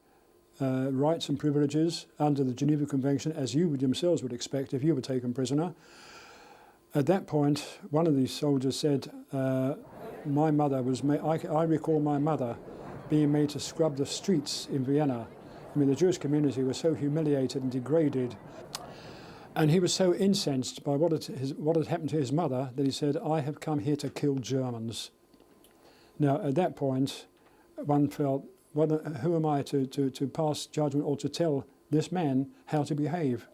rights and privileges under the Geneva Convention as you yourselves would expect if you were taken prisoner. At that point, one of these soldiers said, my mother was I recall my mother being made to scrub the streets in Vienna. I mean, the Jewish community was so humiliated and degraded. And he was so incensed by what had happened to his mother that he said, I have come here to kill Germans. Now, at that point, one felt, who am I to pass judgment or to tell this man how to behave?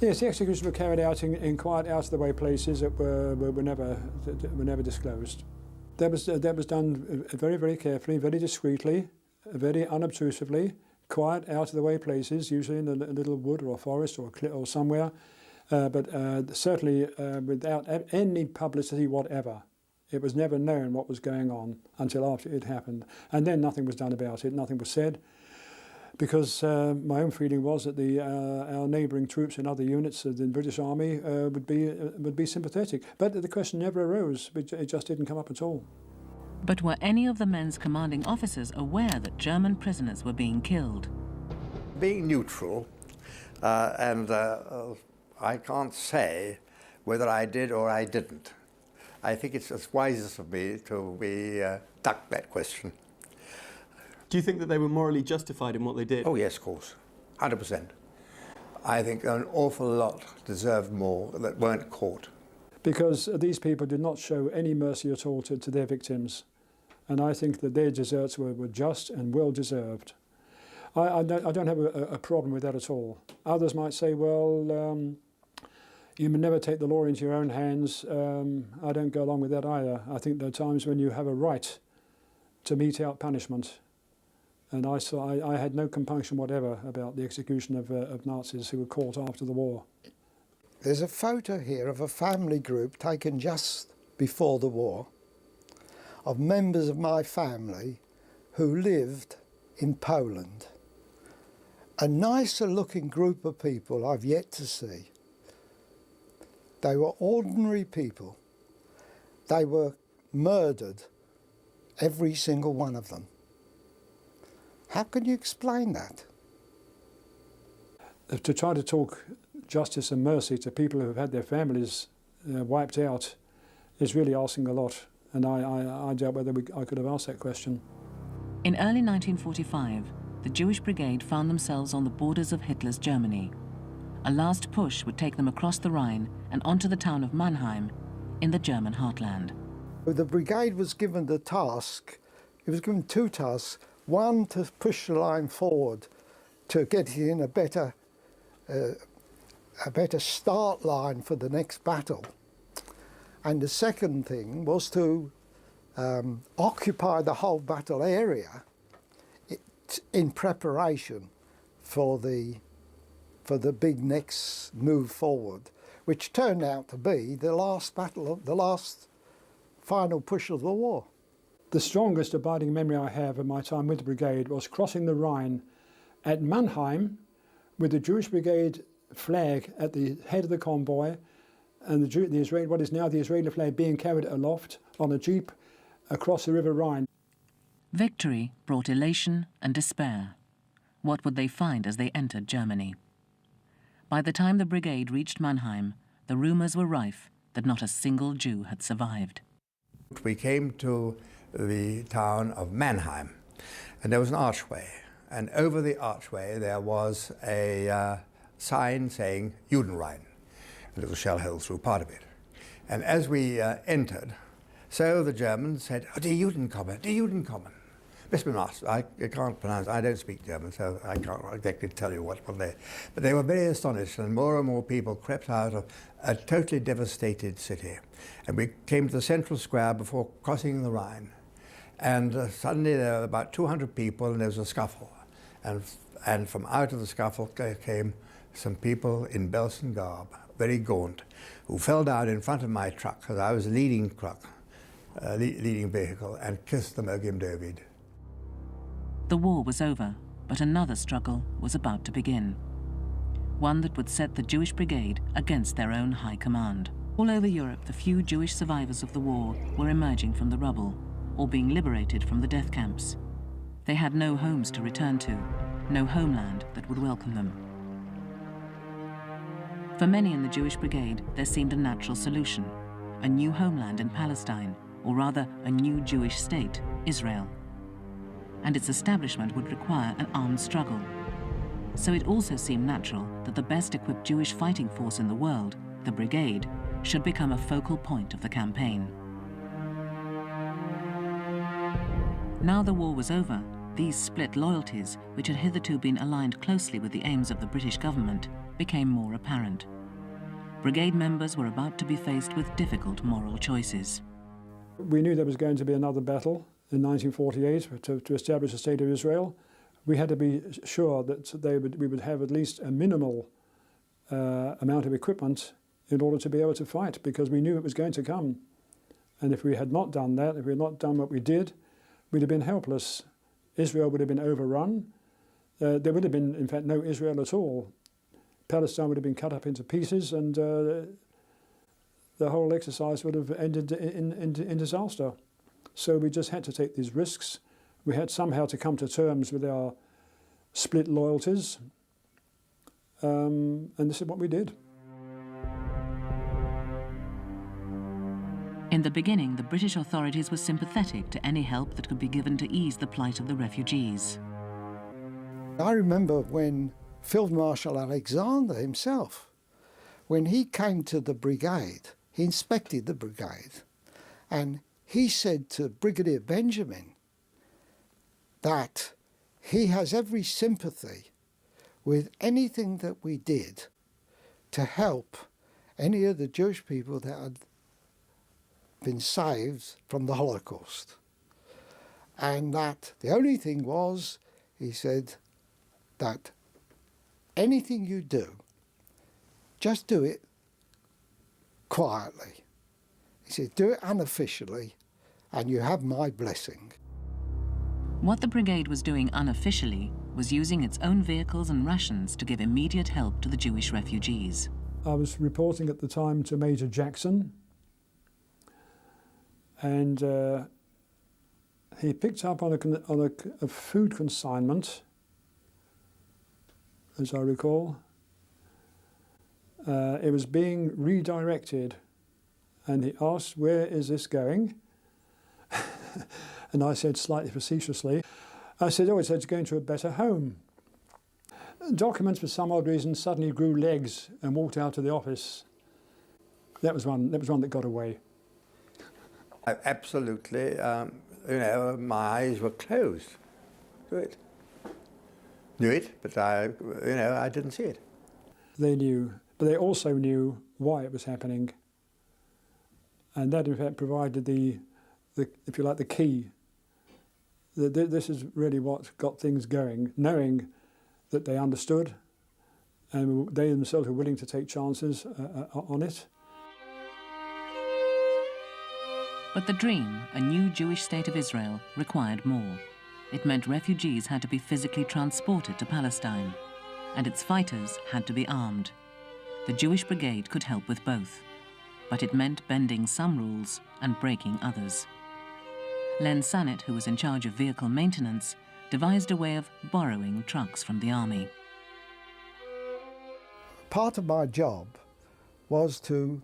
Yes, the executions were carried out in quiet, out-of-the-way places that were never disclosed. That was done very, very carefully, very discreetly, very unobtrusively, quiet, out-of-the-way places, usually in a little wood or a forest or somewhere, but certainly without any publicity whatever. It was never known what was going on until after it happened, and then nothing was done about it, nothing was said. Because my own feeling was that our neighbouring troops in other units of the British Army would be sympathetic. But the question never arose. It just didn't come up at all. But were any of the men's commanding officers aware that German prisoners were being killed? Being neutral, and I can't say whether I did or I didn't. I think it's as wisest of me to duck that question. Do you think that they were morally justified in what they did? Oh yes, of course, 100%. I think an awful lot deserved more that weren't caught. Because these people did not show any mercy at all to their victims. And I think that their deserts were just and well deserved. I don't have a problem with that at all. Others might say, well, you may never take the law into your own hands. I don't go along with that either. I think there are times when you have a right to mete out punishment. And I had no compunction whatever about the execution of Nazis who were caught after the war. There's a photo here of a family group taken just before the war of members of my family who lived in Poland. A nicer looking group of people I've yet to see. They were ordinary people. They were murdered, every single one of them. How can you explain that? To try to talk justice and mercy to people who have had their families wiped out is really asking a lot. And I doubt whether I could have asked that question. In early 1945, the Jewish Brigade found themselves on the borders of Hitler's Germany. A last push would take them across the Rhine and onto the town of Mannheim in the German heartland. The brigade was given the task, it was given two tasks. One, to push the line forward to get it in a better start line for the next battle. And the second thing was to occupy the whole battle area in preparation for the big next move forward, which turned out to be the last final push of the war. The strongest abiding memory I have of my time with the brigade was crossing the Rhine at Mannheim with the Jewish Brigade flag at the head of the convoy and what is now the Israeli flag being carried aloft on a jeep across the River Rhine. Victory brought elation and despair. What would they find as they entered Germany? By the time the brigade reached Mannheim, the rumours were rife that not a single Jew had survived. We came to the town of Mannheim, and there was an archway, and over the archway there was a sign saying Judenrein. A little shell hole through part of it. And as we entered, so the Germans said, "Oh, die Juden kommen, die Juden kommen." I can't pronounce, I don't speak German, so I can't exactly tell you what they... But they were very astonished, and more people crept out of a totally devastated city. And we came to the central square before crossing the Rhine. And suddenly there were about 200 people, and there was a scuffle. And from out of the scuffle came some people in Belsen garb, very gaunt, who fell down in front of my truck, because I was leading vehicle, and kissed the Mogim David. The war was over, but another struggle was about to begin. One that would set the Jewish Brigade against their own high command. All over Europe, the few Jewish survivors of the war were emerging from the rubble, or being liberated from the death camps. They had no homes to return to, no homeland that would welcome them. For many in the Jewish Brigade, there seemed a natural solution, a new homeland in Palestine, or rather a new Jewish state, Israel. And its establishment would require an armed struggle. So it also seemed natural that the best equipped Jewish fighting force in the world, the Brigade, should become a focal point of the campaign. Now the war was over, these split loyalties, which had hitherto been aligned closely with the aims of the British government, became more apparent. Brigade members were about to be faced with difficult moral choices. We knew there was going to be another battle in 1948 to establish a state of Israel. We had to be sure that we would have at least a minimal amount of equipment in order to be able to fight, because we knew it was going to come. And if we had not done that, if we had not done what we did, we'd have been helpless. Israel would have been overrun. There would have been, in fact, no Israel at all. Palestine would have been cut up into pieces, and the whole exercise would have ended in disaster. So we just had to take these risks. We had somehow to come to terms with our split loyalties, and this is what we did. In the beginning, the British authorities were sympathetic to any help that could be given to ease the plight of the refugees. I remember when Field Marshal Alexander himself, when he came to the brigade, he inspected the brigade, and he said to Brigadier Benjamin that he has every sympathy with anything that we did to help any of the Jewish people that had been saved from the Holocaust. And that the only thing was, he said, that anything you do, just do it quietly. He said, do it unofficially, and you have my blessing. What the brigade was doing unofficially was using its own vehicles and rations to give immediate help to the Jewish refugees. I was reporting at the time to Major Jackson, and he picked up on a food consignment, as I recall. It was being redirected, and he asked, "Where is this going?" And I said, slightly facetiously, I said, "Oh, it's going to a better home." Documents, for some odd reason, suddenly grew legs and walked out of the office. That was one that got away. Absolutely, you know, my eyes were closed to it. Knew it, but I didn't see it. They knew, but they also knew why it was happening. And that, in fact, provided the if you like, the key. This is really what got things going, knowing that they understood and they themselves were willing to take chances on it. But the dream, a new Jewish state of Israel, required more. It meant refugees had to be physically transported to Palestine, and its fighters had to be armed. The Jewish Brigade could help with both, but it meant bending some rules and breaking others. Len Sannett, who was in charge of vehicle maintenance, devised a way of borrowing trucks from the army. Part of my job was to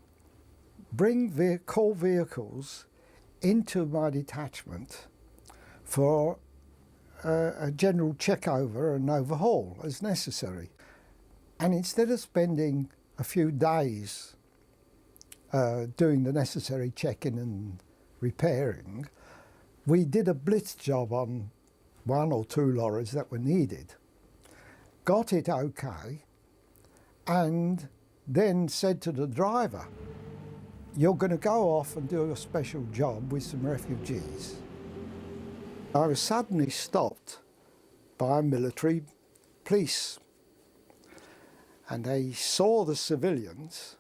bring call vehicles into my detachment for a general check-over and overhaul as necessary. And instead of spending a few days doing the necessary checking and repairing, we did a blitz job on 1 or 2 lorries that were needed, got it okay, and then said to the driver, "You're going to go off and do a special job with some refugees." I was suddenly stopped by military police, and they saw the civilians,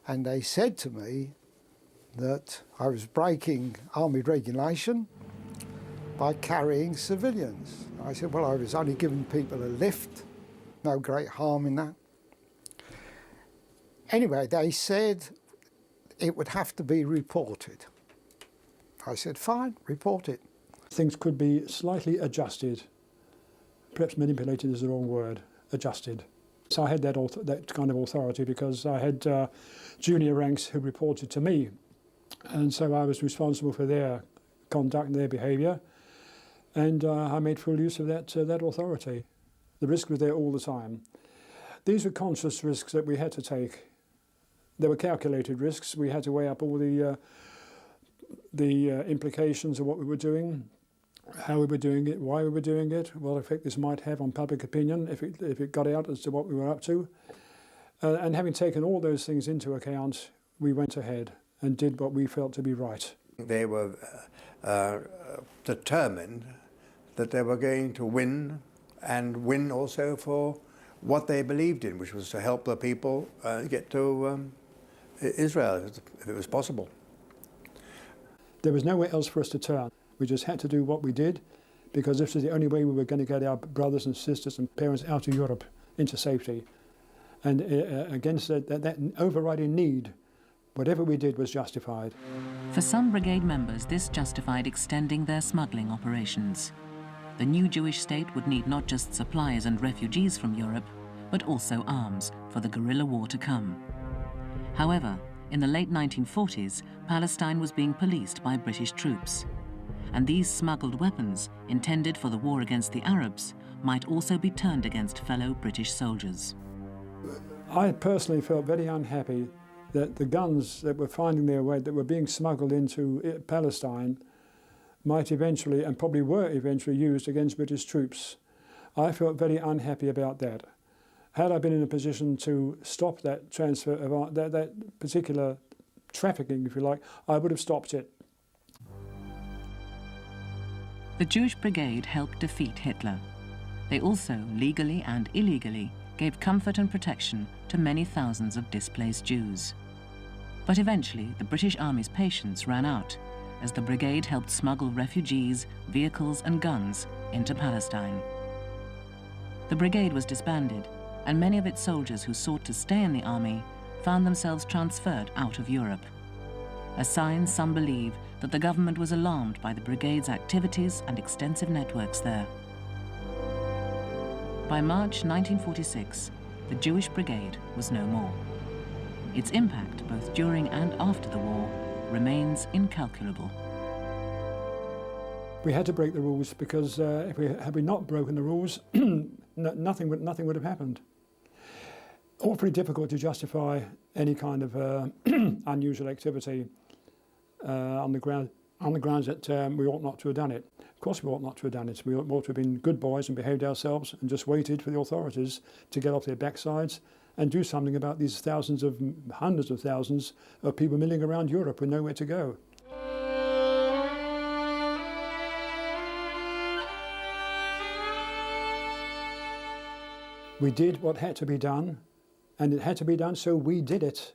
and they said to me that I was breaking army regulation by carrying civilians. I said, well, I was only giving people a lift, no great harm in that. Anyway, they said it would have to be reported. I said, fine, report it. Things could be slightly adjusted. Perhaps manipulated is the wrong word, adjusted. So I had that kind of authority because I had junior ranks who reported to me. And so I was responsible for their conduct and their behaviour. And I made full use of that authority. The risk was there all the time. These were conscious risks that we had to take. They were calculated risks. We had to weigh up all the implications of what we were doing, how we were doing it, why we were doing it, what effect this might have on public opinion if it got out as to what we were up to. And having taken all those things into account, we went ahead and did what we felt to be right. They were determined that they were going to win, and win also for what they believed in, which was to help the people get to Israel, if it was possible. There was nowhere else for us to turn. We just had to do what we did, because this was the only way we were going to get our brothers and sisters and parents out of Europe into safety. And against that overriding need, whatever we did was justified. For some brigade members, this justified extending their smuggling operations. The new Jewish state would need not just supplies and refugees from Europe, but also arms for the guerrilla war to come. However, in the late 1940s, Palestine was being policed by British troops. And these smuggled weapons, intended for the war against the Arabs, might also be turned against fellow British soldiers. I personally felt very unhappy that the guns that were finding their way, that were being smuggled into Palestine, might eventually, and probably were eventually, used against British troops. I felt very unhappy about that. Had I been in a position to stop that transfer of that particular trafficking, if you like, I would have stopped it. The Jewish Brigade helped defeat Hitler. They also, legally and illegally, gave comfort and protection to many thousands of displaced Jews. But eventually, the British Army's patience ran out as the brigade helped smuggle refugees, vehicles and guns into Palestine. The brigade was disbanded, and many of its soldiers who sought to stay in the army found themselves transferred out of Europe. A sign some believe that the government was alarmed by the brigade's activities and extensive networks there. By March 1946, the Jewish Brigade was no more. Its impact, both during and after the war, remains incalculable. We had to break the rules because had we not broken the rules, nothing would have happened. Awfully difficult to justify any kind of unusual activity on the grounds that we ought not to have done it. Of course we ought not to have done it. We ought to have been good boys and behaved ourselves and just waited for the authorities to get off their backsides and do something about these hundreds of thousands of people milling around Europe with nowhere to go. We did what had to be done, and it had to be done, so we did it.